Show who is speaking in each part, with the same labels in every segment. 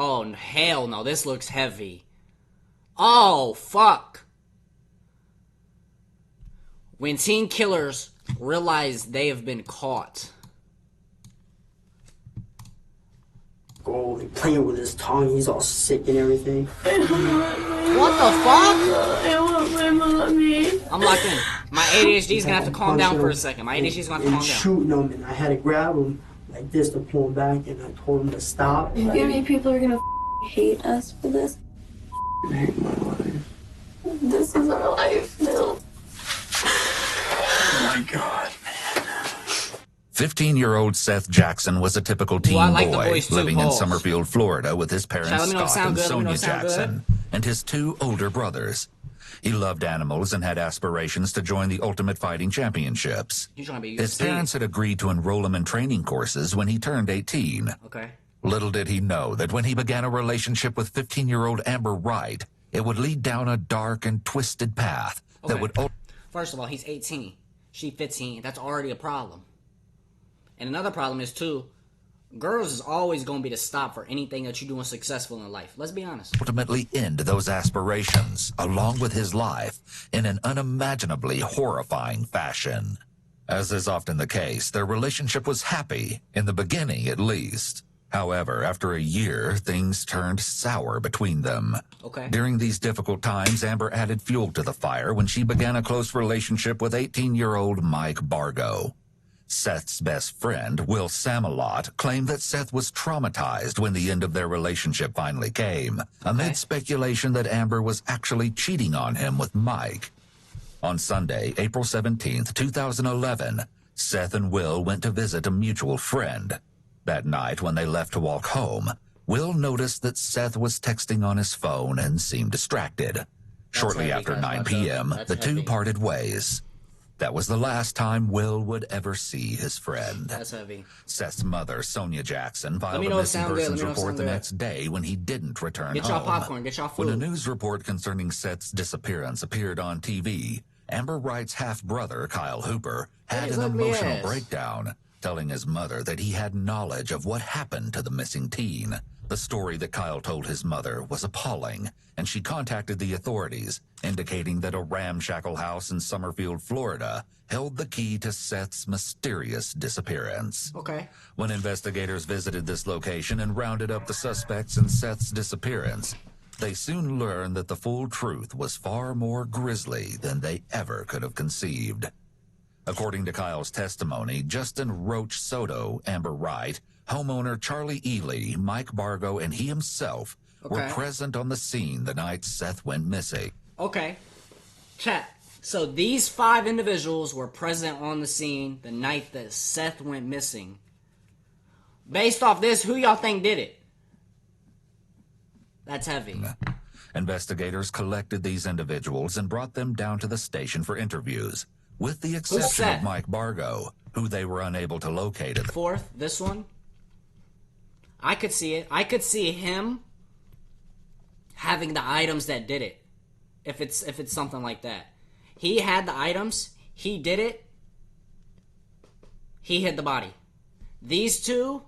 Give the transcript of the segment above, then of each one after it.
Speaker 1: Oh, hell no. This looks heavy. Oh, fuck. When teen killers realize they have been caught.
Speaker 2: Oh, they playing with his tongue. He's all sick and everything.
Speaker 1: What the fuck?
Speaker 3: I want my mommy.
Speaker 1: I'm locked in. My ADHD's gonna have to calm down for a second. My ADHD's gonna have to calm down.
Speaker 2: Shooting him, and I had to grab him like this to pull him back, and I told him to stop.
Speaker 3: You know how many people are gonna hate us for this?
Speaker 2: I hate my life.
Speaker 3: This is our life, Bill.
Speaker 2: Oh my God, man.
Speaker 4: 15-year-old Seth Jackson was a typical teen boy living in Summerfield, Florida with his parents Scott and Sonia Jackson and his two older brothers. He loved animals and had aspirations to join the Ultimate Fighting Championships. His parents had agreed to enroll him in training courses when he turned 18.
Speaker 1: Okay.
Speaker 4: Little did he know that when he began a relationship with 15-year-old Amber Wright, it would lead down a dark and twisted path that would...
Speaker 1: First of all, he's 18. She 15. That's already a problem. And another problem is, too, girls is always going to be the stop for anything that you're doing successful in life. Let's be honest.
Speaker 4: Ultimately end those aspirations, along with his life, in an unimaginably horrifying fashion. As is often the case, their relationship was happy, in the beginning at least. However, after a year, things turned sour between them.
Speaker 1: Okay.
Speaker 4: During these difficult times, Amber added fuel to the fire when she began a close relationship with 18-year-old Mike Bargo. Seth's best friend, Will Samalot, claimed that Seth was traumatized when the end of their relationship finally came, amid speculation that Amber was actually cheating on him with Mike. On Sunday, April 17th, 2011, Seth and Will went to visit a mutual friend. That night, when they left to walk home, Will noticed that Seth was texting on his phone and seemed distracted. Shortly after 9 p.m., the two parted ways. That was the last time Will would ever see his friend.
Speaker 1: That's heavy.
Speaker 4: Seth's mother, Sonia Jackson, filed a missing persons report the next day when he didn't return home.
Speaker 1: Get y'all popcorn, get y'all food.
Speaker 4: When a news report concerning Seth's disappearance appeared on TV, Amber Wright's half-brother, Kyle Hooper, had an emotional breakdown, telling his mother that he had knowledge of what happened to the missing teen. The story that Kyle told his mother was appalling, and she contacted the authorities, indicating that a ramshackle house in Summerfield, Florida, held the key to Seth's mysterious disappearance.
Speaker 1: Okay.
Speaker 4: When investigators visited this location and rounded up the suspects in Seth's disappearance, they soon learned that the full truth was far more grisly than they ever could have conceived. According to Kyle's testimony, Justin Roach Soto, Amber Wright, homeowner Charlie Ely, Mike Bargo, and he himself were present on the scene the night Seth went missing.
Speaker 1: Okay. Chat. So these 5 individuals were present on the scene the night that Seth went missing. Based off this, who y'all think did it? That's heavy.
Speaker 4: Investigators collected these individuals and brought them down to the station for interviews, with the exception of Mike Bargo, who they were unable to locate.
Speaker 1: Fourth, this one. I could see it. I could see him having the items that did it. If it's something like that. He had the items, he did it, he hid the body. These two,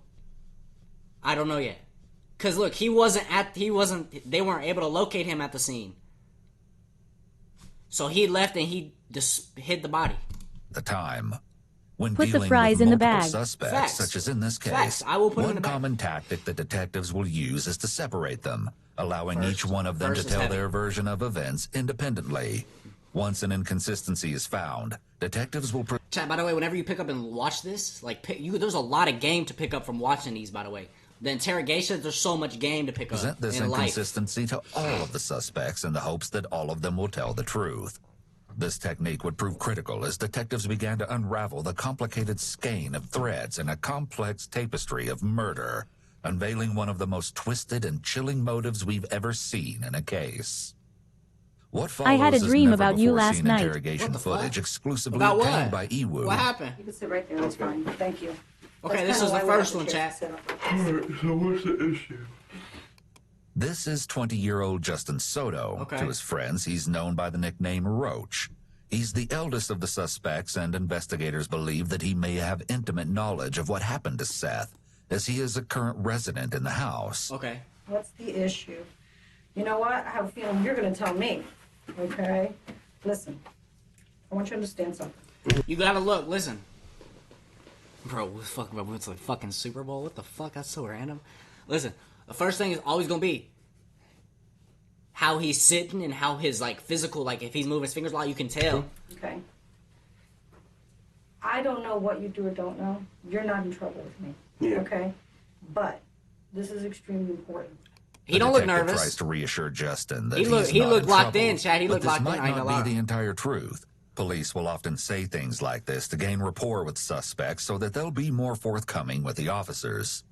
Speaker 1: I don't know yet. Cause look, they weren't able to locate him at the scene. So he left and he just hid the body.
Speaker 4: The time. When
Speaker 5: put
Speaker 4: dealing
Speaker 5: the fries
Speaker 4: with
Speaker 5: in the
Speaker 4: multiple
Speaker 5: bag.
Speaker 4: suspects, such as in this case,
Speaker 1: I will put
Speaker 4: one common tactic that detectives will use is to separate them, allowing each one of them to tell their version of events independently. Once an inconsistency is found, detectives will...
Speaker 1: Chat, by the way, whenever you pick up and watch this, there's a lot of game to pick up from watching these, by the way. The interrogations, there's so much game to pick up
Speaker 4: present this inconsistency to all of the suspects in the hopes that all of them will tell the truth. This technique would prove critical as detectives began to unravel the complicated skein of threads in a complex tapestry of murder, unveiling one of the most twisted and chilling motives we've ever seen in a case. What follows
Speaker 5: I had a
Speaker 4: is
Speaker 5: dream
Speaker 4: never
Speaker 5: about you
Speaker 4: before
Speaker 5: last
Speaker 4: seen
Speaker 5: night.
Speaker 4: interrogation footage exclusively
Speaker 1: About what?
Speaker 4: obtained by Ewu.
Speaker 1: What happened?
Speaker 6: You can sit right there, that's fine. Thank you.
Speaker 1: Okay, this is the first one, chat.
Speaker 2: Alright, so what's the issue?
Speaker 4: This is 20-year-old Justin Soto. To his friends, he's known by the nickname Roach. He's the eldest of the suspects, and investigators believe that he may have intimate knowledge of what happened to Seth, as he is a current resident in the house.
Speaker 1: Okay.
Speaker 6: What's the issue? You know what? I have a feeling you're going to tell me, okay? Listen, I want you to understand something.
Speaker 1: You gotta look, listen. Bro, it's like fucking Super Bowl? What the fuck? That's so random. Listen, the first thing is always gonna be how he's sitting and how his, like, physical, like, if he's moving his fingers a lot, you can tell.
Speaker 6: Okay. I don't know what you do or don't know. You're not in trouble with me.
Speaker 5: Yeah.
Speaker 6: Okay? But this is extremely important.
Speaker 1: He don't look
Speaker 4: detective
Speaker 1: nervous.
Speaker 4: Tries to reassure Justin that
Speaker 1: He
Speaker 4: he's
Speaker 1: looked
Speaker 4: not
Speaker 1: locked
Speaker 4: trouble,
Speaker 1: in, Chad. He
Speaker 4: but
Speaker 1: looked locked in,
Speaker 4: This
Speaker 1: I ain't
Speaker 4: might
Speaker 1: gonna
Speaker 4: not
Speaker 1: lie.
Speaker 4: be the entire truth. Police will often say things like this to gain rapport with suspects so that they'll be more forthcoming with the officers.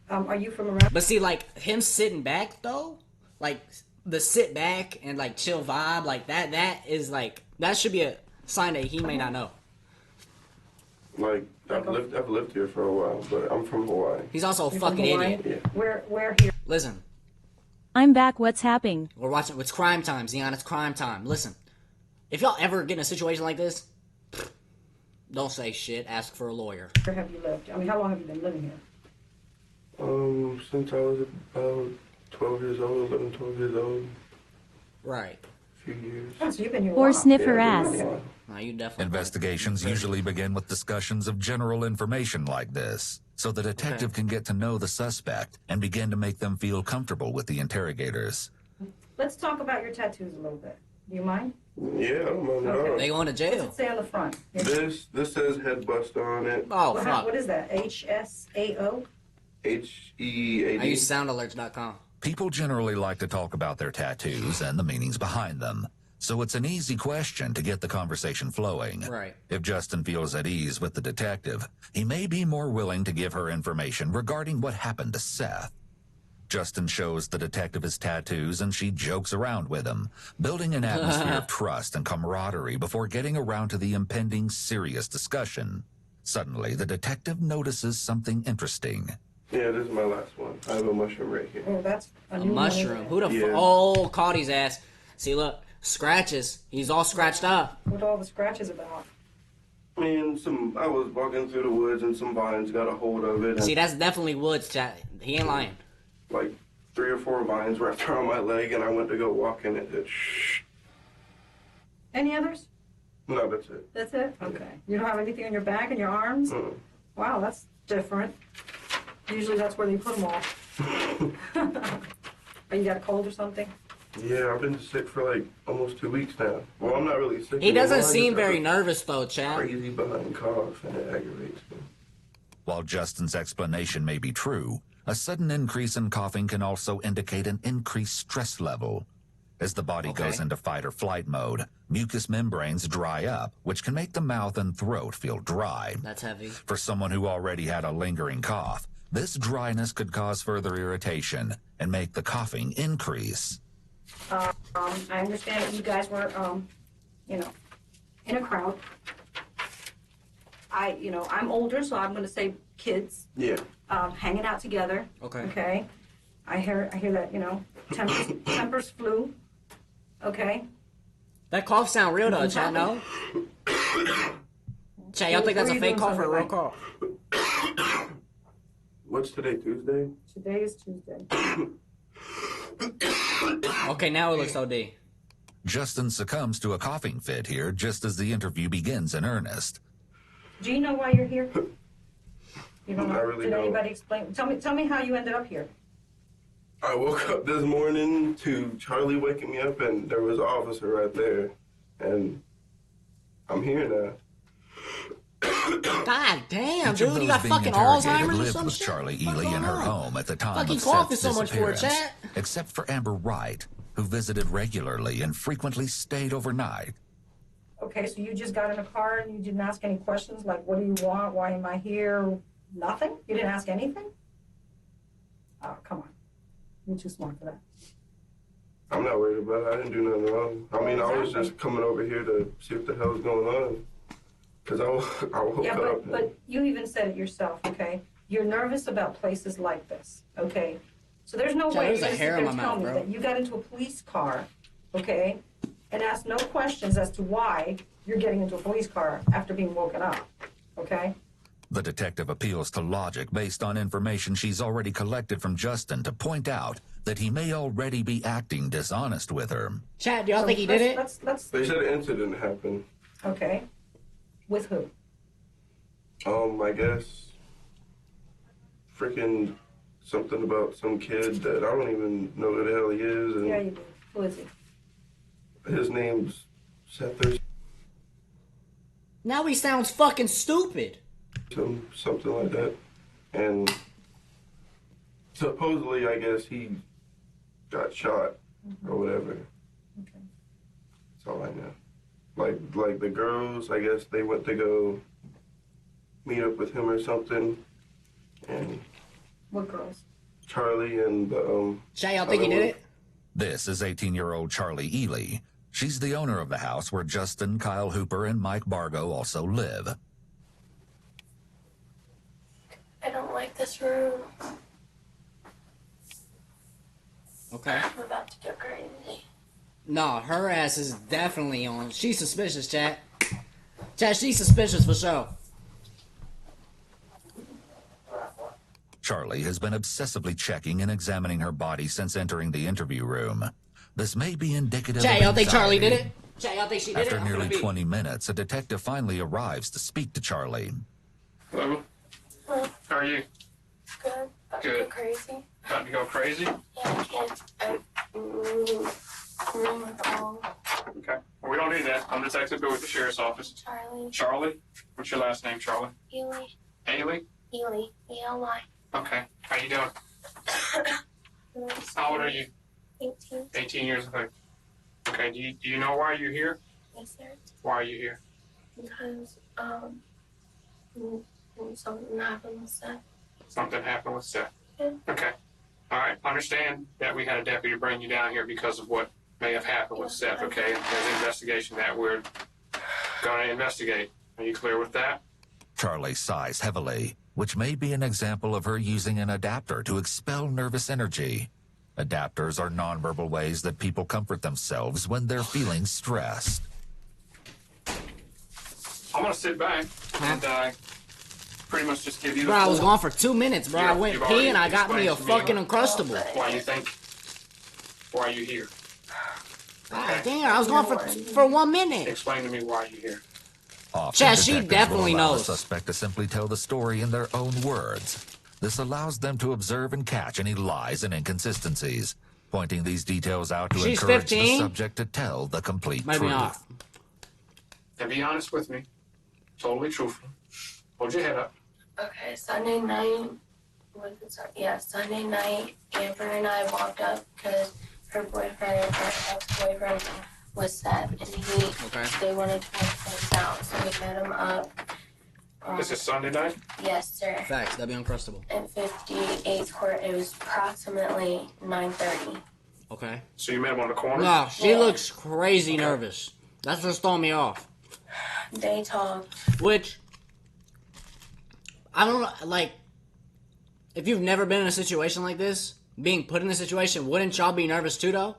Speaker 6: Are you from around?
Speaker 1: But see, like, him sitting back, though, like, the sit back and, like, chill vibe, like, that is, like, that should be a sign that he may not know.
Speaker 5: Like, I've lived here for a while, but I'm from Hawaii.
Speaker 1: He's also a
Speaker 6: You're from
Speaker 1: fucking
Speaker 6: Hawaii?
Speaker 1: idiot.
Speaker 5: Yeah.
Speaker 6: Where here?
Speaker 1: Listen,
Speaker 7: I'm back. What's happening?
Speaker 1: we're watching, it's crime time, Zion, it's crime time. Listen, if y'all ever get in a situation like this, don't say shit, ask for a lawyer.
Speaker 6: Where have you lived? I mean, how long have you been living here?
Speaker 5: Since I was about 12 years old, 11, 12 years old,
Speaker 1: Right.
Speaker 5: a few years.
Speaker 6: Oh, so you've been here a
Speaker 7: Or
Speaker 6: while.
Speaker 7: sniff her
Speaker 5: Yeah, I've
Speaker 7: ass.
Speaker 5: been here a while.
Speaker 1: No, you definitely.
Speaker 4: Investigations usually begin with discussions of general information like this, so the detective can get to know the suspect and begin to make them feel comfortable with the interrogators.
Speaker 6: Let's talk about your tattoos a little bit. Do you mind?
Speaker 5: Yeah, I don't mind at all.
Speaker 1: They going to
Speaker 6: What's
Speaker 1: jail.
Speaker 6: it say on the front?
Speaker 5: This says head buster on it.
Speaker 1: Oh,
Speaker 6: What,
Speaker 1: fuck.
Speaker 6: what is that? HSAO?
Speaker 5: HEAD.
Speaker 1: I use soundalerts.com.
Speaker 4: People generally like to talk about their tattoos and the meanings behind them, so it's an easy question to get the conversation flowing.
Speaker 1: Right.
Speaker 4: If Justin feels at ease with the detective, he may be more willing to give her information regarding what happened to Seth. Justin shows the detective his tattoos and she jokes around with him, building an atmosphere of trust and camaraderie before getting around to the impending serious discussion. Suddenly, the detective notices something interesting.
Speaker 5: Yeah, this is my last one. I have a mushroom right here.
Speaker 6: Oh, that's a
Speaker 1: A
Speaker 6: new one,
Speaker 1: mushroom.
Speaker 6: isn't it?
Speaker 1: Who the
Speaker 5: Yeah.
Speaker 1: Oh, caught his ass. See, look, scratches. He's all scratched up.
Speaker 6: What are all the scratches about?
Speaker 5: And I was walking through the woods and some vines got a hold of it.
Speaker 1: See,
Speaker 5: And
Speaker 1: that's definitely Woods, chat. He ain't lying.
Speaker 5: like 3 or 4 vines wrapped around my leg, and I went to go walk in it. Shh.
Speaker 6: Any others?
Speaker 5: No, that's it.
Speaker 6: That's it? Okay. You don't have anything on your back and your arms?
Speaker 5: Mm.
Speaker 6: Wow, that's different. Usually that's where they put them all. Or you got a cold or something?
Speaker 5: Yeah, I've been sick for like almost 2 weeks now. Well, I'm not really sick.
Speaker 1: He doesn't
Speaker 5: anymore. I
Speaker 1: seem
Speaker 5: just have
Speaker 1: very
Speaker 5: a
Speaker 1: nervous, though, chat.
Speaker 5: Crazy behind cough, and it aggravates me.
Speaker 4: While Justin's explanation may be true, a sudden increase in coughing can also indicate an increased stress level. As the body goes into fight or flight mode, mucous membranes dry up, which can make the mouth and throat feel dry.
Speaker 1: That's heavy.
Speaker 4: For someone who already had a lingering cough, this dryness could cause further irritation and make the coughing increase.
Speaker 6: I understand that you guys were, in a crowd. I'm older, so I'm gonna say kids,
Speaker 5: Yeah.
Speaker 6: hanging out together.
Speaker 1: Okay.
Speaker 6: Okay. I hear that, tempers flew. Okay.
Speaker 1: That cough sound real, though, chat, no? Chat, y'all think that's a fake cough or a real cough?
Speaker 5: What's today, Tuesday?
Speaker 6: Today is Tuesday.
Speaker 1: Okay, now it looks OD.
Speaker 4: Justin succumbs to a coughing fit here just as the interview begins in earnest.
Speaker 6: Do you know why you're here? You don't know?
Speaker 5: I really
Speaker 6: Did
Speaker 5: don't.
Speaker 6: anybody explain? Tell me how you ended up here.
Speaker 5: I woke up this morning to Charlie waking me up, and there was an officer right there. And I'm here now.
Speaker 1: God damn,
Speaker 4: Each of
Speaker 1: dude, you
Speaker 4: those
Speaker 1: got
Speaker 4: being
Speaker 1: fucking
Speaker 4: interrogated
Speaker 1: Alzheimer's or
Speaker 4: lived
Speaker 1: some
Speaker 4: with
Speaker 1: shit?
Speaker 4: Charlie
Speaker 1: What's
Speaker 4: Ely
Speaker 1: going
Speaker 4: in her
Speaker 1: on?
Speaker 4: home at the time
Speaker 1: Fucking
Speaker 4: of
Speaker 1: cough
Speaker 4: Seth's
Speaker 1: is so much for it,
Speaker 4: disappearance,
Speaker 1: chat.
Speaker 4: except for Amber Wright, who visited regularly and frequently stayed overnight.
Speaker 6: Okay, so you just got in a car and you didn't ask any questions like, what do you want? Why am I here? Nothing? You didn't ask anything? Oh, come on. You're too smart for that.
Speaker 5: I'm not worried about it. I didn't do nothing wrong. I mean, I was just coming over here to see what the hell's going on. Because I woke
Speaker 6: Yeah,
Speaker 5: up.
Speaker 6: but you even said it yourself, okay? You're nervous about places like this, okay? So there's no
Speaker 1: Chad,
Speaker 6: way
Speaker 1: there's
Speaker 6: you're
Speaker 1: a
Speaker 6: gonna sit
Speaker 1: hair
Speaker 6: there
Speaker 1: in
Speaker 6: and
Speaker 1: my
Speaker 6: tell
Speaker 1: mouth,
Speaker 6: me
Speaker 1: bro.
Speaker 6: that you got into a police car, okay? And asked no questions as to why you're getting into a police car after being woken up, okay?
Speaker 4: The detective appeals to logic based on information she's already collected from Justin to point out that he may already be acting dishonest with her.
Speaker 1: Chat, do y'all think he did it?
Speaker 6: Let's,
Speaker 5: They said an incident happened.
Speaker 6: okay. With who?
Speaker 5: I guess freaking something about some kid that I don't even know who the hell he is, and
Speaker 6: Yeah, you do. Who is he?
Speaker 5: his name's Seth or
Speaker 1: Now he sounds fucking stupid.
Speaker 5: something like that. And supposedly, I guess he got shot or whatever.
Speaker 6: Okay.
Speaker 5: That's all I know. Like the girls, I guess they went to go meet up with him or something, and
Speaker 6: What girls?
Speaker 5: Charlie and the
Speaker 1: Chat, y'all think he did it?
Speaker 4: This is 18-year-old Charlie Ely. She's the owner of the house where Justin, Kyle Hooper, and Mike Bargo also live.
Speaker 3: I don't like this room.
Speaker 1: Okay.
Speaker 3: I'm about to go crazy.
Speaker 1: No, her ass is definitely on. She's suspicious, chat. Chat, she's suspicious for sure.
Speaker 4: Charlie has been obsessively checking and examining her body since entering the interview room. This may be indicative
Speaker 1: Chat,
Speaker 4: of
Speaker 1: y'all think Charlie
Speaker 4: anxiety.
Speaker 1: did it? Chat, y'all think she did
Speaker 4: After
Speaker 1: it? I'm
Speaker 4: nearly
Speaker 1: gonna be-
Speaker 4: 20 minutes, a detective finally arrives to speak to Charlie.
Speaker 8: Hello.
Speaker 3: Huh?
Speaker 8: How are you?
Speaker 3: Good. About to
Speaker 8: Good.
Speaker 3: go crazy.
Speaker 8: About to go crazy?
Speaker 3: Yeah, I can't. Room with all
Speaker 8: Okay. Well, we don't need that. I'm Detective Bill with the Sheriff's Office.
Speaker 3: Charlie,
Speaker 8: Charlie? What's your last name, Charlie?
Speaker 3: Ely,
Speaker 8: Haley?
Speaker 3: Ely, E-L-Y.
Speaker 8: Okay. How you doing? How old are you?
Speaker 3: 18.
Speaker 8: 18 years of age. Okay. Do you know why you're here?
Speaker 3: Yes, sir.
Speaker 8: Why are you here?
Speaker 3: Because, something happened with Seth.
Speaker 8: Something happened with Seth.
Speaker 3: Yeah.
Speaker 8: Okay. All right. Understand that we had a deputy bring you down here because of what may have happened with Seth, okay? There's an investigation that we're going to investigate. Are you clear with that?
Speaker 4: Charlie sighs heavily, which may be an example of her using an adapter to expel nervous energy. Adapters are nonverbal ways that people comfort themselves when they're feeling stressed.
Speaker 8: I'm going to sit back and pretty much just give you the
Speaker 1: Bro, I was
Speaker 8: full-
Speaker 1: gone for 2 minutes, bro. I
Speaker 8: You've
Speaker 1: went
Speaker 8: already
Speaker 1: pee and I got me a
Speaker 8: explained to me
Speaker 1: fucking Uncrustable.
Speaker 8: Why are you here?
Speaker 1: God damn, I was gone for 1 minute.
Speaker 8: Explain to me why you're here.
Speaker 4: Often,
Speaker 1: Chat, she
Speaker 4: detectives
Speaker 1: definitely
Speaker 4: will allow
Speaker 1: knows.
Speaker 4: a suspect to simply tell the story in their own words. This allows them to observe and catch any lies and inconsistencies, pointing these details out to
Speaker 1: She's
Speaker 4: encourage
Speaker 1: 15?
Speaker 4: the subject to tell the complete
Speaker 1: Maybe
Speaker 4: truth.
Speaker 1: not.
Speaker 8: And be honest with me. Totally truthful. Hold your head up.
Speaker 3: Okay, Sunday night. Sunday night, Amber and I walked up because her boyfriend, her ex-boyfriend, was Seth, and they wanted to work things out, so we met him up.
Speaker 8: This is Sunday night?
Speaker 3: Yes, sir.
Speaker 1: Facts, that'd be Uncrustable.
Speaker 3: In 58th Court, it was approximately 9:30.
Speaker 1: Okay.
Speaker 8: So you met him on the corner?
Speaker 1: No, she looks crazy nervous. That's what's throwing me off.
Speaker 3: They talked.
Speaker 1: Which, I don't know, like, if you've never been in a situation like this, being put in a situation, wouldn't y'all be nervous too, though?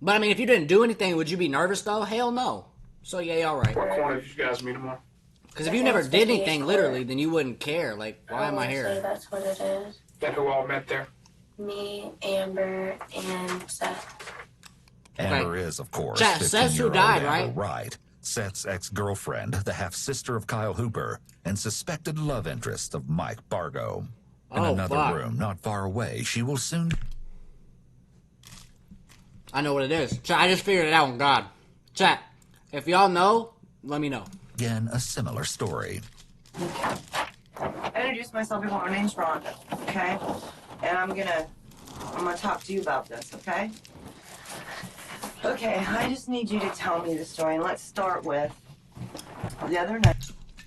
Speaker 1: But, I mean, if you didn't do anything, would you be nervous, though? Hell no. So, yeah, y'all right.
Speaker 8: What corner did you guys meet him on?
Speaker 1: Because if you never did anything, literally, then you wouldn't care. Like, why am I
Speaker 3: So
Speaker 1: here?
Speaker 3: that's what it is.
Speaker 8: Then who all met there?
Speaker 3: Me, Amber, and Seth.
Speaker 4: Amber is, of course,
Speaker 1: Chat, Seth's who
Speaker 4: 15-year-old
Speaker 1: died,
Speaker 4: Amber
Speaker 1: right?
Speaker 4: Wright, Seth's ex-girlfriend, the half-sister of Kyle Hooper, and suspected love interest of Mike Bargo. In
Speaker 1: Oh,
Speaker 4: another
Speaker 1: fuck.
Speaker 4: room not far away, she will soon
Speaker 1: I know what it is. Chat, I just figured it out on God. Chat, if y'all know, let me know.
Speaker 4: begin a similar story.
Speaker 9: I introduced myself before. My name's Rhonda, okay? And I'm gonna talk to you about this, okay? Okay, I just need you to tell me the story, and let's start with the other night.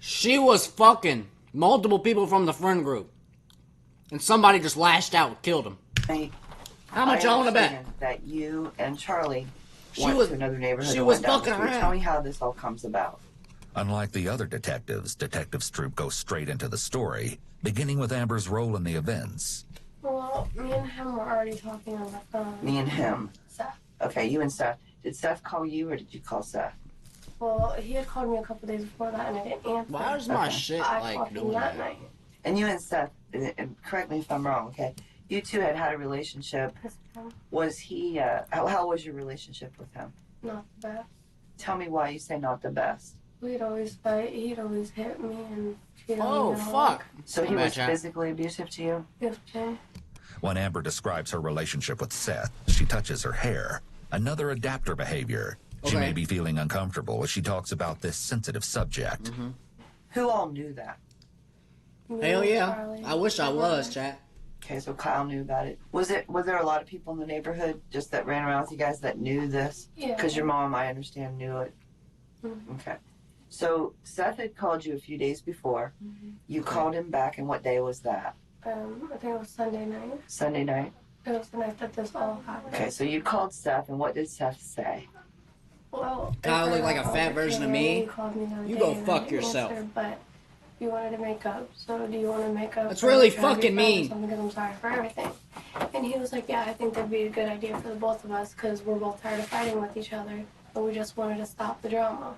Speaker 1: She was fucking multiple people from the friend group. And somebody just lashed out and killed him. How much y'all want to bet?
Speaker 9: understand that you and Charlie
Speaker 1: She
Speaker 9: went
Speaker 1: was-
Speaker 9: to another neighborhood.
Speaker 1: she
Speaker 9: and
Speaker 1: was
Speaker 9: went down the
Speaker 1: fucking
Speaker 9: street.
Speaker 1: around.
Speaker 9: Tell me how this all comes about.
Speaker 4: Unlike the other detectives, Detective Stroop goes straight into the story, beginning with Amber's role in the events.
Speaker 3: Well, me and him were already talking on the phone.
Speaker 9: Me and him.
Speaker 3: Seth.
Speaker 9: Okay, you and Seth. Did Seth call you, or did you call Seth?
Speaker 3: Well, he had called me a couple days before that, and I didn't answer.
Speaker 1: Why is my
Speaker 9: Okay.
Speaker 1: shit
Speaker 3: I
Speaker 1: like
Speaker 3: called him
Speaker 1: doing
Speaker 3: that
Speaker 1: that?
Speaker 3: night.
Speaker 9: And you and Seth, and correct me if I'm wrong, okay? You two had a relationship. Was he, how was your relationship with him?
Speaker 3: Not the best.
Speaker 9: Tell me why you say not the best.
Speaker 3: We'd always fight. He'd always hit me and cheat on
Speaker 1: Oh,
Speaker 3: me.
Speaker 1: fuck.
Speaker 9: So he
Speaker 1: My
Speaker 9: was
Speaker 1: bad, Jack.
Speaker 9: physically abusive to you?
Speaker 3: Yes, Jay.
Speaker 4: When Amber describes her relationship with Seth, she touches her hair. Another adapter behavior. She
Speaker 1: Okay.
Speaker 4: may be feeling uncomfortable as she talks about this sensitive subject.
Speaker 9: Who all knew that?
Speaker 3: Me
Speaker 1: Hell
Speaker 3: and
Speaker 1: yeah.
Speaker 3: Charlie.
Speaker 1: I wish I was, chat.
Speaker 9: Okay, so Kyle knew about it. Was there a lot of people in the neighborhood just that ran around with you guys that knew this?
Speaker 3: Yeah.
Speaker 9: Because your mom, I understand, knew it.
Speaker 3: Mhm.
Speaker 9: Okay. So Seth had called you a few days before. You called him back, and what day was that?
Speaker 3: I think it was Sunday night.
Speaker 9: Sunday night?
Speaker 3: It was the night that this all happened.
Speaker 9: Okay, so you called Seth, and what did Seth say?
Speaker 3: Well,
Speaker 1: Kyle
Speaker 3: if
Speaker 1: looked like
Speaker 3: I
Speaker 1: a
Speaker 3: called
Speaker 1: fat
Speaker 3: you
Speaker 1: version of
Speaker 3: today,
Speaker 1: me.
Speaker 3: you called me the other
Speaker 1: You
Speaker 3: day
Speaker 1: go
Speaker 3: and I
Speaker 1: fuck
Speaker 3: didn't
Speaker 1: yourself.
Speaker 3: answer, but you wanted to make up. So do you want to make up?
Speaker 1: That's
Speaker 3: or
Speaker 1: really
Speaker 3: try to be
Speaker 1: fucking
Speaker 3: friends or
Speaker 1: mean.
Speaker 3: something? Because I'm sorry for everything. And he was like, yeah, I think that'd be a good idea for the both of us because we're both tired of fighting with each other. And we just wanted to stop the drama.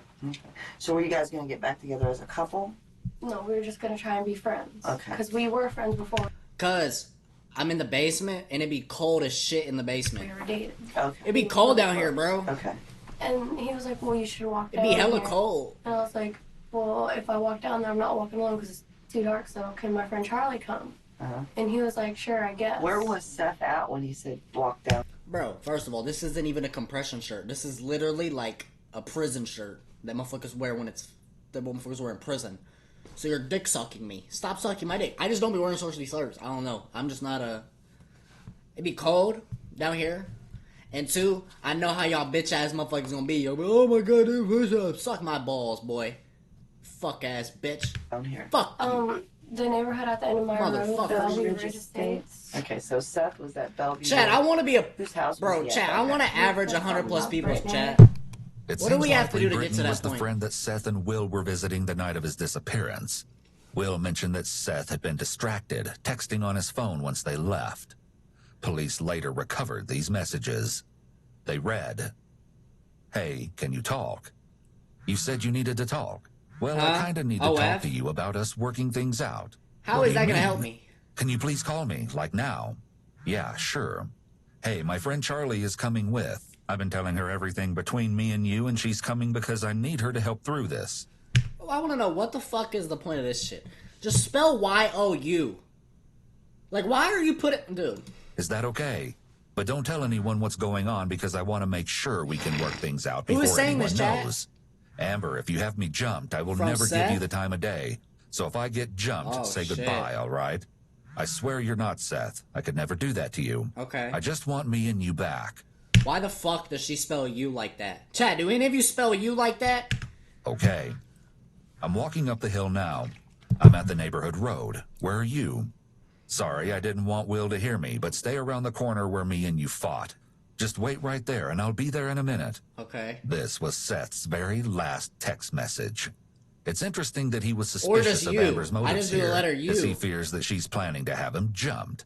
Speaker 9: So were you guys going to get back together as a couple?
Speaker 3: No, we were just going to try and be friends.
Speaker 9: Okay.
Speaker 3: Because we were friends before
Speaker 1: Cause I'm in the basement and it'd be cold as shit in the
Speaker 3: we
Speaker 1: basement.
Speaker 3: were dating.
Speaker 9: Okay.
Speaker 1: It'd be cold down here, bro.
Speaker 9: Okay.
Speaker 3: And he was like, well, you should walk
Speaker 1: It'd
Speaker 3: down
Speaker 1: be hella
Speaker 3: here.
Speaker 1: cold.
Speaker 3: And I was like, well, if I walk down there, I'm not walking alone because it's too dark, so can my friend Charlie come?
Speaker 9: Uh-huh.
Speaker 3: And he was like, sure, I guess.
Speaker 9: Where was Seth at when he said walk down?
Speaker 1: Bro, first of all, this isn't even a compression shirt. This is literally like a prison shirt that motherfuckers wear when that motherfuckers wear in prison. So you're dick sucking me. Stop sucking my dick. I just don't be wearing shorts these slurs. I don't know. I'm just not a... It'd be cold down here. And two, I know how y'all bitch ass motherfuckers gonna be. You'll be, oh my god, dude, what's up? Suck my balls, boy. Fuck ass bitch.
Speaker 9: Down here.
Speaker 1: Fuck you.
Speaker 3: The neighborhood at the end of my road,
Speaker 1: Motherfucker.
Speaker 3: Bellevue
Speaker 9: Ridge
Speaker 3: Ridge Estates.
Speaker 9: Okay, so Seth was at Bellevue.
Speaker 1: Chad, I want to be a...
Speaker 9: Whose house was
Speaker 1: Bro,
Speaker 9: he at?
Speaker 1: Chad, I want to average 100 plus people,
Speaker 3: Right now.
Speaker 1: Chad.
Speaker 4: It
Speaker 1: What do
Speaker 4: seems
Speaker 1: we have to
Speaker 4: likely
Speaker 1: do to get
Speaker 4: Brittany
Speaker 1: to that
Speaker 4: was the
Speaker 1: point?
Speaker 4: friend that Seth and Will were visiting the night of his disappearance. Will mentioned that Seth had been distracted, texting on his phone once they left. Police later recovered these messages. They read, "Hey, can you talk? You said you needed to talk. Well, I
Speaker 1: Huh?
Speaker 4: kind of need to
Speaker 1: OF?
Speaker 4: talk to you about us working things out.
Speaker 1: How
Speaker 4: What
Speaker 1: is
Speaker 4: do you
Speaker 1: that gonna
Speaker 4: mean?
Speaker 1: help me?
Speaker 4: Can you please call me, like now? Yeah, sure. Hey, my friend Charlie is coming with. I've been telling her everything between me and you, and she's coming because I need her to help through this.
Speaker 1: I want to know what the fuck is the point of this shit. Just spell Y-O-U. Like, why are you putting... Dude.
Speaker 4: Is that okay? But don't tell anyone what's going on because I want to make sure we can work things out
Speaker 1: Who
Speaker 4: before
Speaker 1: is saying
Speaker 4: anyone
Speaker 1: this, Jack?
Speaker 4: knows. Amber, if you have me jumped, I will
Speaker 1: From
Speaker 4: never
Speaker 1: Seth?
Speaker 4: give you the time of day. So if I get jumped,
Speaker 1: Oh,
Speaker 4: say
Speaker 1: shit.
Speaker 4: goodbye, all right? I swear you're not Seth. I could never do that to you.
Speaker 1: Okay.
Speaker 4: I just want me and you back.
Speaker 1: Why the fuck does she spell you like that? Chad, do any of you spell you like that?
Speaker 4: Okay. I'm walking up the hill now. I'm at the neighborhood road. Where are you? Sorry, I didn't want Will to hear me, but stay around the corner where me and you fought. Just wait right there, and I'll be there in a minute.
Speaker 1: Okay.
Speaker 4: This was Seth's very last text message. It's interesting that he was
Speaker 1: Or
Speaker 4: suspicious
Speaker 1: just
Speaker 4: of
Speaker 1: you.
Speaker 4: Amber's
Speaker 1: I
Speaker 4: motives
Speaker 1: just do the
Speaker 4: here,
Speaker 1: letter U.
Speaker 4: as he fears that she's planning to have him jumped.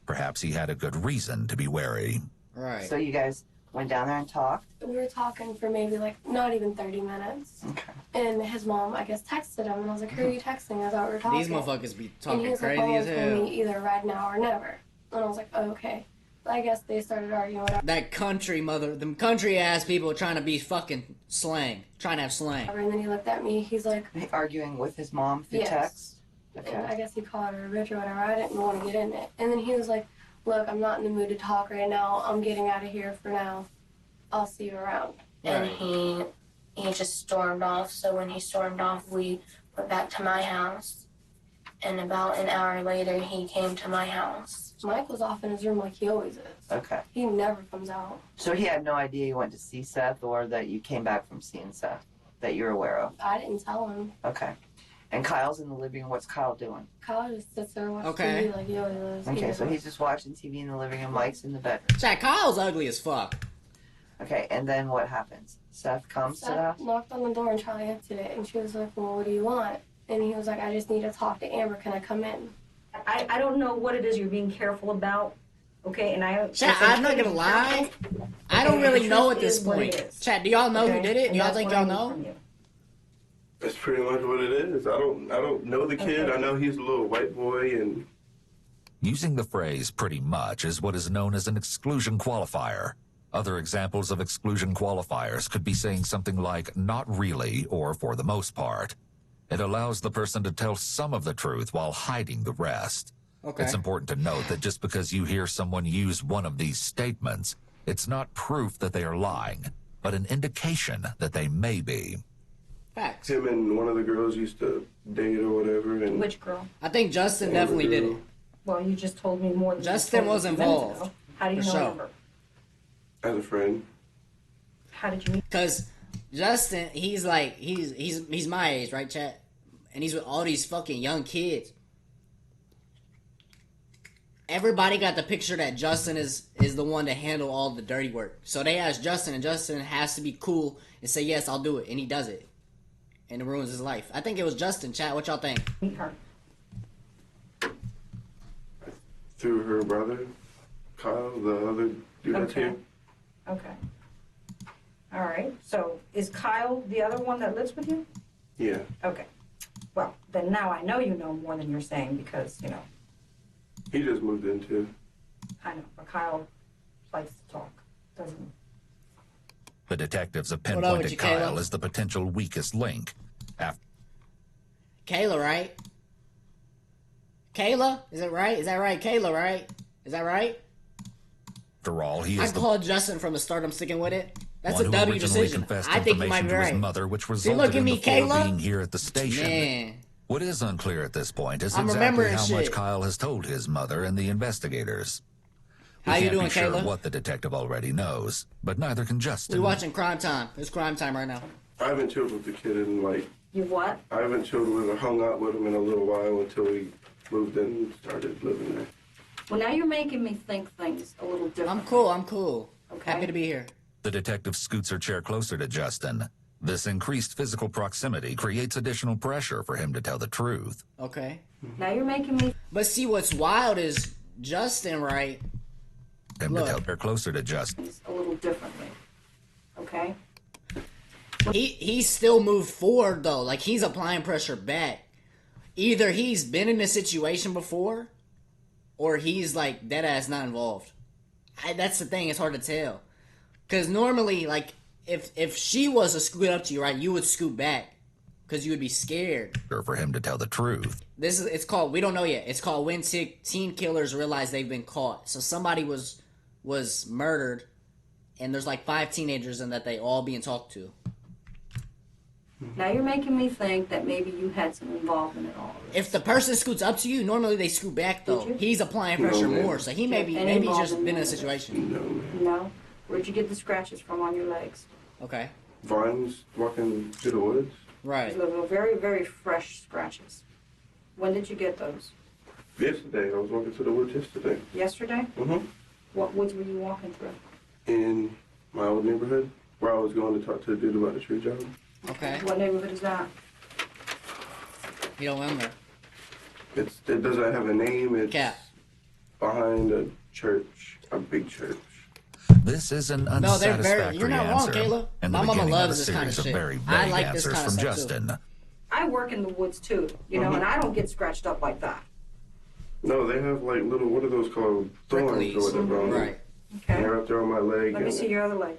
Speaker 4: Perhaps he had a good reason to be wary.
Speaker 1: Right.
Speaker 9: So you guys went down there and talked?
Speaker 3: We were talking for maybe like not even 30 minutes.
Speaker 9: Okay.
Speaker 3: And his mom, I guess, texted him. And I was like, who are you texting? I thought we were talking.
Speaker 1: These motherfuckers be
Speaker 3: And he
Speaker 1: talking
Speaker 3: was like,
Speaker 1: crazy
Speaker 3: oh,
Speaker 1: as
Speaker 3: it's
Speaker 1: hell.
Speaker 3: me either right now or never. And I was like, oh, okay. I guess they started arguing whatever.
Speaker 1: That them country ass people trying to be fucking slang. Trying to have slang.
Speaker 3: And then he looked at me. He's like,
Speaker 9: Arguing with his mom through
Speaker 3: Yes.
Speaker 9: text?
Speaker 3: and
Speaker 9: Okay.
Speaker 3: I guess he called her a bitch or whatever. I didn't want to get in it. And then he was like, look, I'm not in the mood to talk right now. I'm getting out of here for now. I'll see you around.
Speaker 1: Right.
Speaker 3: And
Speaker 10: He just stormed off. So when he stormed off, we went back to my house. And about an hour later, he came to my house.
Speaker 3: Mike was off in his room like he always is.
Speaker 9: Okay.
Speaker 3: He never comes out.
Speaker 9: So he had no idea you went to see Seth or that you came back from seeing Seth that you're aware of?
Speaker 3: I didn't tell him.
Speaker 9: Okay. And Kyle's in the living room. What's Kyle doing?
Speaker 3: Kyle just sits there and watches
Speaker 1: Okay.
Speaker 3: TV like he always does. He
Speaker 9: Okay, so
Speaker 3: doesn't-
Speaker 9: he's just watching TV in the living room. Mike's in the bedroom.
Speaker 1: Chad, Kyle's ugly as fuck.
Speaker 9: Okay, and then what happens? Seth comes to the
Speaker 3: Seth
Speaker 9: house?
Speaker 3: knocked on the door and Charlie answered it. And she was like, well, what do you want? And he was like, I just need to talk to Amber. Can I come in?
Speaker 6: I don't know what it is you're being careful about, okay? And I.
Speaker 1: Chad, I'm not gonna lie. I don't
Speaker 6: Okay,
Speaker 1: really
Speaker 6: the
Speaker 1: know
Speaker 6: truth
Speaker 1: at this
Speaker 6: is what it
Speaker 1: point.
Speaker 6: is.
Speaker 1: Chad, do y'all know who
Speaker 6: Okay?
Speaker 1: did it?
Speaker 6: And
Speaker 1: Do y'all
Speaker 6: that's
Speaker 1: think
Speaker 6: what I
Speaker 1: y'all
Speaker 6: need
Speaker 1: know?
Speaker 6: from you.
Speaker 5: That's pretty much what it is. I don't know the kid. I know he's a little white boy, and
Speaker 4: Using the phrase pretty much is what is known as an exclusion qualifier. Other examples of exclusion qualifiers could be saying something like not really or for the most part. It allows the person to tell some of the truth while hiding the rest.
Speaker 1: Okay.
Speaker 4: It's important to note that just because you hear someone use one of these statements, it's not proof that they are lying, but an indication that they may be.
Speaker 1: Facts.
Speaker 5: him and one of the girls used to date or whatever. And
Speaker 6: Which girl?
Speaker 1: I think Justin definitely did it.
Speaker 6: Well, you just told me more than
Speaker 1: Justin
Speaker 6: you told
Speaker 1: was
Speaker 6: me a minute
Speaker 1: involved.
Speaker 6: ago. How do you
Speaker 1: For
Speaker 6: know
Speaker 1: sure.
Speaker 6: number?
Speaker 5: as a friend.
Speaker 6: How did you meet?
Speaker 1: Cause Justin, he's like he's my age, right, chat? And he's with all these fucking young kids. Everybody got the picture that Justin is the one to handle all the dirty work. So they ask Justin, and Justin has to be cool and say, yes, I'll do it. And he does it. And it ruins his life. I think it was Justin, chat. What y'all think?
Speaker 6: Meet her.
Speaker 5: Through her brother, Kyle, the other dude that's here.
Speaker 6: Okay. All right. So is Kyle the other one that lives with you?
Speaker 5: Yeah.
Speaker 6: Okay. Well, then now I know you know more than you're saying because, you know,
Speaker 5: He just moved in too.
Speaker 6: I know. But Kyle likes to talk, doesn't he?
Speaker 4: The detectives have
Speaker 1: What up with
Speaker 4: pinpointed
Speaker 1: you,
Speaker 4: Kyle
Speaker 1: Kayla?
Speaker 4: as the potential weakest link.
Speaker 1: Kayla, right? Kayla? Is it right? Is that right? Kayla, right? Is that right?
Speaker 4: After all, he
Speaker 1: I
Speaker 4: is the
Speaker 1: called Justin from the start. I'm sticking with it. That's
Speaker 4: one
Speaker 1: a
Speaker 4: who
Speaker 1: W
Speaker 4: originally
Speaker 1: decision.
Speaker 4: confessed
Speaker 1: I think you might
Speaker 4: information
Speaker 1: be
Speaker 4: to his
Speaker 1: right.
Speaker 4: mother, which
Speaker 1: See,
Speaker 4: resulted
Speaker 1: look at
Speaker 4: in
Speaker 1: me,
Speaker 4: the four
Speaker 1: Kayla.
Speaker 4: being here at the station.
Speaker 1: Man.
Speaker 4: What is unclear at this point is
Speaker 1: I'm
Speaker 4: exactly
Speaker 1: remembering
Speaker 4: how much
Speaker 1: shit.
Speaker 4: Kyle has told his mother and the investigators. We
Speaker 1: How you
Speaker 4: can't
Speaker 1: doing,
Speaker 4: be sure
Speaker 1: Kayla?
Speaker 4: what the detective already knows, but neither can Justin.
Speaker 1: We watching Crime Time. It's Crime Time right now.
Speaker 5: I haven't chilled with the kid in like.
Speaker 6: You what?
Speaker 5: I haven't chilled with or hung out with him in a little while until we moved in and started living there.
Speaker 6: Well, now you're making me think things a little different.
Speaker 1: I'm cool. I'm cool.
Speaker 6: Okay.
Speaker 1: Happy to be here.
Speaker 4: The detective scoots her chair closer to Justin. This increased physical proximity creates additional pressure for him to tell the truth.
Speaker 1: Okay.
Speaker 6: Now you're making me
Speaker 1: But see, what's wild is Justin, right?
Speaker 4: Him
Speaker 1: Look.
Speaker 4: to tell her closer to Justin.
Speaker 6: a little differently. Okay?
Speaker 1: He still moved forward though. Like he's applying pressure back. Either he's been in a situation before, or he's like dead ass not involved. That's the thing. It's hard to tell. Cause normally, like if she was to scoot up to you, right, you would scoot back, cause you would be scared.
Speaker 4: For him to tell the truth.
Speaker 1: It's called, we don't know yet. It's called when teen killers realize they've been caught. So somebody was murdered, and there's like 5 teenagers and that they all being talked to.
Speaker 6: Now you're making me think that maybe you had some involvement in all of this.
Speaker 1: If the person scoots up to you, normally they scoot back though.
Speaker 6: Did you?
Speaker 1: He's applying pressure
Speaker 5: No, man.
Speaker 1: more, so he may be
Speaker 6: Any
Speaker 1: maybe he's just
Speaker 6: involvement
Speaker 1: been in a
Speaker 6: in it?
Speaker 1: situation.
Speaker 5: No, man.
Speaker 6: No? Where'd you get the scratches from on your legs?
Speaker 1: Okay,
Speaker 5: Vines walking through the woods.
Speaker 1: right.
Speaker 6: Those are very, very fresh scratches. When did you get those?
Speaker 5: Yesterday, I was walking through the woods yesterday.
Speaker 6: Yesterday?
Speaker 5: Mm-hmm.
Speaker 6: What woods were you walking through?
Speaker 5: In my old neighborhood, where I was going to talk to the dude about the tree job.
Speaker 1: Okay,
Speaker 6: What neighborhood is that?
Speaker 1: you don't remember.
Speaker 5: It doesn't have a name. It's
Speaker 1: Cap.
Speaker 5: behind a church, a big church.
Speaker 4: This is an
Speaker 1: No, they're very.
Speaker 4: unsatisfactory
Speaker 1: You're not wrong,
Speaker 4: answer.
Speaker 1: Kayla.
Speaker 4: And the
Speaker 1: My mama
Speaker 4: beginning of a
Speaker 1: loves this kind of
Speaker 4: series
Speaker 1: shit.
Speaker 4: very
Speaker 1: I
Speaker 4: vague
Speaker 1: like this
Speaker 4: answers
Speaker 1: kind of
Speaker 4: from
Speaker 1: stuff
Speaker 4: Justin.
Speaker 1: too.
Speaker 6: I work in the woods too, you know, and I don't get scratched up like that.
Speaker 5: No, they have like little, what are those called? Thorns
Speaker 1: Pricklies.
Speaker 5: or whatever. on them.
Speaker 1: Right.
Speaker 5: And
Speaker 6: Okay?
Speaker 5: they're up there on my leg.
Speaker 6: Let me
Speaker 5: and-
Speaker 6: see your other leg.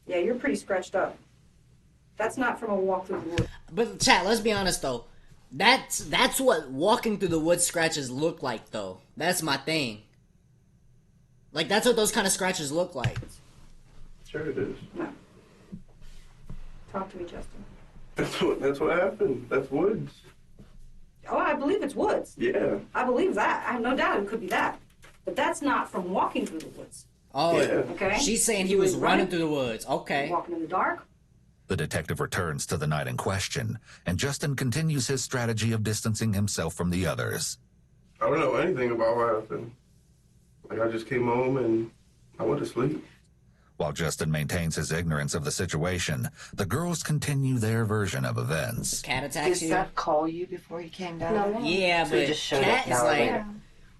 Speaker 6: Yeah, you're pretty scratched up. That's not from a walk through the woods.
Speaker 1: But chat, let's be honest though. That's what walking through the woods scratches look like though. That's my thing. Like that's what those kind of scratches look like.
Speaker 5: Sure it is.
Speaker 6: No. Talk to me, Justin.
Speaker 5: That's what happened. That's woods.
Speaker 6: Oh, I believe it's woods.
Speaker 5: Yeah.
Speaker 6: I believe that. I have no doubt it could be that. But that's not from walking through the woods.
Speaker 1: Oh,
Speaker 5: Yeah.
Speaker 6: Okay?
Speaker 1: she's saying he
Speaker 6: You
Speaker 1: was
Speaker 6: was
Speaker 1: running
Speaker 6: running?
Speaker 1: through the woods. Okay.
Speaker 6: Walking in the dark?
Speaker 4: The detective returns to the night in question, and Justin continues his strategy of distancing himself from the others.
Speaker 5: I don't know anything about what happened. Like, I just came home and I went to sleep.
Speaker 4: While Justin maintains his ignorance of the situation, the girls continue their version of events.
Speaker 1: Cat
Speaker 9: Did
Speaker 1: attacks you.
Speaker 9: Seth call you before he came down?
Speaker 6: No.
Speaker 1: Yeah,
Speaker 9: So he
Speaker 1: but
Speaker 9: just showed
Speaker 1: Cat
Speaker 9: up an
Speaker 1: is
Speaker 9: hour
Speaker 1: like
Speaker 9: later.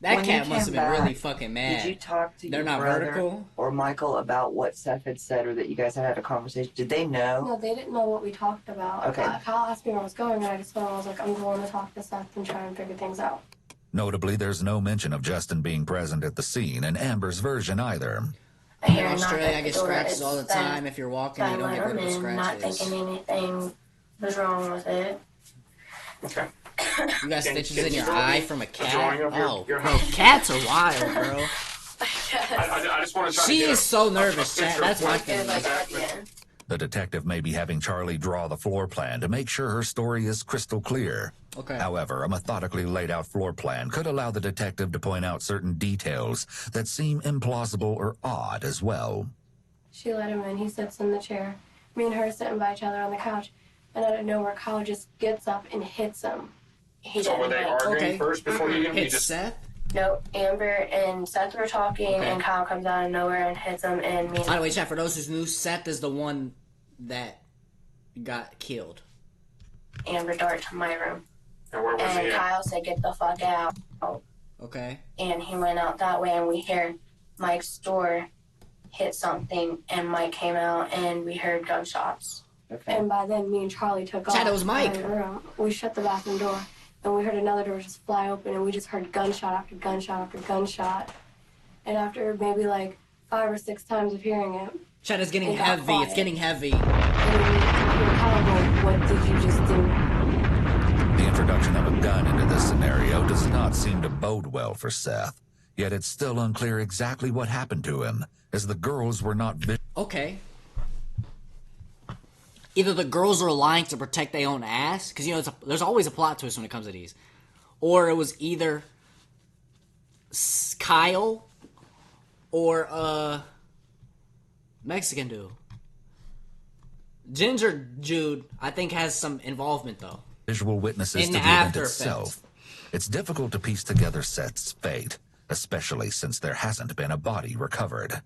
Speaker 1: that
Speaker 9: When you
Speaker 1: cat must have
Speaker 9: came
Speaker 1: been really
Speaker 9: back,
Speaker 1: fucking mad.
Speaker 9: Did you talk to
Speaker 1: They're
Speaker 9: your
Speaker 1: not
Speaker 9: brother
Speaker 1: vertical?
Speaker 9: or or Michael about what Seth had said or that you guys had a conversation? Did they know?
Speaker 10: No, they didn't know what we talked about.
Speaker 9: Okay.
Speaker 10: Kyle asked me where I was going, and I just told him I was like, I'm going to talk to Seth and try and figure things out.
Speaker 4: Notably, there's no mention of Justin being present at the scene in Amber's version either.
Speaker 10: I hear
Speaker 1: In
Speaker 10: a knock
Speaker 1: Australia,
Speaker 10: at
Speaker 1: I
Speaker 10: the
Speaker 1: get
Speaker 10: door.
Speaker 1: scratches
Speaker 10: It's
Speaker 1: all the
Speaker 10: Seth.
Speaker 1: time. If you're walking,
Speaker 10: So
Speaker 1: you
Speaker 10: I
Speaker 1: don't get
Speaker 10: went
Speaker 1: rid of the
Speaker 10: in, not
Speaker 1: scratches.
Speaker 10: thinking anything was wrong with it.
Speaker 8: Okay.
Speaker 1: You got
Speaker 8: Can-
Speaker 1: stitches
Speaker 8: can
Speaker 1: in
Speaker 8: you
Speaker 1: your
Speaker 8: show me
Speaker 1: eye from a
Speaker 8: a
Speaker 1: cat?
Speaker 8: drawing of
Speaker 1: Oh,
Speaker 8: your
Speaker 1: bro,
Speaker 8: house?
Speaker 1: cats are wild, bro.
Speaker 8: I just want to try
Speaker 1: She
Speaker 8: to get
Speaker 1: is so nervous,
Speaker 8: a
Speaker 1: chat.
Speaker 8: picture
Speaker 1: That's
Speaker 8: of
Speaker 1: my
Speaker 8: what
Speaker 1: thing.
Speaker 8: exactly-
Speaker 4: The detective may be having Charlie draw the floor plan to make sure her story is crystal clear.
Speaker 1: Okay.
Speaker 4: However, a methodically laid out floor plan could allow the detective to point out certain details that seem implausible or odd as well.
Speaker 10: She let him in. He sits in the chair. Me and her sitting by each other on the couch. And out of nowhere, Kyle just gets up and hits him. He
Speaker 8: So were they
Speaker 10: didn't, like-
Speaker 8: arguing first before you
Speaker 1: Hit
Speaker 8: just
Speaker 1: Seth?
Speaker 10: No, Amber and Seth were talking,
Speaker 1: Okay.
Speaker 10: and Kyle comes out of nowhere and hits him, and me
Speaker 1: By the way, chat, for those who knew, Seth is the one that got killed.
Speaker 10: and Amber dart to my room.
Speaker 8: And where was
Speaker 10: And
Speaker 8: he at?
Speaker 10: Kyle said, get the fuck out.
Speaker 1: Okay.
Speaker 10: And he went out that way, and we hear Mike's door hit something, and Mike came out, and we heard gunshots.
Speaker 9: Okay.
Speaker 10: And by then, me and Charlie took off.
Speaker 1: Chad, it was Mike.
Speaker 10: out of the room. We shut the bathroom door, and we heard another door just fly open, and we just heard gunshot after gunshot after gunshot. And after maybe like 5 or 6 times of hearing it,
Speaker 1: Chat, it's getting
Speaker 10: It got
Speaker 1: heavy. It's
Speaker 10: quiet.
Speaker 1: getting heavy.
Speaker 10: and we hear Kyle go, what did you just do?
Speaker 4: The introduction of a gun into this scenario does not seem to bode well for Seth. Yet it's still unclear exactly what happened to him, as the girls were not
Speaker 1: Okay. Either the girls are lying to protect their own ass, because, you know, there's always a plot twist when it comes to these. Or it was either Kyle or Mexican dude. Ginger Jude, I think, has some involvement, though.
Speaker 4: visual witnesses
Speaker 1: In
Speaker 4: to
Speaker 1: the
Speaker 4: the event
Speaker 1: after
Speaker 4: itself. It's difficult to piece together Seth's fate, especially since there hasn't been a body recovered.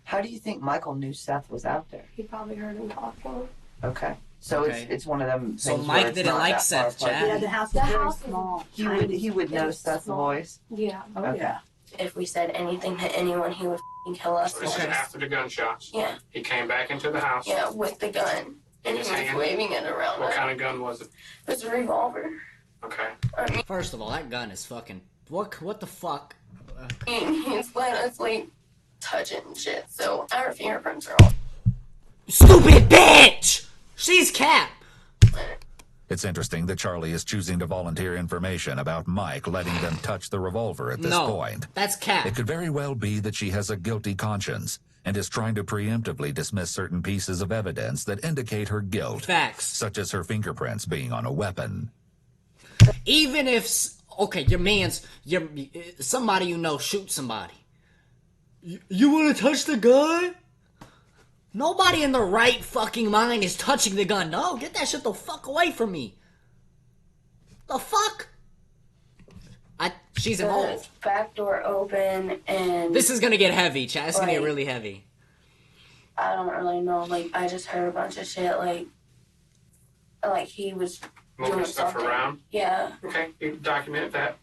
Speaker 9: How do you think Michael knew Seth was out there?
Speaker 10: He probably heard him talking.
Speaker 9: Okay. So
Speaker 1: Okay.
Speaker 9: it's one of them
Speaker 1: So
Speaker 9: things
Speaker 1: Mike
Speaker 9: where it's
Speaker 1: didn't
Speaker 9: not
Speaker 1: like
Speaker 9: that
Speaker 1: Seth,
Speaker 9: far apart.
Speaker 1: Chad.
Speaker 6: Yeah, the house is
Speaker 10: The
Speaker 6: very
Speaker 10: house is
Speaker 6: small.
Speaker 9: He would know
Speaker 10: It's
Speaker 9: Seth's
Speaker 10: small.
Speaker 9: voice.
Speaker 10: Yeah.
Speaker 6: Oh,
Speaker 9: Okay.
Speaker 6: yeah.
Speaker 10: If we said anything to anyone, he would f***ing kill us.
Speaker 8: This is after the gunshots.
Speaker 10: Yeah.
Speaker 8: He came back into the house.
Speaker 10: Yeah, with the gun.
Speaker 8: In
Speaker 10: And he
Speaker 8: his
Speaker 10: was
Speaker 8: hand?
Speaker 10: waving it around.
Speaker 8: What
Speaker 10: us.
Speaker 8: kind of gun was it?
Speaker 10: It was a revolver.
Speaker 8: Okay.
Speaker 10: I mean,
Speaker 1: First of all, that gun is fucking... What the fuck?
Speaker 10: he's letting us, like, touch it and shit. So our fingerprints are all...
Speaker 1: Stupid bitch! She's Cap!
Speaker 4: It's interesting that Charlie is choosing to volunteer information about Mike letting them touch the revolver at this
Speaker 1: No,
Speaker 4: point.
Speaker 1: that's Cap.
Speaker 4: It could very well be that she has a guilty conscience and is trying to preemptively dismiss certain pieces of evidence that indicate her guilt,
Speaker 1: Facts.
Speaker 4: such as her fingerprints being on a weapon.
Speaker 1: Even if... Okay, somebody you know shoots somebody. You want to touch the gun? Nobody in the right fucking mind is touching the gun. No, get that shit the fuck away from me. The fuck? She's
Speaker 10: The
Speaker 1: involved.
Speaker 10: back door open, and
Speaker 1: This is gonna get heavy, chat. It's gonna get
Speaker 10: Right.
Speaker 1: really heavy.
Speaker 10: I don't really know. Like, I just heard a bunch of shit. Like he was
Speaker 8: Moving
Speaker 10: doing
Speaker 8: stuff
Speaker 10: something.
Speaker 8: around.
Speaker 10: Yeah.
Speaker 8: Okay, you document that.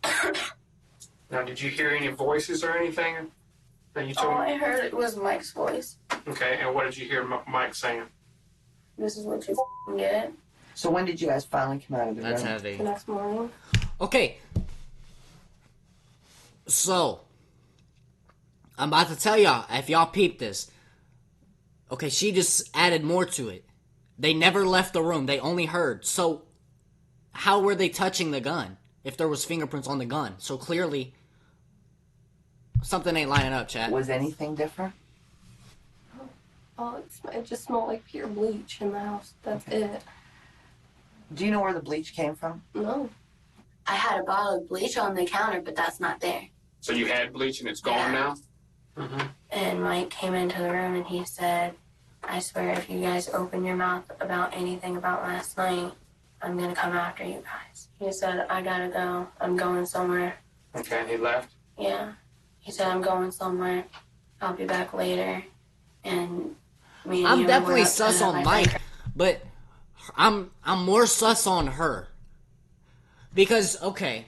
Speaker 8: Now, did you hear any voices or anything that you
Speaker 10: All
Speaker 8: told me?
Speaker 10: I heard was Mike's voice.
Speaker 8: Okay, and what did you hear Mike saying?
Speaker 10: This is what you f***ing get
Speaker 9: So when did you guys finally come out of the
Speaker 1: That's
Speaker 9: room?
Speaker 1: heavy.
Speaker 10: the next morning.
Speaker 1: Okay. So, I'm about to tell y'all, if y'all peep this. Okay, she just added more to it. They never left the room. They only heard. So, how were they touching the gun if there was fingerprints on the gun? So clearly, something ain't lining up, chat.
Speaker 9: Was anything different?
Speaker 10: Oh, it just smelled like pure bleach in the house. That's it.
Speaker 9: Do you know where the bleach came from?
Speaker 10: No. I had a bottle of bleach on the counter, but that's not there.
Speaker 8: So you had bleach and it's gone
Speaker 10: Yeah.
Speaker 8: now?
Speaker 10: And Mike came into the room and he said, I swear if you guys open your mouth about anything about last night, I'm gonna come after you guys. He said, I gotta go. I'm going somewhere.
Speaker 8: Okay, and he left?
Speaker 10: Yeah. He said, I'm going somewhere. I'll be back later. And me and
Speaker 1: I'm
Speaker 10: you were
Speaker 1: definitely
Speaker 10: up
Speaker 1: sus
Speaker 10: to
Speaker 1: on
Speaker 10: my
Speaker 1: Mike,
Speaker 10: friend.
Speaker 1: but I'm more sus on her. Because, okay,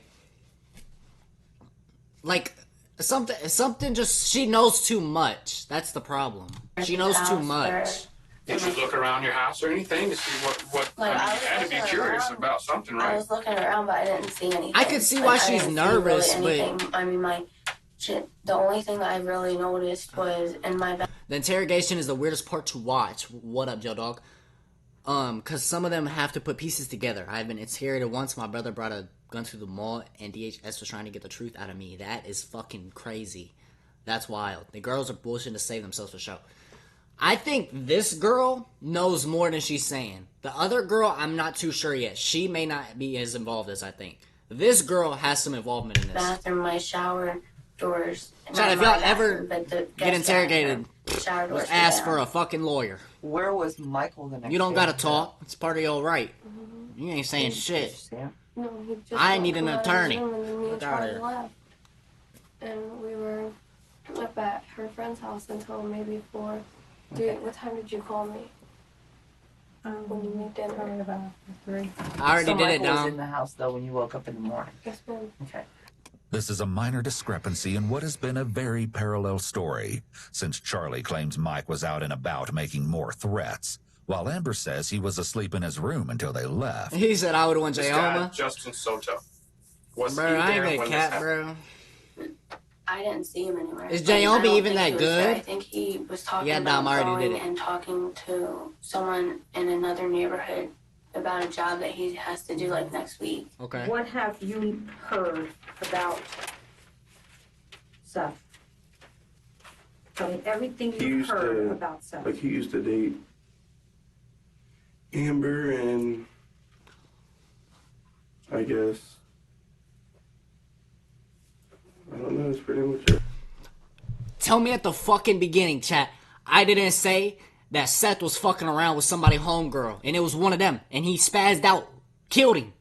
Speaker 1: like, Something just, she knows too much. That's the problem. She knows too much.
Speaker 8: Did you look around your house or anything to see what
Speaker 3: Like,
Speaker 8: I mean,
Speaker 3: I
Speaker 8: you had to be
Speaker 3: was
Speaker 8: curious
Speaker 3: around.
Speaker 8: about something,
Speaker 3: I
Speaker 8: right?
Speaker 3: was looking around, but I didn't see anything.
Speaker 1: I could see why
Speaker 3: I
Speaker 1: she's
Speaker 3: didn't see
Speaker 1: nervous,
Speaker 3: really anything. I mean, the only thing that I really noticed was in my bed.
Speaker 1: The interrogation is the weirdest part to watch. What up, Joe Dog? Cause some of them have to put pieces together. I've been interrogated once. My brother brought a gun to the mall, and DHS was trying to get the truth out of me. That is fucking crazy. That's wild. The girls are bullshitting to save themselves for show. I think this girl knows more than she's saying. The other girl, I'm not too sure yet. She may not be as involved as I think. This girl has some involvement in this.
Speaker 3: Bathroom, my shower doors.
Speaker 1: Chad, if y'all ever get interrogated,
Speaker 3: shower doors
Speaker 1: just ask for a fucking lawyer.
Speaker 9: Where was Michael the next day?
Speaker 1: You don't gotta talk. It's part of your right. You ain't saying shit.
Speaker 3: No, he just
Speaker 1: I need an
Speaker 3: went out of his
Speaker 1: attorney.
Speaker 3: room and then me and
Speaker 1: Look out
Speaker 3: Charlie
Speaker 1: here.
Speaker 3: left. And we were up at her friend's house until maybe 4. What time did you call me? When you made dinner?
Speaker 6: Probably about 3.
Speaker 1: I already
Speaker 9: So
Speaker 1: did it,
Speaker 9: Michael was
Speaker 1: Dom.
Speaker 9: in the house though when you woke up in the morning.
Speaker 3: Yes, ma'am.
Speaker 9: Okay.
Speaker 4: This is a minor discrepancy in what has been a very parallel story, since Charlie claims Mike was out and about making more threats, while Amber says he was asleep in his room until they left.
Speaker 1: He said I would have won
Speaker 8: This guy,
Speaker 1: Jayoma.
Speaker 8: Justin Soto. Was
Speaker 1: Bro,
Speaker 8: he
Speaker 1: I
Speaker 8: there
Speaker 1: ain't
Speaker 8: when
Speaker 1: a
Speaker 8: this
Speaker 1: cat,
Speaker 8: happened?
Speaker 1: bro.
Speaker 3: I didn't see him anywhere.
Speaker 1: Is
Speaker 3: I
Speaker 1: Jayombe
Speaker 3: don't
Speaker 1: even
Speaker 3: think
Speaker 1: that
Speaker 3: he was there.
Speaker 1: good?
Speaker 3: I think he was talking
Speaker 1: Yeah,
Speaker 3: about
Speaker 1: Dom, I already did
Speaker 3: going
Speaker 1: it.
Speaker 3: and talking to someone in another neighborhood about a job that he has to do like next week.
Speaker 1: Okay.
Speaker 6: What have you heard about Seth? Tell me everything
Speaker 5: He
Speaker 6: you've
Speaker 5: used
Speaker 6: heard
Speaker 5: to,
Speaker 6: about Seth.
Speaker 5: like, he used to date Amber, and I guess, I don't know, it's pretty much it.
Speaker 1: Tell me at the fucking beginning, chat. I didn't say that Seth was fucking around with somebody homegirl, and it was one of them, and he spazzed out, killed him.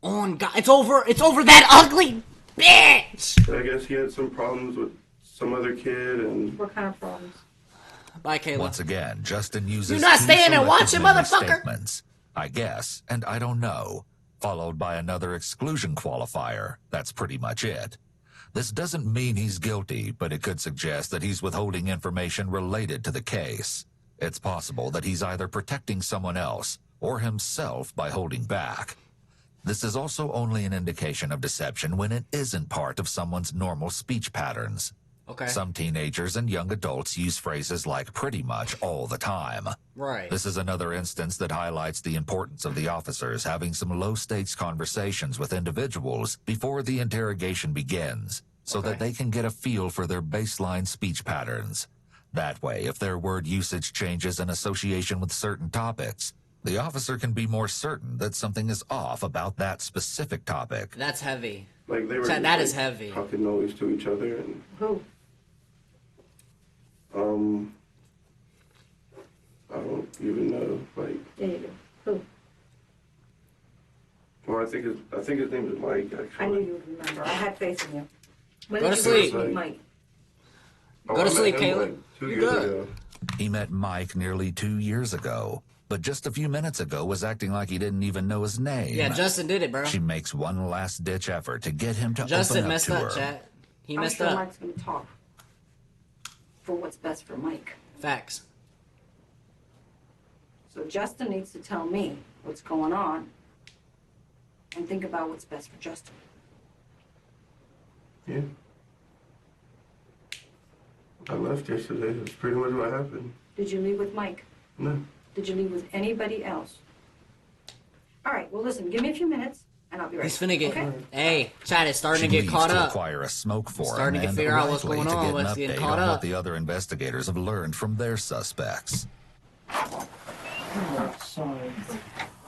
Speaker 1: On God, it's over that ugly bitch.
Speaker 5: I guess he had some problems with some other kid, and
Speaker 6: What kind of problems?
Speaker 1: Bye, Kayla.
Speaker 4: Once again, Justin uses
Speaker 1: You not
Speaker 4: two
Speaker 1: staying there watching,
Speaker 4: selective
Speaker 1: motherfucker?
Speaker 4: statements. I guess, and I don't know, followed by another exclusion qualifier. That's pretty much it. This doesn't mean he's guilty, but it could suggest that he's withholding information related to the case. It's possible that he's either protecting someone else or himself by holding back. This is also only an indication of deception when it isn't part of someone's normal speech patterns.
Speaker 1: Okay.
Speaker 4: Some teenagers and young adults use phrases like pretty much all the time.
Speaker 1: Right.
Speaker 4: This is another instance that highlights the importance of the officers having some low-stakes conversations with individuals before the interrogation begins, so that they can get a feel for their baseline speech patterns. That way, if their word usage changes in association with certain topics, the officer can be more certain that something is off about that specific topic.
Speaker 1: That's heavy.
Speaker 5: like, they were
Speaker 1: Chat,
Speaker 5: just,
Speaker 1: that
Speaker 5: like,
Speaker 1: is heavy.
Speaker 5: talking noise to each other, and
Speaker 6: Who?
Speaker 5: I don't even know, like,
Speaker 6: There you go. Who?
Speaker 5: well, I think his name is Mike, actually.
Speaker 6: I knew you would remember. I had faith in you. When
Speaker 1: Go
Speaker 6: did
Speaker 1: to
Speaker 6: you
Speaker 1: sleep.
Speaker 6: meet Mike?
Speaker 5: Oh,
Speaker 1: Go
Speaker 5: I
Speaker 1: to
Speaker 5: met
Speaker 1: sleep,
Speaker 5: him,
Speaker 1: Caleb.
Speaker 5: like, 2
Speaker 1: You
Speaker 5: years
Speaker 1: good.
Speaker 5: ago.
Speaker 4: He met Mike nearly 2 years ago, but just a few minutes ago was acting like he didn't even know his name.
Speaker 1: Yeah, Justin did it, bro.
Speaker 4: She makes one last-ditch effort to get him to
Speaker 1: Justin
Speaker 4: open up
Speaker 1: messed
Speaker 4: to
Speaker 1: up,
Speaker 4: her.
Speaker 1: chat. He
Speaker 6: I'm
Speaker 1: messed
Speaker 6: sure
Speaker 1: up.
Speaker 6: Mike's going to talk for what's best for Mike.
Speaker 1: Facts.
Speaker 6: So Justin needs to tell me what's going on and think about what's best for Justin.
Speaker 5: Yeah. I left yesterday. That's pretty much what happened.
Speaker 6: Did you leave with Mike?
Speaker 5: No.
Speaker 6: Did you leave with anybody else? All right, well, listen, give me a few minutes and I'll be right
Speaker 1: He's finna get.
Speaker 6: Okay?
Speaker 1: Hey, chat is starting
Speaker 4: She
Speaker 1: to get
Speaker 4: leaves
Speaker 1: caught
Speaker 4: to
Speaker 1: up.
Speaker 4: acquire a smoke for
Speaker 1: Starting
Speaker 4: him
Speaker 1: to
Speaker 4: and
Speaker 1: figure out what's
Speaker 4: rightly
Speaker 1: going
Speaker 4: to
Speaker 1: on,
Speaker 4: get an
Speaker 1: what's getting
Speaker 4: update
Speaker 1: caught
Speaker 4: on
Speaker 1: up.
Speaker 4: what the other investigators have learned from their suspects.
Speaker 9: Sorry.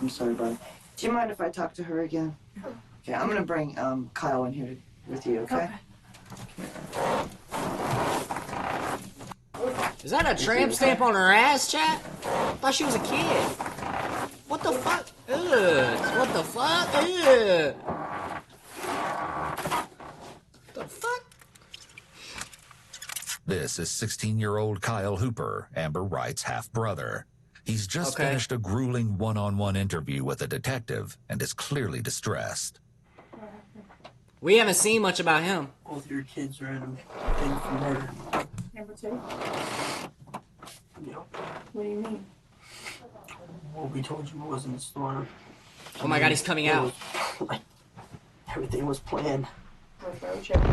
Speaker 9: I'm sorry, bud. Do you mind if I talk to her again? Okay, I'm gonna bring Kyle in here with you, okay?
Speaker 1: Is that a tramp stamp on her ass, chat? I thought she was a kid. What the fuck? Ugh. What the fuck? Ugh. The fuck?
Speaker 4: This is 16-year-old Kyle Hooper, Amber Wright's half-brother. He's just finished a grueling one-on-one interview with a detective and is clearly distressed.
Speaker 1: We haven't seen much about him.
Speaker 2: Both your kids are in a thing for murder.
Speaker 6: Number 2?
Speaker 2: Yep.
Speaker 6: What do you mean?
Speaker 2: What we told you was in the store.
Speaker 1: Oh my god, he's coming out.
Speaker 2: Everything was planned.
Speaker 6: With Roach.
Speaker 4: Admitting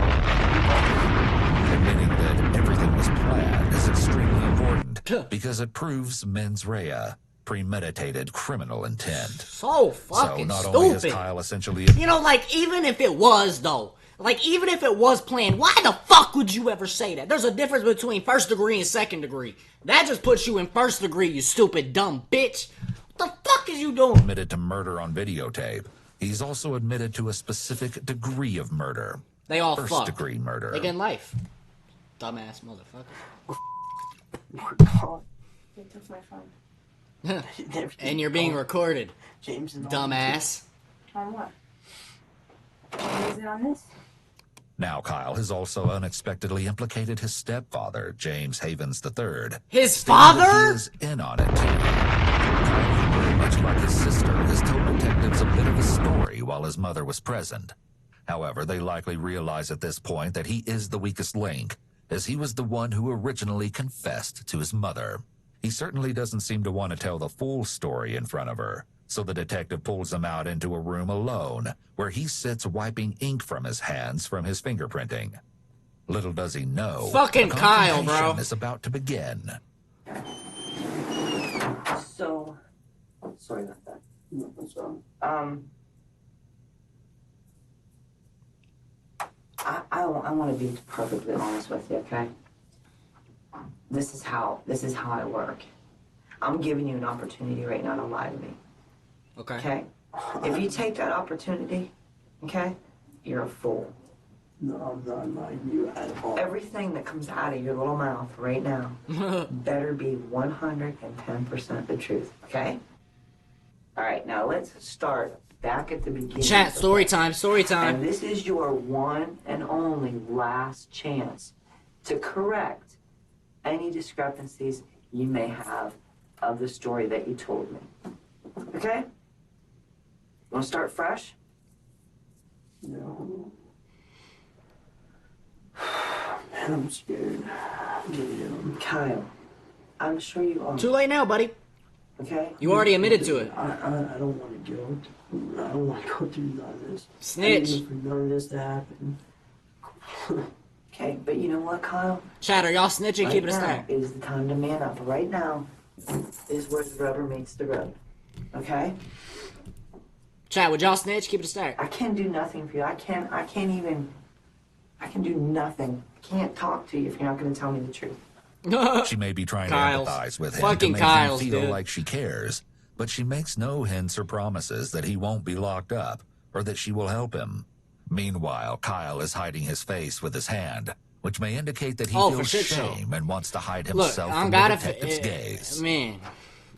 Speaker 4: that everything was planned is extremely important because it proves mens rea, premeditated criminal intent.
Speaker 1: So fucking
Speaker 4: not
Speaker 1: stupid.
Speaker 4: only is Kyle essentially...
Speaker 1: You know, like, even if it was, though, like, even if it was planned, why the fuck would you ever say that? There's a difference between first degree and second degree. That just puts you in first degree, you stupid, dumb bitch. What the fuck is you doing?
Speaker 4: Admitted to murder on videotape. He's also admitted to a specific degree of murder.
Speaker 1: They all
Speaker 4: first
Speaker 1: fucked.
Speaker 4: degree murder.
Speaker 1: They get life. Dumbass motherfucker.
Speaker 2: We're caught.
Speaker 6: They took my phone.
Speaker 1: And you're being recorded.
Speaker 2: James and
Speaker 1: dumbass.
Speaker 6: On what? Is it on this?
Speaker 4: Now Kyle has also unexpectedly implicated his stepfather, James Havens III.
Speaker 1: His
Speaker 4: stating that
Speaker 1: father?
Speaker 4: He is in on it too. Kyle Hooper, much like his sister, has told detectives a bit of a story while his mother was present. However, they likely realize at this point that he is the weakest link, as he was the one who originally confessed to his mother. He certainly doesn't seem to want to tell the full story in front of her, so the detective pulls him out into a room alone, where he sits wiping ink from his hands from his fingerprinting. Little does he know,
Speaker 1: Fucking
Speaker 4: the
Speaker 1: Kyle, bro.
Speaker 4: confrontation is about to begin.
Speaker 9: So, sorry about that.
Speaker 2: What's wrong?
Speaker 9: I want to be perfectly honest with you, okay? This is how I work. I'm giving you an opportunity right now to lie to me.
Speaker 1: Okay.
Speaker 9: Okay? If you take that opportunity, okay, you're a fool.
Speaker 2: No, I'm not lying to you at all.
Speaker 9: Everything that comes out of your little mouth right now better be 110% the truth, okay? All right, now let's start back at the beginning.
Speaker 1: Chat, story time, story time.
Speaker 9: And this is your one and only last chance to correct any discrepancies you may have of the story that you told me. Okay? Want to start fresh?
Speaker 2: No. Man, I'm scared.
Speaker 9: Kyle, I'm sure you are.
Speaker 1: Too late now, buddy.
Speaker 9: Okay?
Speaker 1: You already admitted to it.
Speaker 2: I don't want to go. I don't want to go through none of this.
Speaker 1: Snitch.
Speaker 2: I didn't for none of this to happen.
Speaker 9: Okay, but you know what, Kyle?
Speaker 1: Chat, are y'all snitching?
Speaker 9: Right
Speaker 1: Keep it a
Speaker 9: now
Speaker 1: stack.
Speaker 9: is the time to man up. Right now is where the rubber meets the road. Okay?
Speaker 1: Chat, would y'all snitch? Keep it a stack.
Speaker 9: I can't do nothing for you. I can do nothing. I can't talk to you if you're not going to tell me the truth.
Speaker 4: She may be trying
Speaker 1: Kyle's.
Speaker 4: to empathize with him
Speaker 1: Fucking
Speaker 4: to make
Speaker 1: Kyle's,
Speaker 4: him feel
Speaker 1: dude.
Speaker 4: like she cares, but she makes no hints or promises that he won't be locked up or that she will help him. Meanwhile, Kyle is hiding his face with his hand, which may indicate that he
Speaker 1: Oh, for
Speaker 4: feels
Speaker 1: shit show.
Speaker 4: shame and wants to hide
Speaker 1: Look,
Speaker 4: himself
Speaker 1: I'm
Speaker 4: from the
Speaker 1: gotta.
Speaker 4: detective's gaze.
Speaker 1: Man,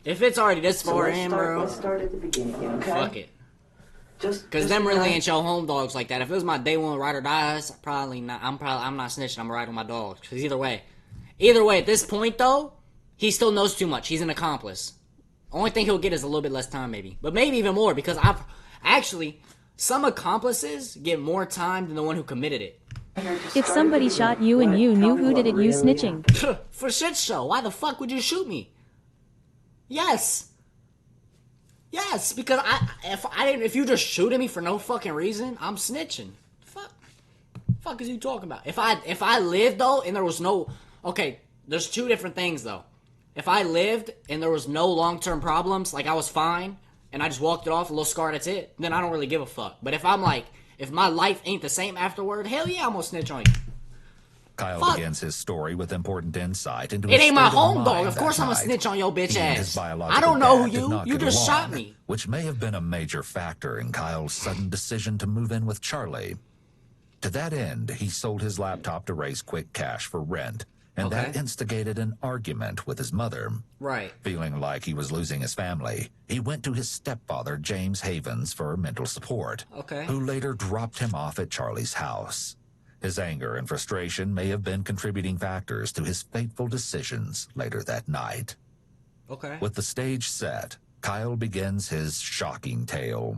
Speaker 1: if it's already this far in, bro,
Speaker 9: Let's start at the beginning, okay?
Speaker 1: fuck it.
Speaker 9: Just
Speaker 1: Cause them really
Speaker 9: relax.
Speaker 1: ain't your home dogs like that. If it was my day one ride or dies, probably not. I'm not snitching. I'm riding with my dogs. Cause either way, at this point though, he still knows too much. He's an accomplice. Only thing he'll get is a little bit less time, maybe, but maybe even more. Because I've actually some accomplices get more time than the one who committed it.
Speaker 7: If somebody shot you and you knew who did it, you snitching.
Speaker 1: For shit show. Why the fuck would you shoot me? Yes. Yes, because if you just shooting me for no fucking reason, I'm snitching. Fuck is you talking about? If I lived though and there was no, okay, there's two different things though. If I lived and there was no long-term problems, like I was fine and I just walked it off, a little scar, that's it, then I don't really give a fuck. But if I'm like, if my life ain't the same afterward, hell yeah, I'm gonna snitch on you.
Speaker 4: Kyle begins his story with important insight into
Speaker 1: It
Speaker 4: his
Speaker 1: ain't my
Speaker 4: state of
Speaker 1: home
Speaker 4: mind
Speaker 1: dog. Of
Speaker 4: that
Speaker 1: course I'm gonna
Speaker 4: night.
Speaker 1: snitch on your bitch
Speaker 4: He and
Speaker 1: ass.
Speaker 4: his biological
Speaker 1: I don't know who
Speaker 4: dad did not
Speaker 1: you
Speaker 4: get
Speaker 1: just shot
Speaker 4: along,
Speaker 1: me.
Speaker 4: which may have been a major factor in Kyle's sudden decision to move in with Charlie. To that end, he sold his laptop to raise quick cash for rent, and that
Speaker 1: Okay.
Speaker 4: instigated an argument with his mother.
Speaker 1: Right.
Speaker 4: Feeling like he was losing his family, he went to his stepfather, James Havens, for mental support,
Speaker 1: Okay.
Speaker 4: who later dropped him off at Charlie's house. His anger and frustration may have been contributing factors to his fateful decisions later that night.
Speaker 1: Okay.
Speaker 4: With the stage set, Kyle begins his shocking tale.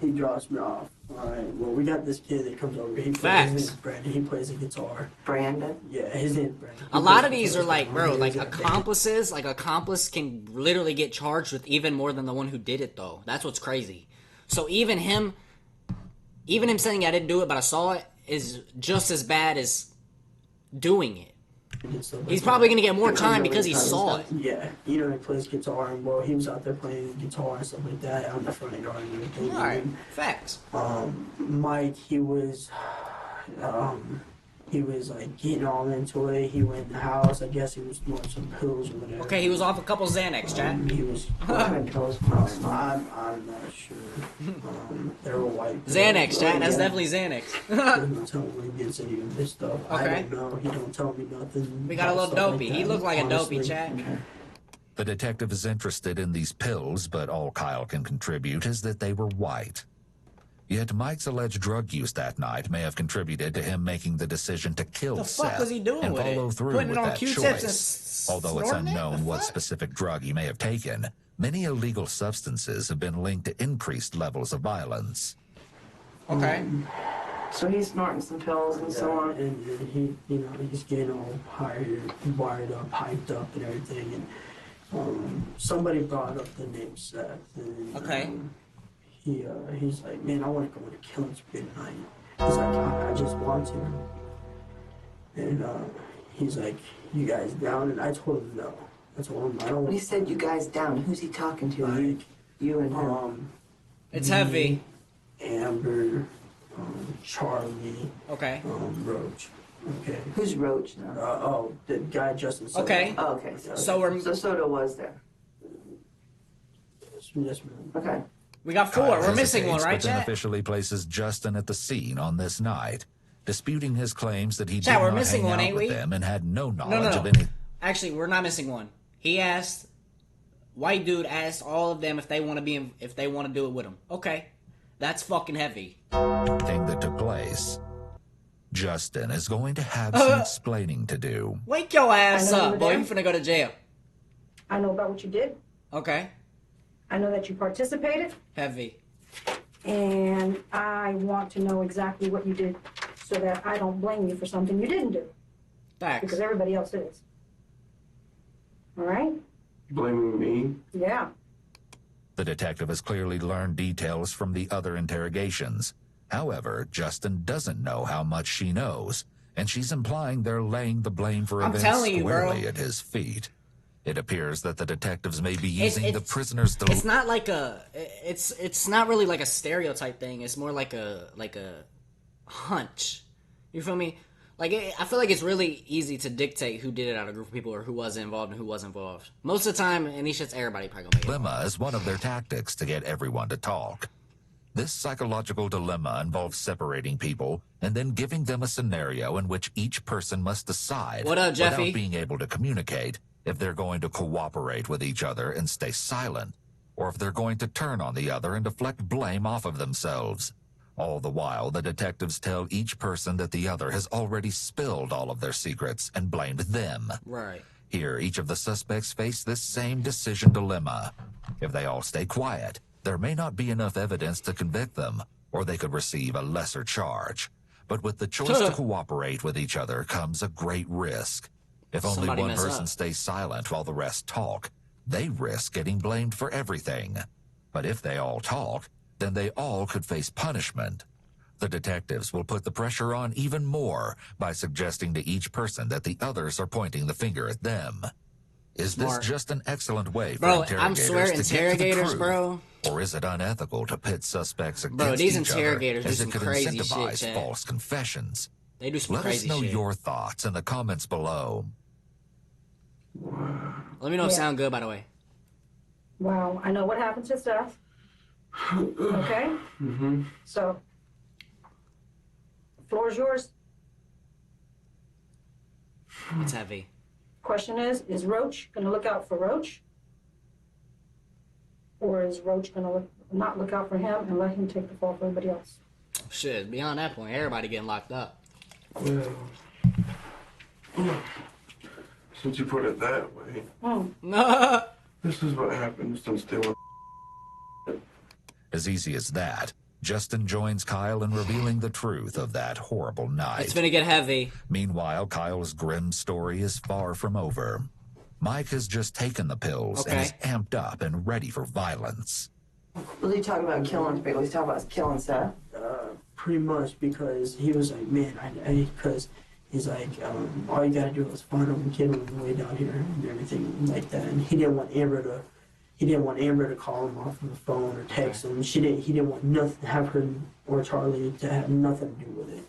Speaker 2: he drops me off. All right. Well, we got this kid that comes over. He plays.
Speaker 1: Facts.
Speaker 2: His name's Brandon. He plays the guitar.
Speaker 9: Brandon?
Speaker 2: Yeah, his name's Brandon.
Speaker 1: A lot of these are like, bro, like accomplices. Like accomplice can literally get charged with even more than the one who did it, though. That's what's crazy. So even him saying I didn't do it but I saw it is just as bad as doing it. He's probably gonna get more time because he saw it.
Speaker 2: Yeah, you know, he plays guitar, and well, he was out there playing guitar and stuff like that on the front yard and everything.
Speaker 1: All right, facts.
Speaker 2: Mike, he was like getting all into it. He went in the house. I guess he was doing some pills or whatever.
Speaker 1: Okay, he was off a couple Xanax, chat.
Speaker 2: He was. I'm not sure. They were white.
Speaker 1: Xanax, chat. That's definitely Xanax.
Speaker 2: He don't tell me when he gets any of this stuff.
Speaker 1: Okay.
Speaker 2: I don't know. He don't tell me nothing.
Speaker 1: We got a little
Speaker 2: stuff
Speaker 1: dopey.
Speaker 2: Like
Speaker 1: He
Speaker 2: that,
Speaker 1: looked like
Speaker 2: honestly.
Speaker 1: a dopey, chat.
Speaker 4: The detective is interested in these pills, but all Kyle can contribute is that they were white. Yet Mike's alleged drug use that night may have contributed to him making the decision to kill
Speaker 1: The fuck
Speaker 4: Seth
Speaker 1: was he doing
Speaker 4: and
Speaker 1: with it?
Speaker 4: follow through
Speaker 1: Putting
Speaker 4: with
Speaker 1: it on
Speaker 4: that
Speaker 1: Q-tips and
Speaker 4: choice. Although it's
Speaker 1: snorting it?
Speaker 4: unknown
Speaker 1: The
Speaker 4: what
Speaker 1: fuck?
Speaker 4: specific drug he may have taken, many illegal substances have been linked to increased levels of violence.
Speaker 1: Okay.
Speaker 9: So he's snorting some pills and so on.
Speaker 2: And he, you know, he's getting all hired, wired up, hyped up, and everything. And somebody brought up the name Seth. And,
Speaker 1: Okay.
Speaker 2: He's like, man, I want to go on a killing spree tonight. He's like, I just want to. And he's like, you guys down? And I told him no. I told him I don't.
Speaker 9: When he said you guys down, who's he talking to?
Speaker 2: Like,
Speaker 9: you and him.
Speaker 1: It's heavy.
Speaker 2: Amber, Charlie,
Speaker 1: Okay.
Speaker 2: Roach. Okay.
Speaker 9: Who's Roach now?
Speaker 2: The guy Justin Soto.
Speaker 1: Okay.
Speaker 9: Oh, okay.
Speaker 1: So
Speaker 9: Soto was there.
Speaker 2: Yes, ma'am.
Speaker 9: Okay.
Speaker 1: We got 4.
Speaker 4: Kyle
Speaker 1: We're missing one,
Speaker 4: hesitates,
Speaker 1: right,
Speaker 4: but then
Speaker 1: chat?
Speaker 4: officially places Justin at the scene on this night, disputing his claims that he
Speaker 1: Chat,
Speaker 4: did
Speaker 1: we're
Speaker 4: not
Speaker 1: missing
Speaker 4: hang
Speaker 1: one,
Speaker 4: out
Speaker 1: ain't
Speaker 4: with
Speaker 1: we?
Speaker 4: them and had no knowledge
Speaker 1: No.
Speaker 4: of any.
Speaker 1: Actually, we're not missing one. He asked, white dude asked all of them if they want to be, if they want to do it with him. Okay, that's fucking heavy.
Speaker 4: Thing that took place. Justin is going to have some explaining to do.
Speaker 1: Wake your ass
Speaker 6: I know you
Speaker 1: up,
Speaker 6: were
Speaker 1: boy.
Speaker 6: there.
Speaker 1: You finna go to jail.
Speaker 6: I know about what you did.
Speaker 1: Okay,
Speaker 6: I know that you participated,
Speaker 1: heavy.
Speaker 6: and I want to know exactly what you did so that I don't blame you for something you didn't do,
Speaker 1: Facts.
Speaker 6: because everybody else is. All right?
Speaker 5: Blaming me?
Speaker 6: Yeah.
Speaker 4: The detective has clearly learned details from the other interrogations. However, Justin doesn't know how much she knows, and she's implying they're laying the blame for
Speaker 1: I'm
Speaker 4: events
Speaker 1: telling you, bro.
Speaker 4: squarely at his feet. It appears that the detectives may be
Speaker 1: It's-
Speaker 4: using the
Speaker 1: it's-
Speaker 4: prisoner's
Speaker 1: It's not like a. It's not really like a stereotype thing. It's more like a hunch. You feel me? Like I feel like it's really easy to dictate who did it out of a group of people or who was involved and who wasn't involved. Most of the time, and these shits, everybody probably gonna make it.
Speaker 4: Dilemma is one of their tactics to get everyone to talk. This psychological dilemma involves separating people and then giving them a scenario in which each person must decide,
Speaker 1: What up, Jeffy?
Speaker 4: without being able to communicate, if they're going to cooperate with each other and stay silent, or if they're going to turn on the other and deflect blame off of themselves. All the while, the detectives tell each person that the other has already spilled all of their secrets and blamed them.
Speaker 1: Right.
Speaker 4: Here, each of the suspects face this same decision dilemma. If they all stay quiet, there may not be enough evidence to convict them, or they could receive a lesser charge. But with the choice to cooperate with each other comes a great risk. If only
Speaker 1: Somebody
Speaker 4: one
Speaker 1: mess
Speaker 4: person
Speaker 1: up.
Speaker 4: stays silent while the rest talk, they risk getting blamed for everything. But if they all talk, then they all could face punishment. The detectives will put the pressure on even more by suggesting to each person that the others are pointing the finger at them. Is
Speaker 1: Smart.
Speaker 4: this just an excellent way for
Speaker 1: Bro,
Speaker 4: interrogators
Speaker 1: I'm swear
Speaker 4: to get to the
Speaker 1: interrogators,
Speaker 4: truth?
Speaker 1: bro.
Speaker 4: Or is it unethical to pit suspects against
Speaker 1: Bro, these
Speaker 4: each
Speaker 1: interrogators
Speaker 4: other
Speaker 1: do
Speaker 4: as
Speaker 1: some
Speaker 4: it could
Speaker 1: crazy shit,
Speaker 4: incentivize
Speaker 1: Chad.
Speaker 4: false confessions?
Speaker 1: They do some
Speaker 4: Let
Speaker 1: crazy
Speaker 4: us know
Speaker 1: shit.
Speaker 4: your thoughts in the comments below.
Speaker 1: Let me know if it
Speaker 6: Yeah.
Speaker 1: sound good, by the way.
Speaker 6: Well, I know what happened to Seth. Okay?
Speaker 5: Mm-hmm.
Speaker 6: So, the floor is yours.
Speaker 1: It's heavy.
Speaker 6: Question is Roach going to look out for Roach? Or is Roach going to not look out for him and let him take the fall for everybody else?
Speaker 1: Shit, beyond that point, everybody getting locked up.
Speaker 5: Well, since you put it that way,
Speaker 1: No.
Speaker 5: this is what happens since they were.
Speaker 4: As easy as that, Justin joins Kyle in revealing the truth of that horrible night.
Speaker 1: It's gonna get heavy.
Speaker 4: Meanwhile, Kyle's grim story is far from over. Mike has just taken the pills and is amped up and ready for violence.
Speaker 9: Was he talking about killing people? Was he talking about killing Seth?
Speaker 2: Pretty much, because he was like, man, because he's like, all you gotta do is find him and kill him on the way down here and everything like that. And he didn't want Amber to call him off on the phone or text him. He didn't want nothing to have her or Charlie to have nothing to do with it.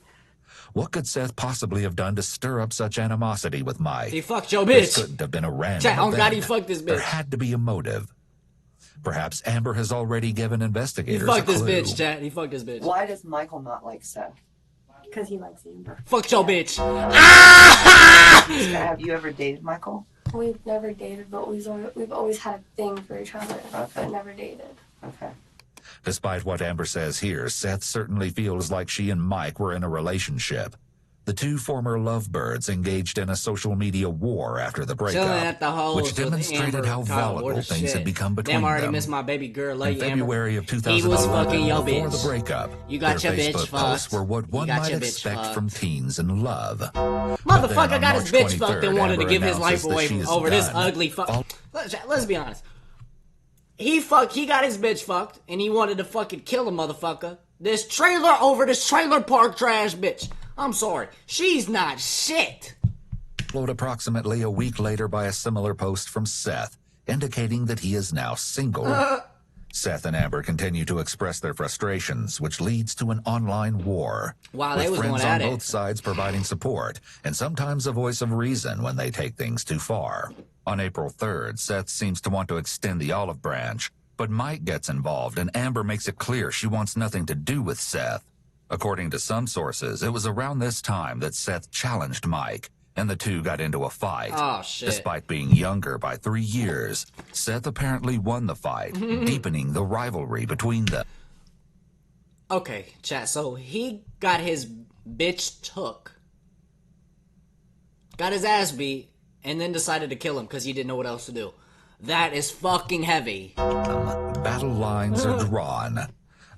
Speaker 4: What could Seth possibly have done to stir up such animosity with Mike?
Speaker 1: He fucked your
Speaker 4: This
Speaker 1: bitch.
Speaker 4: couldn't have been a random
Speaker 1: Chat, oh
Speaker 4: event.
Speaker 1: God, he fucked this bitch.
Speaker 4: There had to be a motive. Perhaps Amber has already given
Speaker 1: He
Speaker 4: investigators
Speaker 1: fucked
Speaker 4: a
Speaker 1: this
Speaker 4: clue.
Speaker 1: bitch, chat. He fucked this bitch.
Speaker 9: Why does Michael not like Seth?
Speaker 6: Because he likes Amber.
Speaker 1: Fuck your bitch.
Speaker 9: Have you ever dated Michael?
Speaker 10: We've never dated, but we've always had a thing for each other, but never dated.
Speaker 9: Okay.
Speaker 4: Despite what Amber says here, Seth certainly feels like she and Mike were in a relationship. The two former lovebirds engaged in a social media war after the
Speaker 1: Chilling
Speaker 4: breakup,
Speaker 1: at the holes
Speaker 4: which
Speaker 1: with
Speaker 4: demonstrated
Speaker 1: Amber,
Speaker 4: how
Speaker 1: Kyle,
Speaker 4: volatile
Speaker 1: what a
Speaker 4: things
Speaker 1: shit.
Speaker 4: had become between
Speaker 1: Damn, I already
Speaker 4: them.
Speaker 1: missed my baby girl. Love
Speaker 4: In
Speaker 1: you, Amber.
Speaker 4: February of
Speaker 1: He was
Speaker 4: 2011,
Speaker 1: fucking your
Speaker 4: before
Speaker 1: bitch.
Speaker 4: the breakup,
Speaker 1: You got
Speaker 4: their
Speaker 1: your bitch
Speaker 4: Facebook posts
Speaker 1: fucked.
Speaker 4: were what
Speaker 1: You
Speaker 4: one
Speaker 1: got
Speaker 4: might
Speaker 1: your bitch
Speaker 4: expect
Speaker 1: fucked.
Speaker 4: from teens in love.
Speaker 1: Motherfucker got his bitch fucked and wanted to give his life away
Speaker 4: from
Speaker 1: over this ugly fuck. Let's be honest. He got his bitch fucked and he wanted to fucking kill a motherfucker. This trailer park trash bitch. I'm sorry. She's not shit.
Speaker 4: Followed approximately a week later by a similar post from Seth, indicating that he is now single. Seth and Amber continue to express their frustrations, which leads to an online war.
Speaker 1: Wow,
Speaker 4: with
Speaker 1: they was
Speaker 4: friends
Speaker 1: going at
Speaker 4: on
Speaker 1: it.
Speaker 4: both sides providing support, and sometimes a voice of reason when they take things too far. On April 3rd, Seth seems to want to extend the olive branch, but Mike gets involved and Amber makes it clear she wants nothing to do with Seth. According to some sources, it was around this time that Seth challenged Mike, and the two got into a fight.
Speaker 1: Oh, shit.
Speaker 4: Despite being younger by 3 years, Seth apparently won the fight, deepening the rivalry between them.
Speaker 1: Okay, chat. So he got his bitch took, got his ass beat, and then decided to kill him because he didn't know what else to do. That is fucking heavy.
Speaker 4: Battle lines are drawn.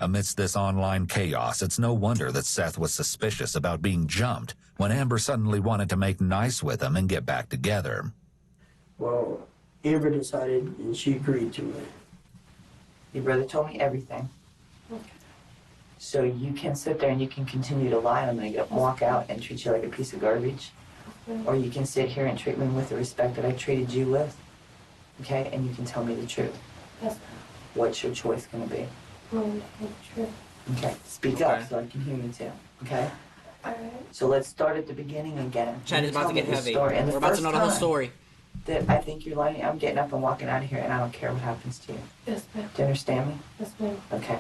Speaker 4: Amidst this online chaos, it's no wonder that Seth was suspicious about being jumped when Amber suddenly wanted to make nice with him and get back together.
Speaker 2: Well, Amber decided and she agreed to it.
Speaker 9: Your brother told me everything. So you can sit there and you can continue to lie and I'm gonna walk out and treat you like a piece of garbage. Or you can sit here and treat me with the respect that I treated you with. Okay? And you can tell me the truth.
Speaker 10: Yes,
Speaker 9: What's your choice gonna be?
Speaker 10: ma'am. True.
Speaker 9: Okay. Speak up so I can hear you too. Okay?
Speaker 10: Alright.
Speaker 9: So let's start at the beginning again.
Speaker 1: Chat is
Speaker 9: You
Speaker 1: about
Speaker 9: tell
Speaker 1: to
Speaker 9: me
Speaker 1: get
Speaker 9: the
Speaker 1: heavy.
Speaker 9: story. And
Speaker 1: We're about to know the whole
Speaker 9: first time
Speaker 1: story.
Speaker 9: that I think you're lying, I'm getting up and walking out of here and I don't care what happens to you.
Speaker 10: Yes, ma'am.
Speaker 9: Do you understand me?
Speaker 10: Yes, ma'am.
Speaker 9: Okay.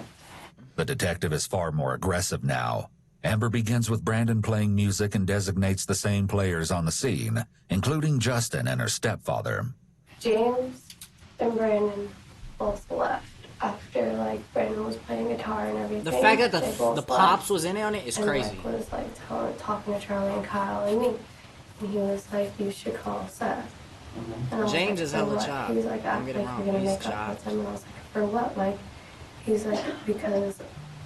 Speaker 4: The detective is far more aggressive now. Amber begins with Brandon playing music and designates the same players on the scene, including Justin and her stepfather.
Speaker 10: James and Brandon both left after Brandon was playing guitar and everything.
Speaker 1: The fact that
Speaker 10: They both
Speaker 1: the
Speaker 10: left.
Speaker 1: pops was in on it is
Speaker 10: And
Speaker 1: crazy.
Speaker 10: Mike was talking to Charlie and Kyle and me, and he was like, "You should call Seth." And I was
Speaker 1: James
Speaker 10: like,
Speaker 1: is
Speaker 10: "For
Speaker 1: hella
Speaker 10: what?"
Speaker 1: chopped.
Speaker 10: He was like,
Speaker 1: Don't
Speaker 10: "Act
Speaker 1: get
Speaker 10: like
Speaker 1: it
Speaker 10: you're
Speaker 1: wrong,
Speaker 10: gonna
Speaker 1: he's
Speaker 10: make up
Speaker 1: chopped.
Speaker 10: with him." And I was like, "For what, Mike?" He's like, "Because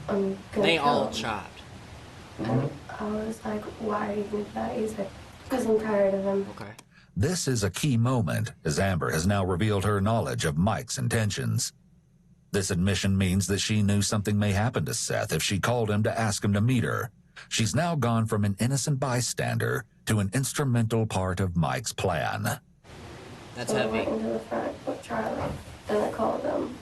Speaker 10: I'm gonna
Speaker 1: They
Speaker 10: kill
Speaker 1: all
Speaker 10: him."
Speaker 1: chopped.
Speaker 10: And I was like, "Why are you gonna do that?" He's like, "Because I'm tired of him."
Speaker 1: Okay.
Speaker 4: This is a key moment, as Amber has now revealed her knowledge of Mike's intentions. This admission means that she knew something may happen to Seth if she called him to ask him to meet her. She's now gone from an innocent bystander to an instrumental part of Mike's plan.
Speaker 1: That's
Speaker 10: So I
Speaker 1: heavy.
Speaker 10: went into the front with Charlie, and I called him,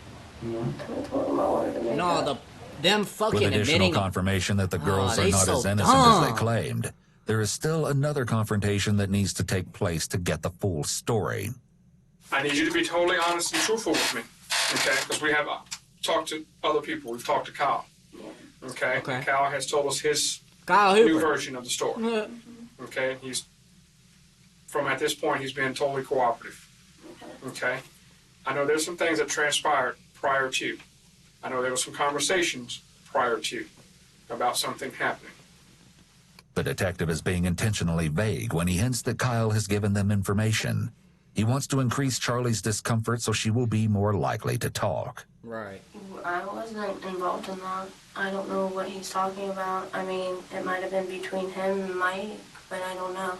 Speaker 10: and I told him I wanted to make
Speaker 1: No,
Speaker 10: up.
Speaker 1: them
Speaker 4: With
Speaker 1: fucking
Speaker 4: additional
Speaker 1: admitting.
Speaker 4: confirmation that the girls are
Speaker 1: they
Speaker 4: not
Speaker 1: so
Speaker 4: as innocent as they
Speaker 1: dumb.
Speaker 4: claimed, there is still another confrontation that needs to take place to get the full story.
Speaker 8: I need you to be totally honest and truthful with me, okay? Because we have talked to other people. We've talked to Kyle, okay?
Speaker 1: Okay.
Speaker 8: Kyle has told us his
Speaker 1: Kyle
Speaker 8: new
Speaker 1: Hooper.
Speaker 8: version of the story, okay? At this point, he's been totally cooperative, okay? I know there's some things that transpired prior to. I know there were some conversations prior to about something happening.
Speaker 4: The detective is being intentionally vague when he hints that Kyle has given them information. He wants to increase Charlie's discomfort so she will be more likely to talk.
Speaker 1: Right.
Speaker 3: I wasn't involved in that. I don't know what he's talking about. I mean, it might have been between him and Mike, but I don't know.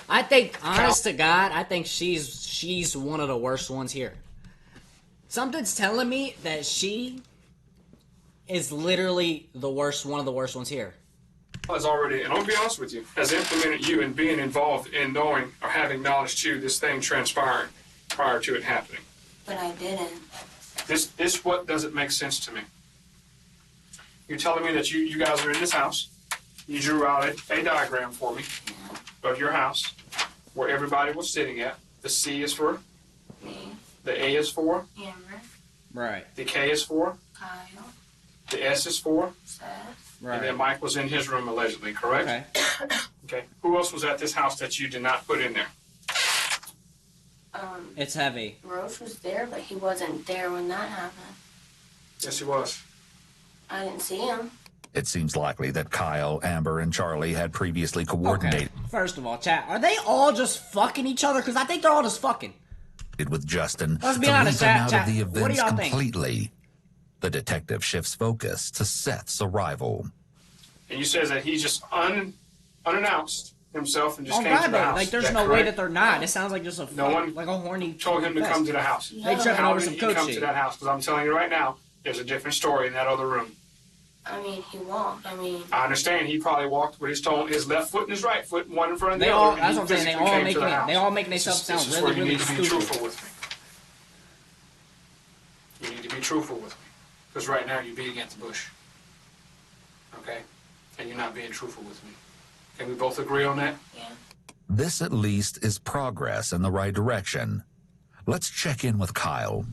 Speaker 1: I think, honest to God, I think she's one of the worst ones here. Something's telling me that she is literally the worst, one of the worst ones here.
Speaker 8: Has already, and I'll be honest with you, has implemented you in being involved in knowing or having knowledge to this thing transpiring prior to it happening.
Speaker 3: But I didn't.
Speaker 8: This what doesn't make sense to me. You're telling me that you guys are in this house. You drew out a diagram for me of your house where everybody was sitting at. The C is for
Speaker 3: Me,
Speaker 8: the A is for
Speaker 3: Amber,
Speaker 1: Right.
Speaker 8: the K is for
Speaker 3: Kyle,
Speaker 8: the S is for
Speaker 3: Seth.
Speaker 8: and then Mike was in his room allegedly, correct?
Speaker 1: Okay.
Speaker 8: Okay. Who else was at this house that you did not put in there?
Speaker 1: It's heavy.
Speaker 3: Roche was there, but he wasn't there when that happened.
Speaker 8: Yes, he was.
Speaker 3: I didn't see him.
Speaker 4: It seems likely that Kyle, Amber, and Charlie had previously coordinated
Speaker 1: First of all, chat, are they all just fucking each other? Because I think they're all just fucking.
Speaker 4: with Justin
Speaker 1: Let's be
Speaker 4: to
Speaker 1: honest,
Speaker 4: leave him
Speaker 1: chat,
Speaker 4: out of the
Speaker 1: chat. What do
Speaker 4: events
Speaker 1: y'all think?
Speaker 4: completely. The detective shifts focus to Seth's arrival.
Speaker 8: And you said that he just unannounced himself and just
Speaker 1: Oh
Speaker 8: came to
Speaker 1: God,
Speaker 8: the house.
Speaker 1: like there's
Speaker 8: Is that
Speaker 1: no way
Speaker 8: correct?
Speaker 1: that they're not. It sounds like just a
Speaker 8: No one
Speaker 1: like a horny.
Speaker 8: told him to
Speaker 1: fest.
Speaker 8: come to the house.
Speaker 1: They tripping
Speaker 8: How
Speaker 1: over
Speaker 8: did
Speaker 1: some
Speaker 8: he
Speaker 1: coach
Speaker 8: come
Speaker 1: shit.
Speaker 8: to that house? Because I'm telling you right now, there's a different story in that other room.
Speaker 3: I mean, he walked. I mean,
Speaker 8: I understand he probably walked with his left foot and his right foot, one in front of the
Speaker 1: They
Speaker 8: other.
Speaker 1: all.
Speaker 8: and
Speaker 1: That's
Speaker 8: he
Speaker 1: what I'm saying. They
Speaker 8: physically
Speaker 1: all
Speaker 8: came to
Speaker 1: making
Speaker 8: the
Speaker 1: it.
Speaker 8: house.
Speaker 1: They all making themselves
Speaker 8: This
Speaker 1: sound
Speaker 8: is
Speaker 1: really,
Speaker 8: where you
Speaker 1: really
Speaker 8: need to be
Speaker 1: stupid.
Speaker 8: truthful with me. You need to be truthful with me, because right now you're beating against the bush. Okay, and you're not being truthful with me. Can we both agree on that?
Speaker 3: yeah.
Speaker 4: This at least is progress in the right direction. Let's check in with Kyle.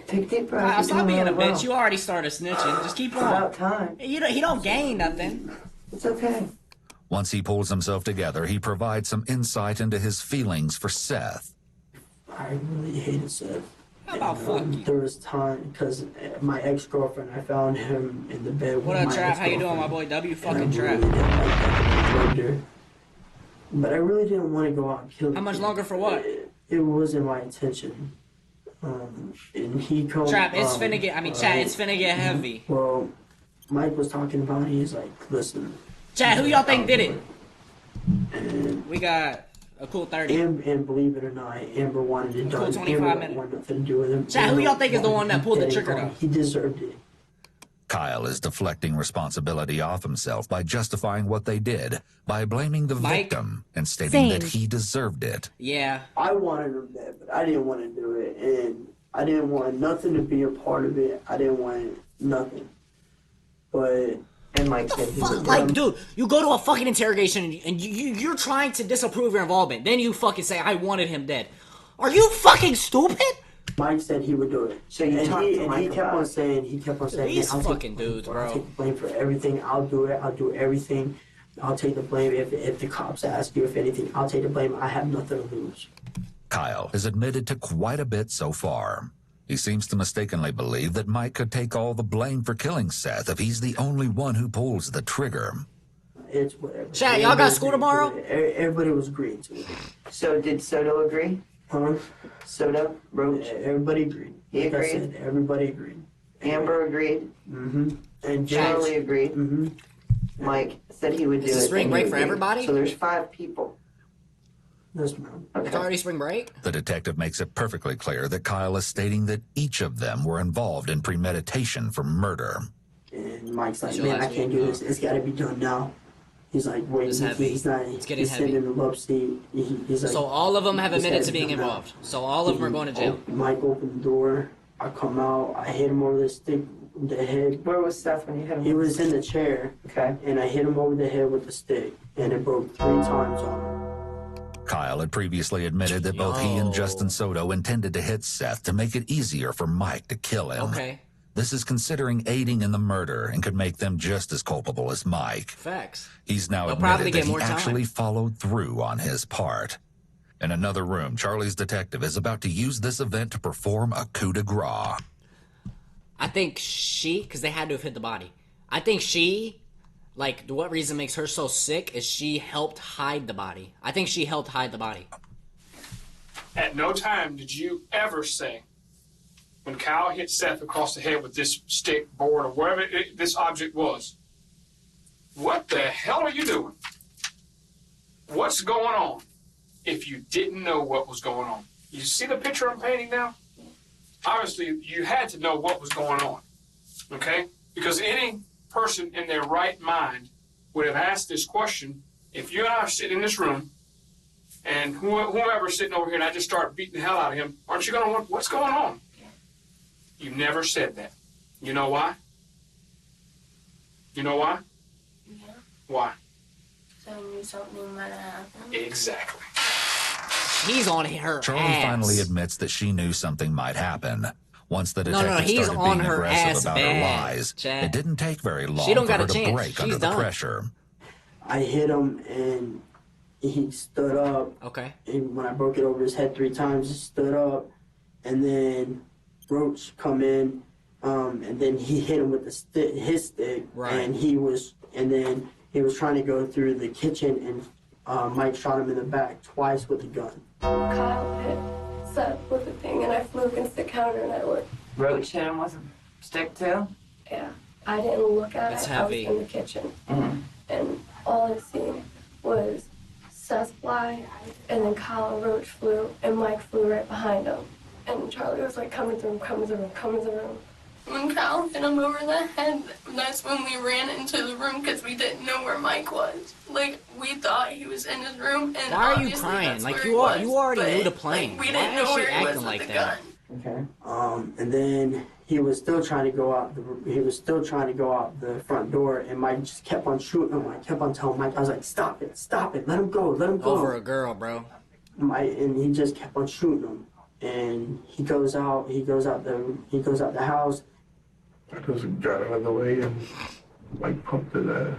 Speaker 9: Take a deep breath.
Speaker 1: Kyle,
Speaker 9: You're
Speaker 1: stop
Speaker 9: doing
Speaker 1: being a
Speaker 9: really
Speaker 1: bitch.
Speaker 9: well.
Speaker 1: You already started snitching. Just keep
Speaker 9: It's about
Speaker 1: on.
Speaker 9: time.
Speaker 1: He don't gain nothing.
Speaker 9: It's okay.
Speaker 4: Once he pulls himself together, he provides some insight into his feelings for Seth.
Speaker 2: I really hated Seth.
Speaker 1: How about
Speaker 2: And,
Speaker 1: fuck you?
Speaker 2: There was time because my ex-girlfriend, I found him in the bed with
Speaker 1: What up,
Speaker 2: my
Speaker 1: Trap? How you doing, my
Speaker 2: ex-girlfriend.
Speaker 1: boy? W
Speaker 2: And I
Speaker 1: fucking Trap.
Speaker 2: really didn't like that. I loved her. But I really didn't want to go out and kill
Speaker 1: How
Speaker 2: the
Speaker 1: much
Speaker 2: kid.
Speaker 1: longer for what?
Speaker 2: It wasn't my intention. And he come.
Speaker 1: Trap, it's finna get. I mean, chat, it's finna get heavy.
Speaker 2: Well, Mike was talking about it. He's like, listen.
Speaker 1: Chat, who y'all think did it?
Speaker 2: And
Speaker 1: We got a cool 30.
Speaker 2: and believe it or not, Amber wanted it
Speaker 1: Cool
Speaker 2: done.
Speaker 1: 25
Speaker 2: Amber
Speaker 1: minutes.
Speaker 2: wanted nothing to do with him.
Speaker 1: Chat, who y'all think is the
Speaker 2: Amber
Speaker 1: one that pulled the
Speaker 2: wanted
Speaker 1: trigger,
Speaker 2: it gone.
Speaker 1: though?
Speaker 2: He deserved it.
Speaker 4: Kyle is deflecting responsibility off himself by justifying what they did, by blaming the
Speaker 1: Mike?
Speaker 4: victim and stating that
Speaker 7: Same.
Speaker 4: he deserved it.
Speaker 1: Yeah.
Speaker 2: I wanted him dead, but I didn't want to do it, and I didn't want nothing to be a part of it. I didn't want nothing. But
Speaker 9: And Mike said he
Speaker 1: Fuck,
Speaker 9: was
Speaker 1: like, dude, you go to a fucking interrogation and you're trying to disapprove your involvement. Then you fucking say, I wanted him dead. Are you fucking stupid?
Speaker 2: Mike said he would do it.
Speaker 9: So you
Speaker 2: and
Speaker 9: talked
Speaker 2: he,
Speaker 9: to
Speaker 2: and
Speaker 9: Mike
Speaker 2: he kept
Speaker 9: about
Speaker 2: on
Speaker 9: it?
Speaker 2: saying,
Speaker 1: These
Speaker 2: "Man, I'll
Speaker 1: fucking
Speaker 2: take the blame
Speaker 1: dudes,
Speaker 2: for it.
Speaker 1: bro.
Speaker 2: I'll take the blame for everything. I'll do it. I'll do everything. I'll take the blame if the cops ask you if anything. I'll take the blame. I have nothing to lose."
Speaker 4: Kyle has admitted to quite a bit so far. He seems to mistakenly believe that Mike could take all the blame for killing Seth if he's the only one who pulls the trigger.
Speaker 2: It's whatever.
Speaker 1: Chat, y'all got school tomorrow?
Speaker 2: Everybody was agreeing to it.
Speaker 9: So did Soto agree?
Speaker 2: Huh?
Speaker 9: Soto? Roach?
Speaker 2: Everybody agreed.
Speaker 9: He
Speaker 2: Like I
Speaker 9: agreed?
Speaker 2: said, everybody agreed.
Speaker 9: Amber agreed?
Speaker 2: Mm-hmm. And
Speaker 9: Charlie agreed?
Speaker 2: Mm-hmm.
Speaker 9: Mike said he would do
Speaker 1: Is
Speaker 9: it.
Speaker 1: it spring
Speaker 9: and
Speaker 1: break
Speaker 9: you
Speaker 1: for
Speaker 9: agreed.
Speaker 1: everybody?
Speaker 9: So there's 5 people.
Speaker 2: Yes, ma'am.
Speaker 1: It's already spring break?
Speaker 4: The detective makes it perfectly clear that Kyle is stating that each of them were involved in premeditation for murder.
Speaker 2: And Mike's like,
Speaker 1: Sure,
Speaker 2: "Man, I
Speaker 1: that's
Speaker 2: can't
Speaker 1: me.
Speaker 2: do this. It's got to be done now." He's like, "Wait,
Speaker 1: It's heavy.
Speaker 2: he's not.
Speaker 1: It's getting
Speaker 2: he's
Speaker 1: heavy.
Speaker 2: sitting in the love seat. He's like,
Speaker 1: So all of them have
Speaker 2: "It's
Speaker 1: admitted
Speaker 2: gotta
Speaker 1: to
Speaker 2: be
Speaker 1: being
Speaker 2: done now."
Speaker 1: involved. So all of them are going to jail.
Speaker 2: Mike opened the door. I come out. I hit him over the stick, the head.
Speaker 9: Where was Seth when you hit him?
Speaker 2: He was in the chair,
Speaker 9: Okay.
Speaker 2: and I hit him over the head with the stick, and it broke 3 times on him.
Speaker 4: Kyle had previously admitted that both he and Justin Soto intended to hit Seth to make it easier for Mike to kill him.
Speaker 1: Okay.
Speaker 4: This is considering aiding in the murder and could make them just as culpable as Mike.
Speaker 1: Facts.
Speaker 4: He's now
Speaker 1: They'll probably
Speaker 4: admitted that
Speaker 1: get
Speaker 4: he
Speaker 1: more time.
Speaker 4: actually followed through on his part. In another room, Charlie's detective is about to use this event to perform a coup de grace.
Speaker 1: I think because they had to have hit the body. I think like, what reason makes her so sick is she helped hide the body. I think she helped hide the body.
Speaker 8: At no time did you ever say, when Kyle hit Seth across the head with this stick, board, or whatever this object was, what the hell are you doing? What's going on? If you didn't know what was going on. You see the picture I'm painting now? Obviously, you had to know what was going on, okay? Because any person in their right mind would have asked this question. If you and I are sitting in this room, and whoever's sitting over here, and I just start beating the hell out of him, aren't you going to wonder, what's going on? You never said that. You know why? You know why?
Speaker 10: Yeah.
Speaker 8: Why?
Speaker 10: So I knew something might have happened.
Speaker 8: Exactly.
Speaker 1: He's on her
Speaker 4: Charlie
Speaker 1: ass.
Speaker 4: finally admits that she knew something might happen. Once the
Speaker 1: No,
Speaker 4: detective
Speaker 1: he's
Speaker 4: started
Speaker 1: on
Speaker 4: being
Speaker 1: her ass
Speaker 4: aggressive about
Speaker 1: bad,
Speaker 4: her lies,
Speaker 1: Chad.
Speaker 4: it didn't take very long
Speaker 1: She don't
Speaker 4: for
Speaker 1: got
Speaker 4: her
Speaker 1: a
Speaker 4: to
Speaker 1: chance.
Speaker 4: break
Speaker 1: She's
Speaker 4: under the
Speaker 1: done.
Speaker 4: pressure.
Speaker 2: I hit him and he stood up.
Speaker 1: Okay.
Speaker 2: And when I broke it over his head 3 times, he stood up. And then Roach come in, and then he hit him with his stick.
Speaker 1: Right.
Speaker 2: And then he was trying to go through the kitchen, and Mike shot him in the back twice with a gun.
Speaker 10: Kyle hit Seth with the thing, and I flew against the counter, and I looked.
Speaker 9: Roach hit him with a stick too?
Speaker 10: Yeah, I didn't look at
Speaker 1: It's
Speaker 10: it.
Speaker 1: heavy.
Speaker 10: I was in the kitchen,
Speaker 9: Mm-hmm.
Speaker 10: and all I seen was Seth fly, and then Kyle Roach flew, and Mike flew right behind him. And Charlie was like, come to the room, come to the room, come to the room. When Kyle hit him over the head, that's when we ran into the room because we didn't know where Mike was. Like, we thought he was in his room, and
Speaker 1: Why are you
Speaker 10: obviously
Speaker 1: crying?
Speaker 10: that's
Speaker 1: Like
Speaker 10: where
Speaker 1: you
Speaker 10: he
Speaker 1: are,
Speaker 10: was,
Speaker 1: you already
Speaker 10: but,
Speaker 1: knew the plane.
Speaker 10: Like, we
Speaker 1: Why
Speaker 10: didn't
Speaker 1: is
Speaker 10: know
Speaker 1: she
Speaker 10: where he was
Speaker 1: acting
Speaker 10: with
Speaker 1: like
Speaker 10: the
Speaker 1: that?
Speaker 10: gun.
Speaker 9: Okay.
Speaker 2: And then he was still trying to go out. He was still trying to go out the front door, and Mike just kept on shooting him. I kept on telling Mike, I was like, "Stop it, let him go, let him go."
Speaker 1: Over a girl, bro.
Speaker 2: And he just kept on shooting him. And he goes out the house.
Speaker 5: I just got out of the way and like pumped his ass.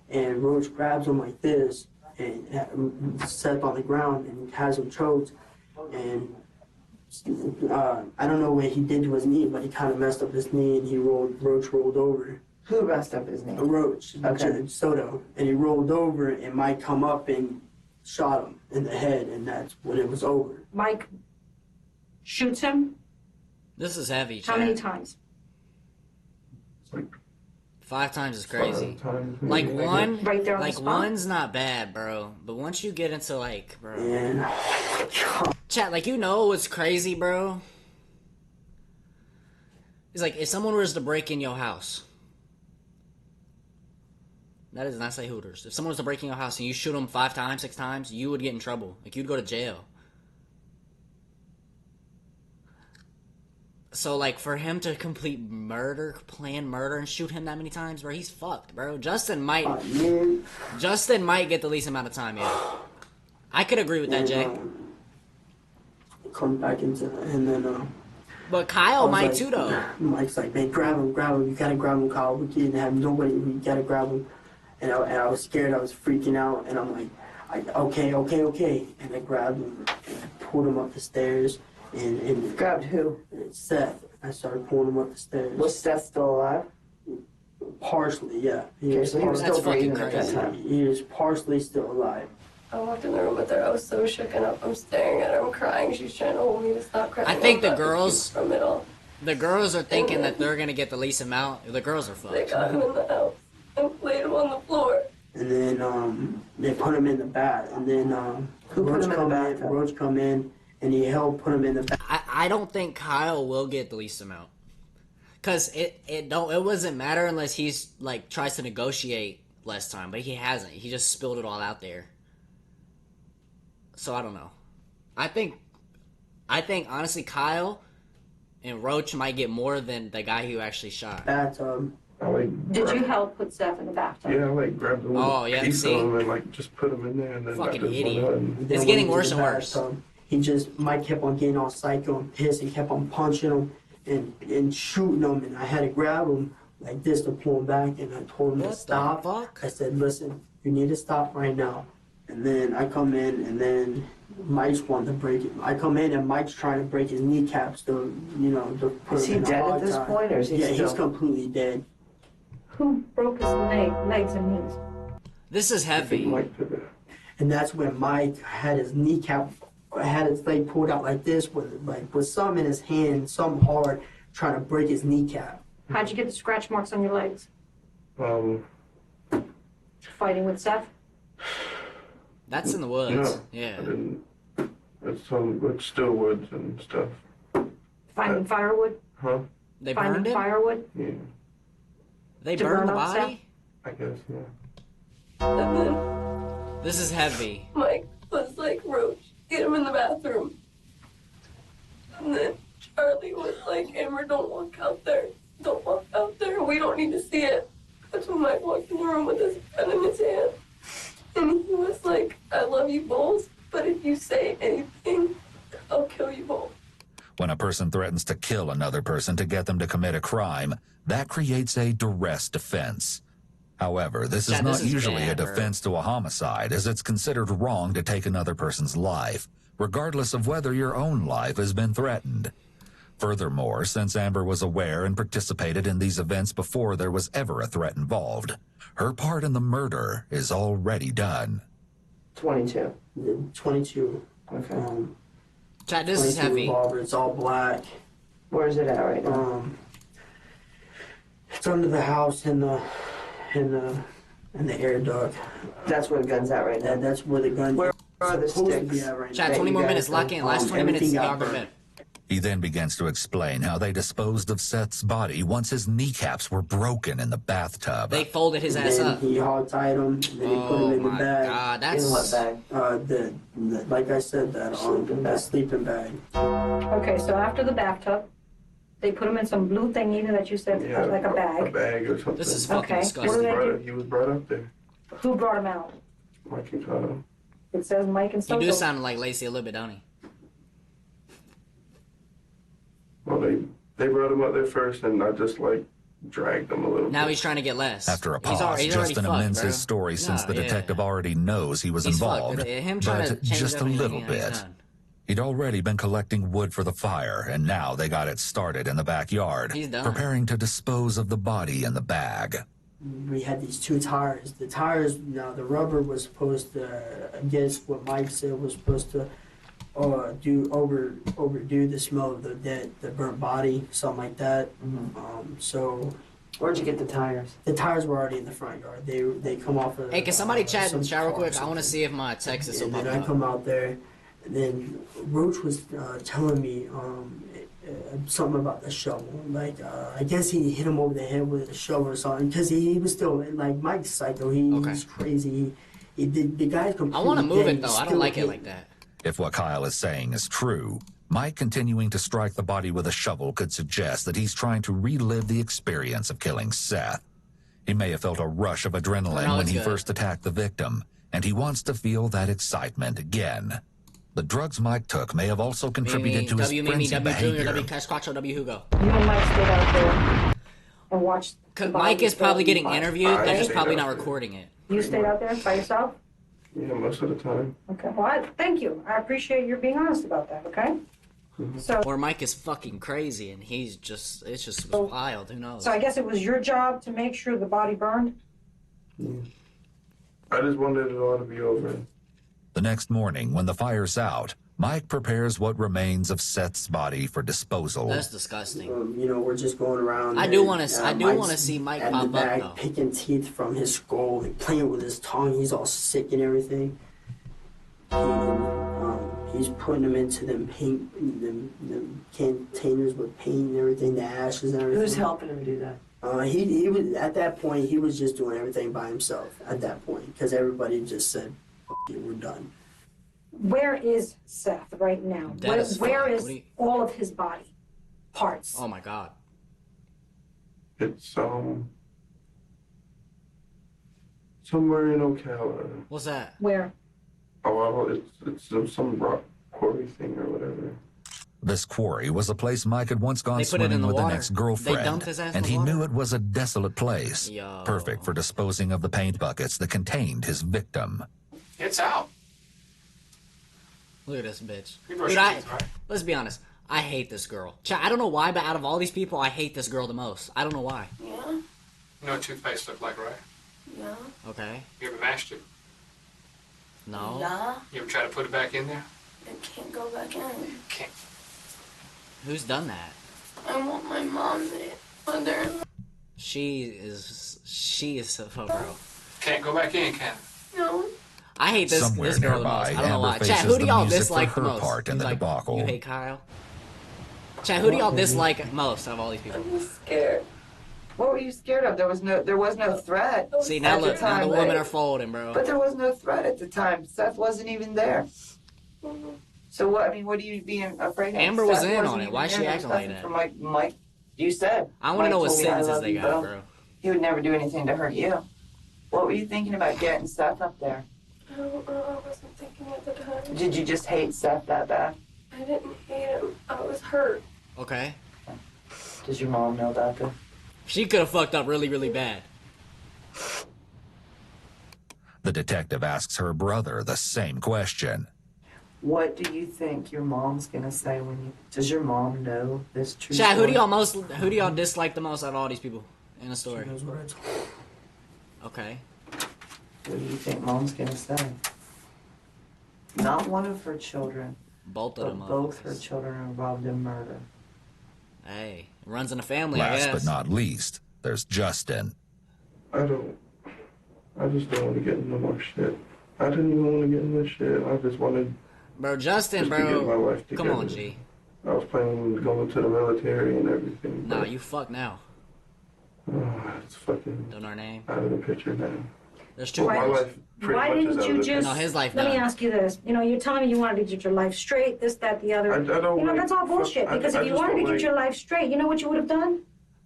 Speaker 2: And Roach grabs him like this and sets on the ground and has him choked. And I don't know what he did to his knee, but he kind of messed up his knee, and Roach rolled over.
Speaker 9: Who messed up his knee?
Speaker 2: Roach,
Speaker 9: Okay.
Speaker 2: Soto, and he rolled over, and Mike come up and shot him in the head, and that's when it was over.
Speaker 6: Mike shoots him.
Speaker 1: This is heavy,
Speaker 6: How
Speaker 1: Chad.
Speaker 6: many times?
Speaker 5: It's like
Speaker 1: 5 times is crazy.
Speaker 5: 5 times.
Speaker 1: Like
Speaker 5: maybe.
Speaker 1: one,
Speaker 6: Right there on the
Speaker 1: like
Speaker 6: spot?
Speaker 1: one's not bad, bro. But once you get into like, bro,
Speaker 2: And
Speaker 1: chat, like you know what's crazy, bro? It's like if someone was to break in your house. That does not say Hooters. If someone was to break in your house and you shoot them 5 times, 6 times, you would get in trouble. Like you'd go to jail. So like for him to complete plan murder, and shoot him that many times, bro, he's fucked, bro. Justin might get the least amount of time, yeah. I could agree with that, Jay.
Speaker 2: come back into, and then.
Speaker 1: But
Speaker 2: I
Speaker 1: Kyle
Speaker 2: was
Speaker 1: might
Speaker 2: like,
Speaker 1: too, though.
Speaker 2: Mike's like, man, grab him, you gotta grab him, Kyle. We can't have nobody, we gotta grab him. And I was scared, I was freaking out, and I'm like, okay. And I grabbed him, and I pulled him up the stairs, and
Speaker 9: Grabbed who?
Speaker 2: Seth. I started pulling him up the stairs.
Speaker 9: Was Seth still alive?
Speaker 2: Partially, yeah.
Speaker 9: Okay, so he was
Speaker 1: That's
Speaker 9: still breathing
Speaker 1: fucking
Speaker 9: at that
Speaker 1: crazy.
Speaker 9: time.
Speaker 2: He is partially still alive.
Speaker 10: I walked in the room with her. I was so shaken up. I'm staring at her. I'm crying. She's trying to hold me to stop crying.
Speaker 1: I think the
Speaker 10: I'm about to
Speaker 1: girls-
Speaker 10: puke from it all.
Speaker 1: The girls are thinking that they're gonna get the least amount. The girls are
Speaker 10: They
Speaker 1: fucked.
Speaker 10: got him in the house and laid him on the floor.
Speaker 2: And then they put him in the bath, and then
Speaker 9: Who put him in the bathtub?
Speaker 2: Roach come in, and he helped put him in the bath.
Speaker 1: I don't think Kyle will get the least amount. Cause it wasn't matter unless he's like tries to negotiate less time, but he hasn't. He just spilled it all out there. So I don't know. I think honestly Kyle and Roach might get more than the guy who actually shot.
Speaker 2: Bathtub.
Speaker 5: I like
Speaker 6: Did you
Speaker 5: grabbed-
Speaker 6: help put Seth in the bathtub?
Speaker 5: Yeah, I like grabbed the
Speaker 1: Oh,
Speaker 5: little
Speaker 1: yeah,
Speaker 5: piece
Speaker 1: see?
Speaker 5: of him and like just put him in there and then
Speaker 1: Fucking
Speaker 5: got this
Speaker 1: idiot.
Speaker 5: one done.
Speaker 2: Then
Speaker 1: It's
Speaker 2: when
Speaker 1: getting
Speaker 2: he was
Speaker 1: worse
Speaker 2: in
Speaker 1: and
Speaker 2: the
Speaker 1: worse.
Speaker 2: bathtub, Mike kept on getting all psycho and pissed, and kept on punching him and shooting him, and I had to grab him like this to pull him back, and I told him
Speaker 1: What
Speaker 2: to
Speaker 1: the
Speaker 2: stop.
Speaker 1: fuck?
Speaker 2: I said, listen, you need to stop right now. And then I come in, and then Mike's wanting to break it. I come in, and Mike's trying to break his kneecaps to put
Speaker 9: Is
Speaker 2: him
Speaker 9: he
Speaker 2: in a
Speaker 9: dead at
Speaker 2: hog
Speaker 9: this
Speaker 2: tie.
Speaker 9: point, or is he
Speaker 2: Yeah,
Speaker 9: still?
Speaker 2: he's completely dead.
Speaker 6: Who broke his legs and knees?
Speaker 1: This is heavy.
Speaker 5: Like to the
Speaker 2: And that's when Mike had his kneecap had his leg pulled out like this with some in his hand, some hard, trying to break his kneecap.
Speaker 6: How'd you get the scratch marks on your legs? Fighting with Seth?
Speaker 1: That's in the woods. Yeah.
Speaker 5: It's still woods and stuff.
Speaker 6: Finding firewood?
Speaker 5: Huh?
Speaker 1: They burned
Speaker 6: Finding
Speaker 1: him?
Speaker 6: firewood?
Speaker 5: Yeah.
Speaker 1: They
Speaker 6: To
Speaker 1: burned the
Speaker 6: burn up
Speaker 1: body?
Speaker 5: I guess, yeah.
Speaker 3: And then
Speaker 1: This is heavy.
Speaker 3: Mike was like, Roach, get him in the bathroom. And then Charlie was like, Amber, don't walk out there. Don't walk out there. We don't need to see it. That's when Mike walked in the room with his gun in his hand. And he was like, I love you both, but if you say anything, I'll kill you both.
Speaker 4: When a person threatens to kill another person to get them to commit a crime, that creates a duress defense. However, this is not usually a defense to a homicide, as it's considered wrong to take another person's life, regardless of whether your own life has been threatened. Furthermore, since Amber was aware and participated in these events before there was ever a threat involved, her part in the murder is already done.
Speaker 9: 22.
Speaker 2: 22.
Speaker 9: Okay.
Speaker 1: Chat, this is heavy.
Speaker 2: Revolver. It's all black.
Speaker 9: Where is it at right now?
Speaker 2: It's under the house in the air duct.
Speaker 9: That's where the gun's at right now.
Speaker 2: That's where the gun.
Speaker 9: Where are the
Speaker 2: supposed to
Speaker 9: sticks?
Speaker 2: be at right
Speaker 1: Chat,
Speaker 2: now.
Speaker 1: 20 more minutes. Lock in. Last 20 minutes.
Speaker 2: Everything
Speaker 1: Y'all
Speaker 2: got
Speaker 1: go to
Speaker 2: burned.
Speaker 1: bed.
Speaker 4: He then begins to explain how they disposed of Seth's body once his kneecaps were broken in the bathtub.
Speaker 1: They folded his ass
Speaker 2: Then
Speaker 1: up.
Speaker 2: he hog-tied him, and then he put him in the
Speaker 1: my
Speaker 2: bag.
Speaker 1: God, that's...
Speaker 9: In what bag?
Speaker 2: Like I said, that sleeping bag.
Speaker 6: Okay, so after the bathtub, they put him in some blue thingy that you said,
Speaker 5: Yeah,
Speaker 6: like a bag.
Speaker 5: A bag or something.
Speaker 1: This is fucking
Speaker 6: Okay.
Speaker 1: disgusting.
Speaker 6: What do they
Speaker 5: He was brought up there.
Speaker 6: Who brought him out?
Speaker 5: Mike and Kyle.
Speaker 6: It says Mike and
Speaker 1: He
Speaker 6: Soto.
Speaker 1: do sound like Lacey a little bit, don't he?
Speaker 5: Well, they brought him up there first, and I just like dragged him a little.
Speaker 1: Now
Speaker 5: bit.
Speaker 1: he's trying to get less.
Speaker 4: After a
Speaker 1: He's
Speaker 4: pause,
Speaker 1: already
Speaker 4: Justin
Speaker 1: fucked,
Speaker 4: amends
Speaker 1: bro.
Speaker 4: his story since
Speaker 1: No,
Speaker 4: the detective already knows he was
Speaker 1: He's
Speaker 4: involved,
Speaker 1: fucked. Him trying to
Speaker 4: but
Speaker 1: change
Speaker 4: just a
Speaker 1: everything,
Speaker 4: little
Speaker 1: yeah, he's
Speaker 4: bit.
Speaker 1: done.
Speaker 4: He'd already been collecting wood for the fire, and now they got it started in the backyard,
Speaker 1: He's done.
Speaker 4: preparing to dispose of the body in the bag.
Speaker 2: We had these two tires. The tires, now the rubber was supposed to, I guess what Mike said was supposed to overdo the smell of the burnt body, something like that. So
Speaker 9: Where'd you get the tires?
Speaker 2: the tires were already in the front yard. They come off of.
Speaker 1: Hey, can somebody chat in
Speaker 2: some
Speaker 1: the chat real
Speaker 2: car or
Speaker 1: quick? I want to
Speaker 2: something.
Speaker 1: see if my text is
Speaker 2: And
Speaker 1: still
Speaker 2: then
Speaker 1: popping
Speaker 2: I
Speaker 1: up.
Speaker 2: come out there, and then Roach was telling me something about the shovel. Like, I guess he hit him over the head with a shovel or something, because he was still, like, Mike's psycho. He's crazy. The guy's completely
Speaker 1: I want to move
Speaker 2: dead.
Speaker 1: it, though.
Speaker 2: He's
Speaker 1: I don't
Speaker 2: still
Speaker 1: like it
Speaker 2: hitting.
Speaker 1: like that.
Speaker 4: If what Kyle is saying is true, Mike continuing to strike the body with a shovel could suggest that he's trying to relive the experience of killing Seth. He may have felt a rush of adrenaline
Speaker 1: No,
Speaker 4: when
Speaker 1: it's
Speaker 4: he
Speaker 1: good.
Speaker 4: first attacked the victim, and he wants to feel that excitement again. The drugs Mike took may have also contributed to his
Speaker 1: W
Speaker 4: frenzied
Speaker 1: W Junior,
Speaker 4: behavior.
Speaker 1: W Cash Quattro, W Hugo.
Speaker 6: You and Mike stayed out there and watched.
Speaker 1: Because Mike is probably getting interviewed, they're just
Speaker 5: stayed
Speaker 1: probably
Speaker 5: out
Speaker 1: not
Speaker 5: there.
Speaker 1: recording it.
Speaker 6: You stayed out there by yourself?
Speaker 5: Yeah, most of the time.
Speaker 6: Okay, well, thank you. I appreciate your being honest about that, okay? So,
Speaker 1: Or Mike is fucking crazy and he's just, it's just wild, who knows?
Speaker 6: so I guess it was your job to make sure the body burned?
Speaker 5: I just wanted it all to be over.
Speaker 4: The next morning, when the fire's out, Mike prepares what remains of Seth's body for disposal.
Speaker 1: That's disgusting.
Speaker 2: We're just going around.
Speaker 1: I do want to see Mike
Speaker 2: at
Speaker 1: pop
Speaker 2: the
Speaker 1: up
Speaker 2: bag,
Speaker 1: though.
Speaker 2: picking teeth from his skull, and playing with his tongue. He's all sick and everything. He's putting them into them paint, them containers with paint and everything, the ashes and everything.
Speaker 9: Who's helping him do that?
Speaker 2: He was at that point. He was just doing everything by himself at that point because everybody just said, "F it, we're done."
Speaker 6: Where is Seth right now?
Speaker 1: Dead as
Speaker 6: Where
Speaker 1: fuck.
Speaker 6: is
Speaker 1: What do you-
Speaker 6: all of his body parts?
Speaker 1: Oh my god.
Speaker 5: It's somewhere in Ocala.
Speaker 1: What's that?
Speaker 6: Where?
Speaker 5: Oh, well, it's some rock quarry thing or whatever.
Speaker 4: This quarry was a place Mike had once gone
Speaker 1: They put it in
Speaker 4: swimming
Speaker 1: the
Speaker 4: with an
Speaker 1: water.
Speaker 4: ex-girlfriend,
Speaker 1: They dumped his ass in
Speaker 4: and
Speaker 1: the
Speaker 4: he
Speaker 1: water.
Speaker 4: knew it was a desolate place,
Speaker 1: Yo.
Speaker 4: perfect for disposing of the paint buckets that contained his victim.
Speaker 8: It's out.
Speaker 1: Look at this bitch.
Speaker 8: You brush
Speaker 1: Dude,
Speaker 8: your teeth, right?
Speaker 1: let's be honest. I hate this girl. I don't know why, but out of all these people, I hate this girl the most. I don't know why.
Speaker 3: Yeah,
Speaker 8: You know what toothpaste look like, right?
Speaker 3: yeah,
Speaker 1: Okay.
Speaker 8: You ever mashed it?
Speaker 1: No.
Speaker 3: yeah.
Speaker 8: You ever try to put it back in there?
Speaker 10: I can't go back in.
Speaker 8: Can't.
Speaker 1: Who's done that?
Speaker 10: I want my mom there.
Speaker 1: She is so bro.
Speaker 8: Can't go back in, can
Speaker 10: No.
Speaker 1: I hate this
Speaker 4: Somewhere
Speaker 1: this girl the
Speaker 4: nearby,
Speaker 1: most. I don't know
Speaker 4: Amber
Speaker 1: why.
Speaker 4: faces
Speaker 1: Chat, who do
Speaker 4: the
Speaker 1: y'all
Speaker 4: music
Speaker 1: dislike
Speaker 4: for
Speaker 1: the
Speaker 4: her
Speaker 1: most?
Speaker 4: part in
Speaker 1: He's
Speaker 4: the
Speaker 1: like,
Speaker 4: debacle.
Speaker 1: you hate Kyle? Chat, who do y'all dislike most of all these people?
Speaker 10: I'm scared.
Speaker 9: What were you scared of? There was no threat.
Speaker 1: See, now
Speaker 9: At the
Speaker 1: look, now the
Speaker 9: time,
Speaker 1: women
Speaker 9: they-
Speaker 1: are folding, bro.
Speaker 9: But there was no threat at the time. Seth wasn't even there. So what? I mean, what are you being afraid of?
Speaker 1: Amber was
Speaker 9: Seth
Speaker 1: in
Speaker 9: wasn't
Speaker 1: on it.
Speaker 9: even
Speaker 1: Why is
Speaker 9: there.
Speaker 1: she
Speaker 9: There was
Speaker 1: acting like
Speaker 9: nothing
Speaker 1: that?
Speaker 9: from Mike, you said.
Speaker 1: I want to know what
Speaker 9: Mike told me, "I
Speaker 1: sentences
Speaker 9: love
Speaker 1: they
Speaker 9: you,
Speaker 1: got,
Speaker 9: bro."
Speaker 1: bro.
Speaker 9: He would never do anything to hurt you. What were you thinking about getting Seth up there?
Speaker 10: I don't know. I wasn't thinking at the time.
Speaker 9: Did you just hate Seth that bad?
Speaker 10: I didn't hate him. I was hurt.
Speaker 1: Okay.
Speaker 9: Does your mom know about this?
Speaker 1: She could have fucked up really, really bad.
Speaker 4: The detective asks her brother the same question.
Speaker 9: What do you think your mom's gonna say when you? Does your mom know this true
Speaker 1: Chat,
Speaker 9: story?
Speaker 1: who do y'all dislike the most out of all these people in the story?
Speaker 2: She knows what I told her.
Speaker 1: Okay.
Speaker 9: What do you think mom's gonna say? Not one of her children,
Speaker 1: Both of
Speaker 9: but
Speaker 1: them.
Speaker 9: both her children are involved in murder.
Speaker 1: Hey, it runs in the family, I
Speaker 4: Last
Speaker 1: guess.
Speaker 4: but not least, there's Justin.
Speaker 5: I just don't want to get into more shit. I didn't even want to get into this shit. I just wanted
Speaker 1: Bro, Justin,
Speaker 5: just to get my
Speaker 1: bro.
Speaker 5: life together.
Speaker 1: Come on, G.
Speaker 5: I was planning on going to the military and everything.
Speaker 1: Nah,
Speaker 5: but,
Speaker 1: you fuck now.
Speaker 5: it's fucking
Speaker 1: Don't know her name.
Speaker 5: out of the picture now.
Speaker 1: There's two.
Speaker 5: My life pretty
Speaker 6: Why
Speaker 5: much is
Speaker 6: didn't
Speaker 5: out
Speaker 6: you
Speaker 5: of the
Speaker 6: just?
Speaker 1: No, his life
Speaker 6: Let me
Speaker 1: done.
Speaker 6: ask you this. You know, you're telling me you wanted to get your life straight, this, that, the other.
Speaker 5: I don't
Speaker 6: You know,
Speaker 5: like-
Speaker 6: that's all bullshit.
Speaker 5: I-
Speaker 6: Because
Speaker 5: I
Speaker 6: if you
Speaker 5: just
Speaker 6: wanted to
Speaker 5: don't
Speaker 6: get
Speaker 5: like-
Speaker 6: your life straight, you know what you would have done?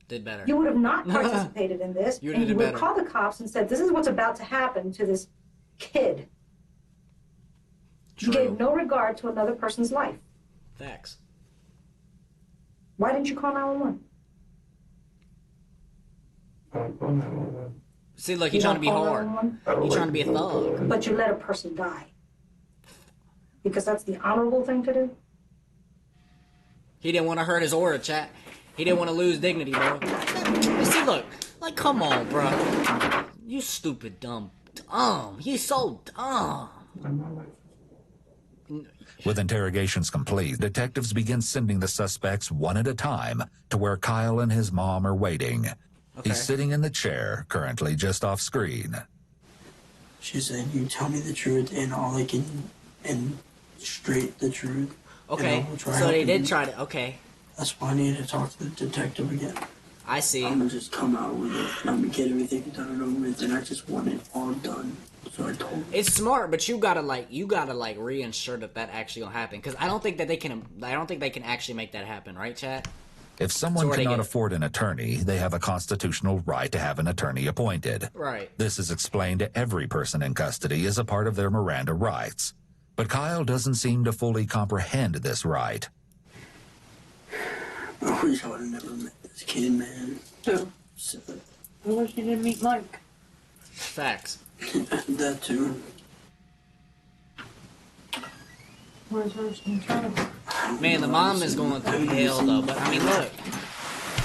Speaker 1: Did better.
Speaker 6: You would have not participated in this,
Speaker 1: You
Speaker 6: and
Speaker 1: did
Speaker 6: you would have
Speaker 1: better.
Speaker 6: called the cops and said, "This is what's about to happen to this kid." You
Speaker 1: True.
Speaker 6: gave no regard to another person's life.
Speaker 1: Facts.
Speaker 6: Why didn't you call 911?
Speaker 1: See, look, he's trying to be hard. He's trying to be a thug.
Speaker 6: But you let a person die. Because that's the honorable thing to do.
Speaker 1: He didn't want to hurt his aura, chat. He didn't want to lose dignity, bro. But see, look, like, come on, bro. You stupid, dumb. He's so dumb.
Speaker 4: With interrogations complete, detectives begin sending the suspects one at a time to where Kyle and his mom are waiting.
Speaker 1: Okay.
Speaker 4: He's sitting in the chair, currently just off screen.
Speaker 2: She said, "You tell me the truth and all I can, and straight the truth."
Speaker 1: Okay,
Speaker 2: And I will try
Speaker 1: so they
Speaker 2: helping
Speaker 1: did
Speaker 2: you."
Speaker 1: try to. Okay,
Speaker 2: That's why I need to talk to the detective again.
Speaker 1: I see.
Speaker 2: I'm gonna just come out with it. I'm gonna get everything done and over with, and I just want it all done. So I told him.
Speaker 1: It's smart, but you gotta reinsure that actually gonna happen. Because I don't think they can actually make that happen, right, chat?
Speaker 4: If someone
Speaker 1: So where they
Speaker 4: cannot
Speaker 1: get it?
Speaker 4: afford an attorney, they have a constitutional right to have an attorney appointed.
Speaker 1: Right.
Speaker 4: This is explained to every person in custody as a part of their Miranda rights. But Kyle doesn't seem to fully comprehend this right.
Speaker 2: I wish I would have never met this kid, man.
Speaker 9: Who?
Speaker 2: So,
Speaker 9: I wish you didn't meet Mike.
Speaker 1: Facts.
Speaker 2: that too.
Speaker 6: Where's her child?
Speaker 1: Man, the mom is going through hell though. But I mean, look.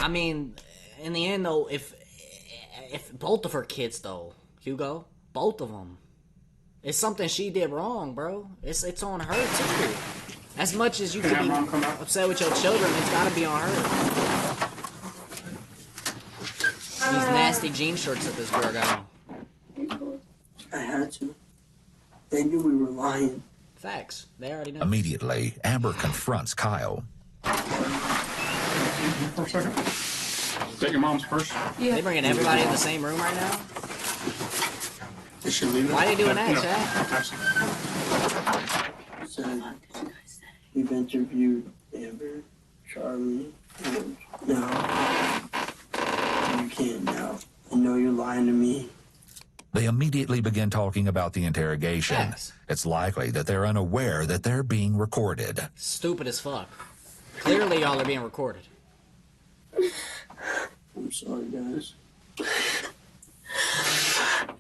Speaker 1: I mean, in the end though, if both of her kids though, Hugo, both of them, it's something she did wrong, bro. It's on her too. As much as you can be upset with your children, it's gotta be on her. These nasty jean shorts that this girl got on.
Speaker 2: I had to. They knew we were lying.
Speaker 1: Facts. They already know.
Speaker 4: Immediately, Amber confronts Kyle.
Speaker 8: For a second. Is that your mom's purse?
Speaker 1: They bringing everybody in the same room right now?
Speaker 2: They should leave it.
Speaker 1: Why are they doing that, Chad?
Speaker 2: So, we've interviewed Amber, Charlie, and now you can't now. I know you're lying to me.
Speaker 4: They immediately begin talking about the interrogation.
Speaker 1: Yes.
Speaker 4: It's likely that they're unaware that they're being recorded.
Speaker 1: Stupid as fuck. Clearly, y'all are being recorded.
Speaker 2: I'm sorry, guys.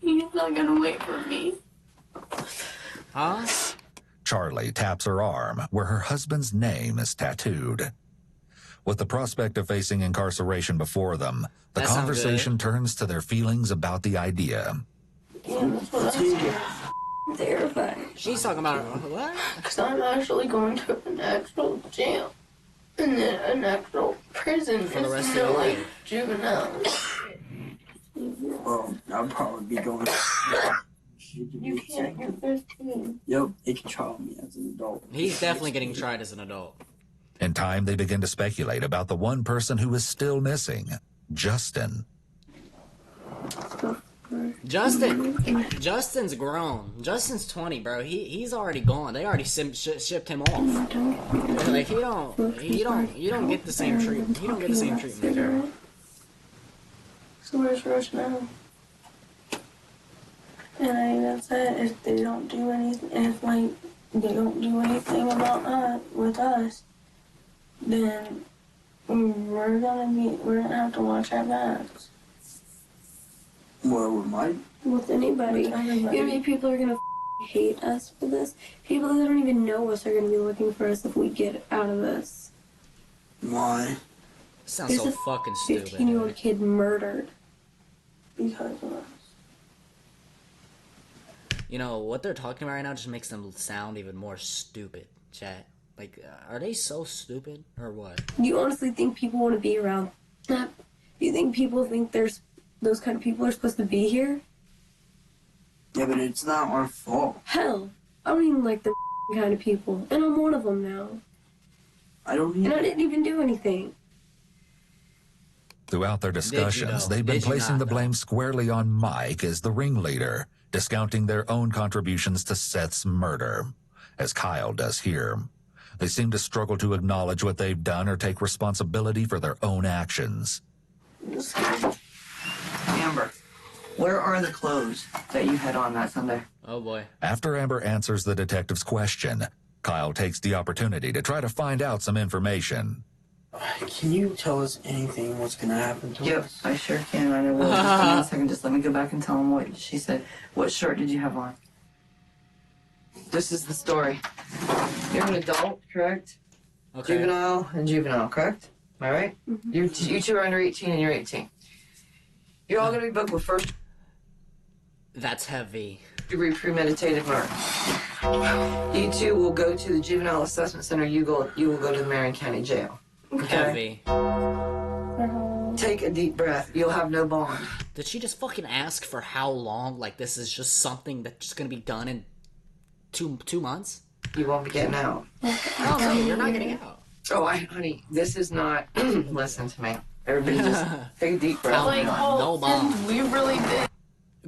Speaker 10: He's not gonna wait for me.
Speaker 1: Huh?
Speaker 4: Charlie taps her arm where her husband's name is tattooed. With the prospect of facing incarceration before them, the
Speaker 1: That sounds
Speaker 4: conversation turns to their feelings about the idea.
Speaker 2: It's easier.
Speaker 10: terrified.
Speaker 1: She's talking about what?
Speaker 3: Because I'm actually going to an actual jail. And then an actual prison.
Speaker 1: For the rest of
Speaker 3: no,
Speaker 1: your
Speaker 3: like,
Speaker 1: life.
Speaker 3: juvenile.
Speaker 2: Well, I'll probably be going.
Speaker 3: You can't, you're 15.
Speaker 2: Yep, they can trial me as an adult.
Speaker 1: He's definitely getting tried as an adult.
Speaker 4: In time, they begin to speculate about the one person who is still missing, Justin.
Speaker 1: Justin's grown. Justin's 20, bro. He's already gone. They already shipped him off. Like you don't get the same treatment. You don't get the same treatment there.
Speaker 3: So where's Rush now? And I even said if they don't do anything, if like they don't do anything about us with us, then we're gonna have to watch our backs.
Speaker 2: Well, with my
Speaker 10: With anybody. You know how many people are gonna hate us for this? People that don't even know us are gonna be looking for us if we get out of this.
Speaker 2: why?
Speaker 1: Sounds so fucking stupid.
Speaker 10: 15-year-old kid murdered.
Speaker 3: Because of us.
Speaker 1: You know what they're talking about right now just makes them sound even more stupid. Chat. Like, are they so stupid or what?
Speaker 10: You honestly think people want to be around that? You think people think there's those kind of people are supposed to be here?
Speaker 2: Yeah, but it's not our fault.
Speaker 10: Hell, I don't even like the kind of people, and I'm one of them now.
Speaker 2: I don't
Speaker 10: And I
Speaker 2: even.
Speaker 10: didn't even do anything.
Speaker 4: Throughout their discussions,
Speaker 1: though?
Speaker 4: they've been
Speaker 1: Did you
Speaker 4: placing
Speaker 1: not,
Speaker 4: the
Speaker 1: though?
Speaker 4: blame squarely on Mike as the ringleader, discounting their own contributions to Seth's murder, as Kyle does here. They seem to struggle to acknowledge what they've done or take responsibility for their own actions.
Speaker 9: Amber, where are the clothes that you had on that Sunday?
Speaker 1: Oh boy.
Speaker 4: After Amber answers the detective's question, Kyle takes the opportunity to try to find out some information.
Speaker 2: Can you tell us anything what's gonna happen to
Speaker 9: Yep,
Speaker 2: us?
Speaker 9: I sure can. I will. Just give me a second. Just let me go back and tell him what she said. What shirt did you have on? This is the story. You're an adult, correct?
Speaker 1: Okay.
Speaker 9: Juvenile and juvenile, correct? Am I right? You two are under 18 and you're 18. You're all going to be booked with first
Speaker 1: That's heavy.
Speaker 9: degree premeditated murder. You two will go to the juvenile assessment center. You will go to the Marion County Jail. Okay?
Speaker 1: Heavy.
Speaker 9: Take a deep breath. You'll have no bond.
Speaker 1: Did she just fucking ask for how long? Like this is just something that's just gonna be done in two months?
Speaker 9: You won't be getting out.
Speaker 1: Oh no, you're not getting out.
Speaker 9: Oh, honey, this is not. Listen to me. Everybody just take a deep breath.
Speaker 3: Like,
Speaker 1: No bomb.
Speaker 3: we really did.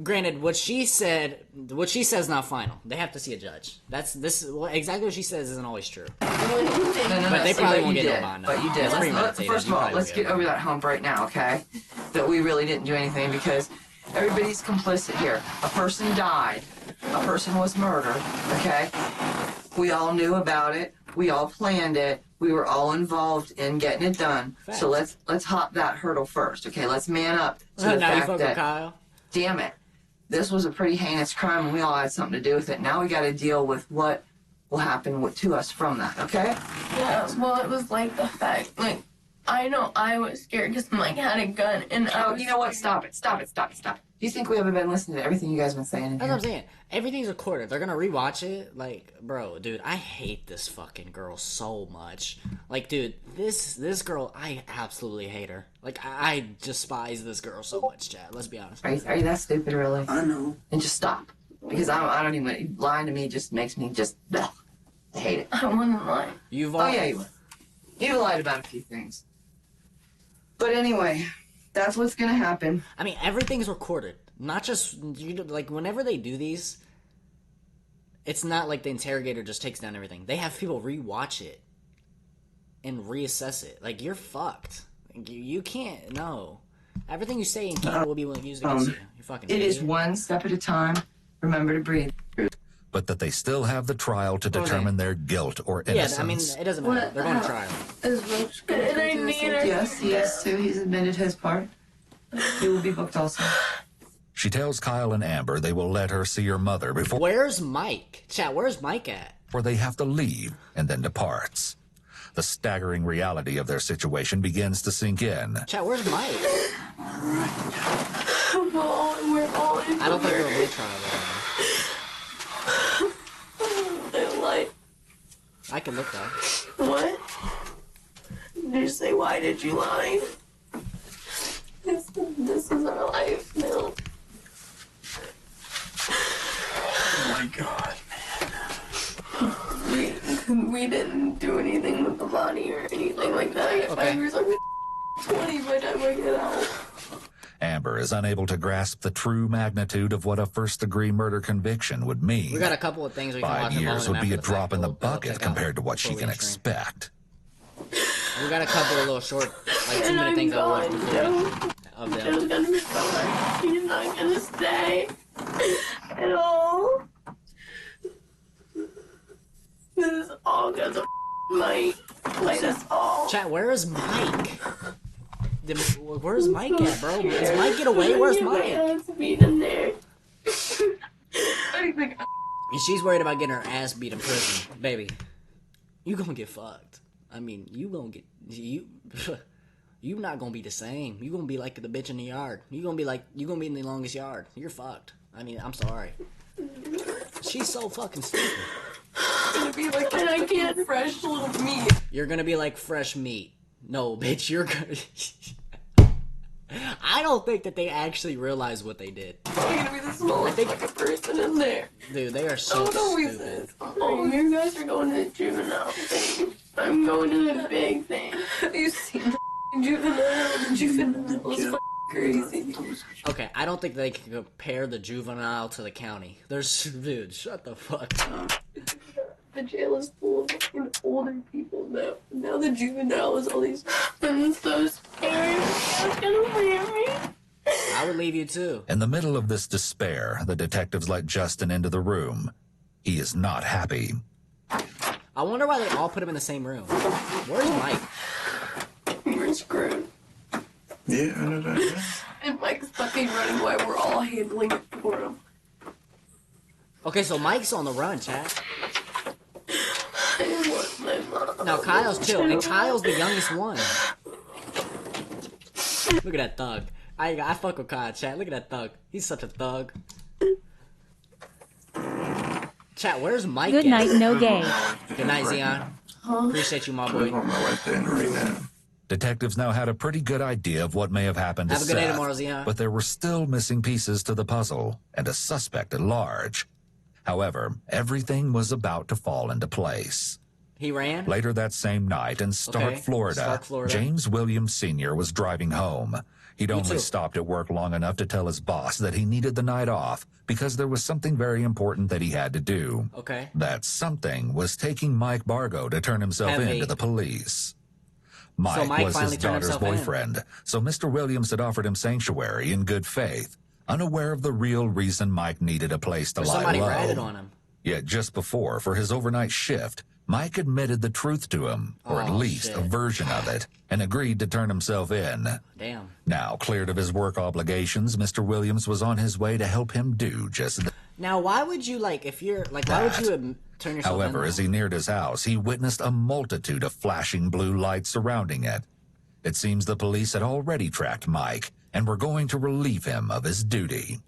Speaker 1: Granted, what she says is not final. They have to see a judge. Exactly what she says isn't always true.
Speaker 9: No,
Speaker 1: But they
Speaker 9: see,
Speaker 1: probably
Speaker 9: you
Speaker 1: won't get no
Speaker 9: did.
Speaker 1: bond.
Speaker 9: But you did.
Speaker 1: It's premeditated.
Speaker 9: First of
Speaker 1: You
Speaker 9: all,
Speaker 1: probably
Speaker 9: let's
Speaker 1: will
Speaker 9: get over that hump right now, okay? That we really didn't do anything because everybody's complicit here. A person died. A person was murdered, okay? We all knew about it. We all planned it. We were all involved in getting it done.
Speaker 1: Facts.
Speaker 9: So let's hop that hurdle first, okay? Let's man up to the
Speaker 1: Now you
Speaker 9: fact
Speaker 1: fuck with
Speaker 9: that,
Speaker 1: Kyle.
Speaker 9: damn it, this was a pretty heinous crime and we all had something to do with it. Now we got to deal with what will happen to us from that, okay?
Speaker 3: Yeah, well, it was like the fact, like, I know I was scared because Mike had a gun and I
Speaker 9: Oh,
Speaker 3: was
Speaker 9: you know what? Stop it. Do you think we haven't been listening to everything you guys have been saying in
Speaker 1: That's
Speaker 9: here?
Speaker 1: what I'm saying. Everything's recorded. They're gonna rewatch it. Like, bro, dude, I hate this fucking girl so much. Like, dude, this girl, I absolutely hate her. Like, I despise this girl so much, Chad. Let's be honest.
Speaker 9: Are you that stupid, really?
Speaker 2: I know.
Speaker 9: And just stop. Because I don't even, lying to me just makes me just, ugh, I hate it.
Speaker 3: I wouldn't lie.
Speaker 1: You've
Speaker 9: Oh, yeah, you would. You lied about a few things. But anyway, that's what's gonna happen.
Speaker 1: I mean, everything's recorded. Not just like whenever they do these, it's not like the interrogator just takes down everything. They have people rewatch it and reassess it. Like, you're fucked. Like, you can't. No, everything you say in camera will be used against you. You fucking.
Speaker 9: It is
Speaker 1: idiot.
Speaker 9: one step at a time. Remember to breathe.
Speaker 4: But that they still have the trial to determine their guilt or
Speaker 1: Yeah,
Speaker 4: innocence.
Speaker 1: I mean, it doesn't matter. They're going to trial.
Speaker 3: Is Roach gonna go through the same
Speaker 9: Yes, he is too. He's admitted his part. He will be booked also.
Speaker 4: She tells Kyle and Amber they will let her see her mother before
Speaker 1: Where's Mike? Chat, where's Mike at?
Speaker 4: they have to leave and then departs. The staggering reality of their situation begins to sink in.
Speaker 1: Chat, where's Mike?
Speaker 3: Well, we're all in
Speaker 1: I don't think there'll be a trial. I can look though.
Speaker 10: What? Did you say, why did you lie? This is our life now.
Speaker 2: Oh my god,
Speaker 10: We didn't do anything with the body or anything like that. I get 5 years, I'm 20 by the time I get out.
Speaker 4: Amber is unable to grasp the true magnitude of what a first-degree murder conviction would mean.
Speaker 1: We got a couple of things we can
Speaker 4: 5
Speaker 1: watch.
Speaker 4: years would be a
Speaker 1: after the
Speaker 4: drop
Speaker 1: fact.
Speaker 4: in the
Speaker 1: We'll
Speaker 4: bucket
Speaker 1: check out
Speaker 4: compared to what she
Speaker 1: before
Speaker 4: can
Speaker 1: we stream.
Speaker 4: expect.
Speaker 1: We got a couple of little short, like 2 minute things I watched before of
Speaker 10: Joe's
Speaker 1: them.
Speaker 10: gonna be fine. He's not gonna stay at all. This is all because of Mike. Like, that's all.
Speaker 1: Chat, where is Mike? Where's Mike at, bro? Does Mike get away? Where's Mike?
Speaker 10: Ass beat in there.
Speaker 1: And she's worried about getting her ass beat in prison. Baby, you gonna get fucked. I mean, you gonna get... You not gonna be the same. You gonna be like the bitch in the yard. You gonna be in the longest yard. You're fucked. I mean, I'm sorry. She's so fucking stupid.
Speaker 10: Gonna be like, and I can't fresh little meat.
Speaker 1: You're gonna be like fresh meat. No, bitch, you're gonna... I don't think that they actually realize what they did.
Speaker 10: I'm gonna be the smallest fucking person in there.
Speaker 1: Dude, they are so stupid.
Speaker 10: Oh, you guys are going to the juvenile thing. I'm going to the big thing. Have you seen the juvenile? The juvenile is crazy.
Speaker 1: Okay, I don't think they can compare the juvenile to the county. There's... Dude, shut the fuck up.
Speaker 10: The jail is full of fucking older people now. Now the juvenile is all these... I'm so scared. It's gonna leave me.
Speaker 1: I would leave you too.
Speaker 4: In the middle of this despair, the detectives let Justin into the room. He is not happy.
Speaker 1: I wonder why they all put him in the same room. Where's Mike?
Speaker 10: We're screwed.
Speaker 5: Yeah, I know that. Yeah.
Speaker 10: And Mike's fucking running while we're all handling it for him.
Speaker 1: Okay, so Mike's on the run, chat.
Speaker 10: I want my mom.
Speaker 1: Now Kyle's chill, and Kyle's the youngest one. Look at that thug. I fuck with Kyle, chat. Look at that thug. He's such a thug. Chat, where's Mike
Speaker 7: Good
Speaker 1: at?
Speaker 7: night, no gay.
Speaker 1: Good night, Zion. Appreciate you, my
Speaker 5: I'm
Speaker 1: boy.
Speaker 5: on my way there right now.
Speaker 4: Detectives now had a pretty good idea of what may have happened to
Speaker 1: Have a good day
Speaker 4: Seth,
Speaker 1: tomorrow, Zion.
Speaker 4: but there were still missing pieces to the puzzle and a suspect at large. However, everything was about to fall into place.
Speaker 1: He ran?
Speaker 4: Later that same night in Stark,
Speaker 1: Okay,
Speaker 4: Florida,
Speaker 1: Stark, Florida.
Speaker 4: James Williams Sr. was driving home. He'd only
Speaker 1: too.
Speaker 4: stopped at work long enough to tell his boss that he needed the night off because there was something very important that he had to do.
Speaker 1: Okay.
Speaker 4: That something was taking Mike Bargo to turn himself in
Speaker 1: Heavy.
Speaker 4: to the police. Mike,
Speaker 1: Mike
Speaker 4: was
Speaker 1: finally
Speaker 4: his
Speaker 1: turned
Speaker 4: daughter's
Speaker 1: himself in.
Speaker 4: boyfriend, so Mr. Williams had offered him sanctuary in good faith, unaware of the real reason Mike needed a place to
Speaker 1: Or
Speaker 4: lie
Speaker 1: somebody
Speaker 4: low.
Speaker 1: ratted on him.
Speaker 4: Yet just before, for his overnight shift, Mike admitted the truth to him, or at
Speaker 1: Oh,
Speaker 4: least
Speaker 1: shit.
Speaker 4: a version of it, and agreed to turn himself in.
Speaker 1: Damn.
Speaker 4: Now, cleared of his work obligations, Mr. Williams was on his way to help him do just that.
Speaker 1: Now, why would you, like, if you're, like, why would you turn yourself in?
Speaker 4: However, as he neared his house, he witnessed a multitude of flashing blue lights surrounding it. It seems the police had already tracked Mike and were going to relieve him of his duty.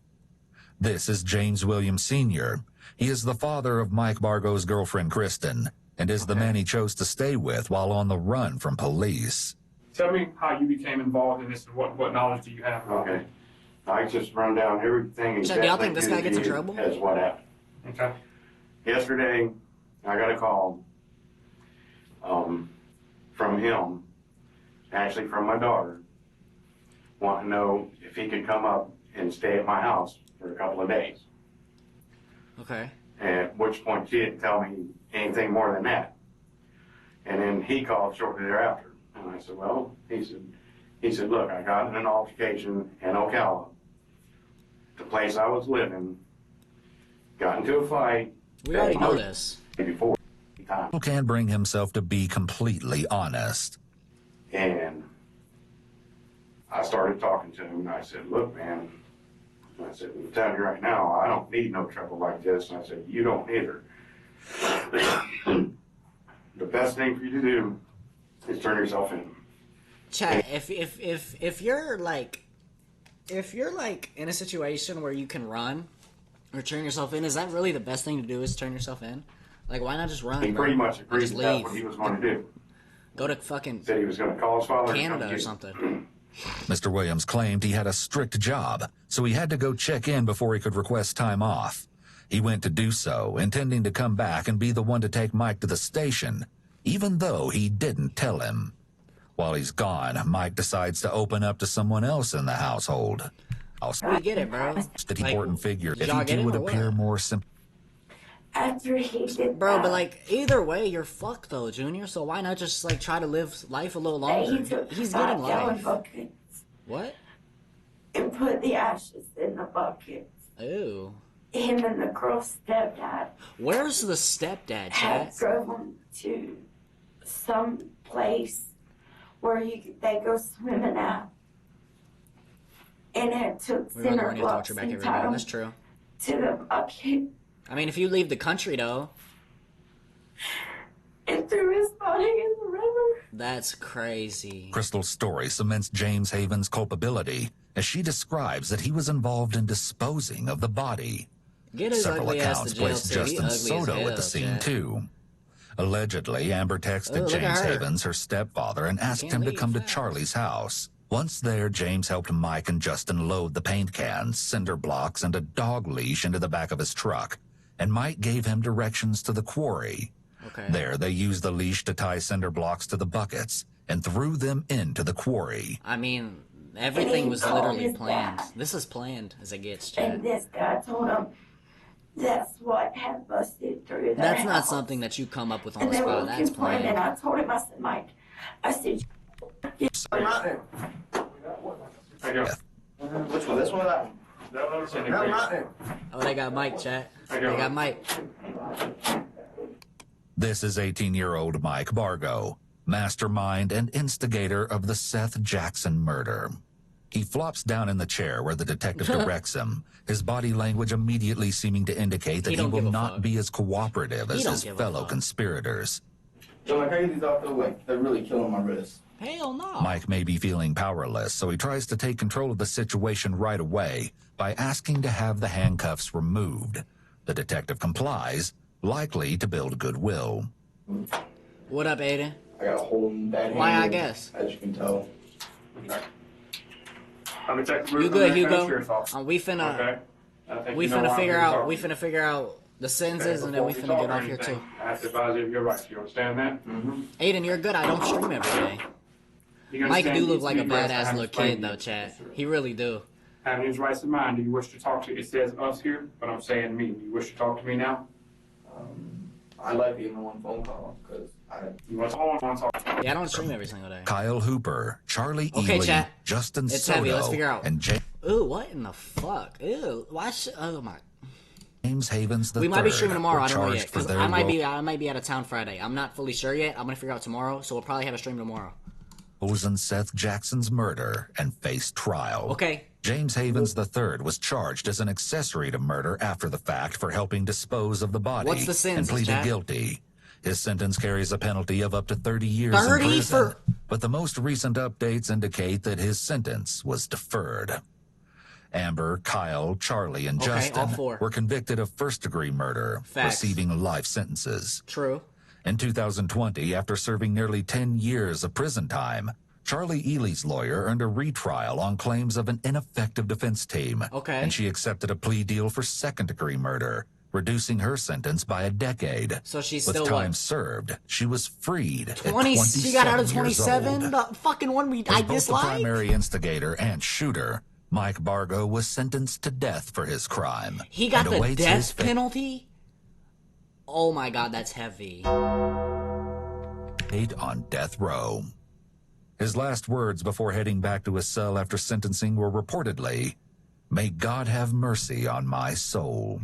Speaker 4: This is James Williams Sr. He is the father of Mike Bargo's girlfriend, Kristen, and is the man he chose to stay with while on the run from police.
Speaker 8: Tell me how you became involved in this and what knowledge do you have?
Speaker 11: Okay. I just run down everything
Speaker 1: So do y'all think
Speaker 11: exactly
Speaker 1: this guy gets in
Speaker 11: to you
Speaker 1: trouble?
Speaker 11: as what happened.
Speaker 8: Okay.
Speaker 11: Yesterday, I got a call from him, actually from my daughter, wanting to know if he could come up and stay at my house for a couple of days.
Speaker 1: Okay.
Speaker 11: At which point she didn't tell me anything more than that. And then he called shortly thereafter. And I said, well, he said, look, I got in an altercation in Ocala, the place I was living, got into a fight.
Speaker 1: We already know this.
Speaker 11: Before time.
Speaker 4: Can bring himself to be completely honest.
Speaker 11: And I started talking to him and I said, look, man, I said, I'm telling you right now, I don't need no trouble like this. And I said, you don't either. The best thing for you to do is turn yourself in.
Speaker 1: Chat, if you're like in a situation where you can run or turn yourself in, is that really the best thing to do is turn yourself in? Like, why not just run?
Speaker 11: He pretty much agreed
Speaker 1: just
Speaker 11: that that's
Speaker 1: leave.
Speaker 11: what he was going to do.
Speaker 1: Go to fucking
Speaker 11: Said he was going to call his father.
Speaker 1: Canada or something.
Speaker 4: Mr. Williams claimed he had a strict job, so he had to go check in before he could request time off. He went to do so, intending to come back and be the one to take Mike to the station, even though he didn't tell him. While he's gone, Mike decides to open up to someone else in the household.
Speaker 1: We get it, bro.
Speaker 4: The important figure, if
Speaker 1: y'all
Speaker 4: he
Speaker 1: get it
Speaker 4: would
Speaker 1: or what?
Speaker 4: appear more simple.
Speaker 10: After he did
Speaker 1: Bro,
Speaker 10: that,
Speaker 1: but like either way, you're fucked though, Junior. So why not just like try to live life a little longer?
Speaker 10: he took
Speaker 1: He's
Speaker 10: 5
Speaker 1: getting
Speaker 10: gallon
Speaker 1: life.
Speaker 10: buckets
Speaker 1: What?
Speaker 10: and put the ashes in the bucket.
Speaker 1: Ew.
Speaker 10: Him and the girl's stepdad
Speaker 1: Where's the stepdad,
Speaker 10: had
Speaker 1: chat?
Speaker 10: drove him to some place where they go swimming at. And it took
Speaker 1: We're gonna
Speaker 10: cinder
Speaker 1: have to
Speaker 10: blocks
Speaker 1: watch her back
Speaker 10: and
Speaker 1: every day.
Speaker 10: tied 'em
Speaker 1: That's true.
Speaker 10: to the bucket
Speaker 1: I mean, if you leave the country though,
Speaker 10: and threw his body in the river.
Speaker 1: that's crazy.
Speaker 4: Crystal's story cements James Haven's culpability as she describes that he was involved in disposing of the body.
Speaker 1: Get his
Speaker 4: Several
Speaker 1: ugly ass
Speaker 4: accounts
Speaker 1: to jail
Speaker 4: placed
Speaker 1: too. He
Speaker 4: Justin
Speaker 1: ugly as
Speaker 4: Soto
Speaker 1: hell,
Speaker 4: at the scene,
Speaker 1: chat.
Speaker 4: too. Allegedly, Amber texted
Speaker 1: Oh, look at
Speaker 4: James
Speaker 1: her.
Speaker 4: Havens, her stepfather, and asked
Speaker 1: Can't
Speaker 4: him to
Speaker 1: leave
Speaker 4: come to
Speaker 1: fast.
Speaker 4: Charlie's house. Once there, James helped Mike and Justin load the paint cans, cinder blocks, and a dog leash into the back of his truck, and Mike gave him directions to the quarry.
Speaker 1: Okay.
Speaker 4: There, they used the leash to tie cinder blocks to the buckets and threw them into the quarry.
Speaker 1: I mean, everything was literally planned. This is planned as it gets, chat.
Speaker 10: And this guy told him that's what had busted through their
Speaker 1: That's not
Speaker 10: house.
Speaker 1: something that you come up with on
Speaker 10: And
Speaker 1: the
Speaker 10: they were
Speaker 1: spot. That's
Speaker 10: looking for him, and
Speaker 1: planned.
Speaker 10: I told him, I said, Mike, I said,
Speaker 11: Which one? This one or that one? That one's in the
Speaker 1: Oh, they got Mike, chat. They got Mike.
Speaker 4: This is 18-year-old Mike Bargo, mastermind and instigator of the Seth Jackson murder. He flops down in the chair where the detective directs him, his body language immediately seeming to indicate that he
Speaker 1: don't
Speaker 4: will
Speaker 1: give a
Speaker 4: not
Speaker 1: fuck.
Speaker 4: be as cooperative
Speaker 1: He
Speaker 4: as
Speaker 1: don't
Speaker 4: his
Speaker 1: give a
Speaker 4: fellow
Speaker 1: fuck.
Speaker 4: conspirators.
Speaker 12: So like, I get these off the way. They're really killing my wrist.
Speaker 1: Hell no.
Speaker 4: Mike may be feeling powerless, so he tries to take control of the situation right away by asking to have the handcuffs removed. The detective complies, likely to build goodwill.
Speaker 1: What up, Aiden?
Speaker 12: I got a hole in that
Speaker 1: Why, I
Speaker 12: handle,
Speaker 1: guess.
Speaker 12: as you can tell.
Speaker 11: I'm gonna check the
Speaker 1: You
Speaker 11: roof
Speaker 1: good,
Speaker 11: on that
Speaker 1: Hugo?
Speaker 11: sheriff's office.
Speaker 1: We finna,
Speaker 11: Okay. I think
Speaker 1: we
Speaker 11: you know
Speaker 1: finna
Speaker 11: why
Speaker 1: figure
Speaker 11: I'm
Speaker 1: out,
Speaker 11: talking.
Speaker 1: we finna figure out the sentences, and then we
Speaker 11: Before
Speaker 1: finna
Speaker 11: talk
Speaker 1: get
Speaker 11: or
Speaker 1: off here
Speaker 11: anything,
Speaker 1: too.
Speaker 11: I have to advise you of your rights. You understand that? Mm-hmm.
Speaker 1: Aiden, you're good. I don't stream every day. Mike do look like a badass little kid though, chat. He really do.
Speaker 8: Having his rights in mind, do you wish to talk to, it says us here, but I'm saying me. Do you wish to talk to me now?
Speaker 12: I like being on one phone call because
Speaker 8: You want to talk?
Speaker 1: Yeah, I don't stream every single day.
Speaker 4: Kyle Hooper, Charlie
Speaker 1: Okay,
Speaker 4: Ely,
Speaker 1: chat.
Speaker 4: Justin
Speaker 1: It's
Speaker 4: Soto,
Speaker 1: heavy. Let's figure out.
Speaker 4: and
Speaker 1: Ooh, what in the fuck? Ew. Why should? Oh my.
Speaker 4: James Havens III
Speaker 1: We might be streaming tomorrow.
Speaker 4: were
Speaker 1: I don't know
Speaker 4: charged
Speaker 1: yet
Speaker 4: for
Speaker 1: because
Speaker 4: their
Speaker 1: I might
Speaker 4: role
Speaker 1: be out of town Friday. I'm not fully sure yet. I'm gonna figure out tomorrow, so we'll probably have a stream tomorrow.
Speaker 4: in Seth Jackson's murder and faced trial.
Speaker 1: Okay.
Speaker 4: James Havens III was charged as an accessory to murder after the fact for helping dispose of the body.
Speaker 1: What's the
Speaker 4: and
Speaker 1: sentence,
Speaker 4: pleaded
Speaker 1: Chad?
Speaker 4: guilty. His sentence carries a penalty of up to 30 years
Speaker 1: 30
Speaker 4: in prison,
Speaker 1: for-
Speaker 4: but the most recent updates indicate that his sentence was deferred. Amber, Kyle, Charlie, and
Speaker 1: Okay, all
Speaker 4: Justin
Speaker 1: four.
Speaker 4: were convicted of first-degree murder,
Speaker 1: Facts.
Speaker 4: receiving life sentences.
Speaker 1: True.
Speaker 4: In 2020, after serving nearly 10 years of prison time, Charlie Ely's lawyer earned a retrial on claims of an ineffective defense team.
Speaker 1: Okay.
Speaker 4: And she accepted a plea deal for second-degree murder, reducing her sentence by a decade.
Speaker 1: So she's
Speaker 4: With
Speaker 1: still
Speaker 4: time
Speaker 1: what?
Speaker 4: served, she was freed at
Speaker 1: 20. She got out of
Speaker 4: 27 years
Speaker 1: 27.
Speaker 4: old.
Speaker 1: The fucking one
Speaker 4: As
Speaker 1: I
Speaker 4: both the
Speaker 1: dislike.
Speaker 4: primary instigator and shooter, Mike Bargo was sentenced to death for his crime.
Speaker 1: He got
Speaker 4: and
Speaker 1: the
Speaker 4: awaits his
Speaker 1: death
Speaker 4: fate.
Speaker 1: penalty. Oh my god, that's heavy.
Speaker 4: On death row. His last words before heading back to his cell after sentencing were reportedly, "May God have mercy on my soul."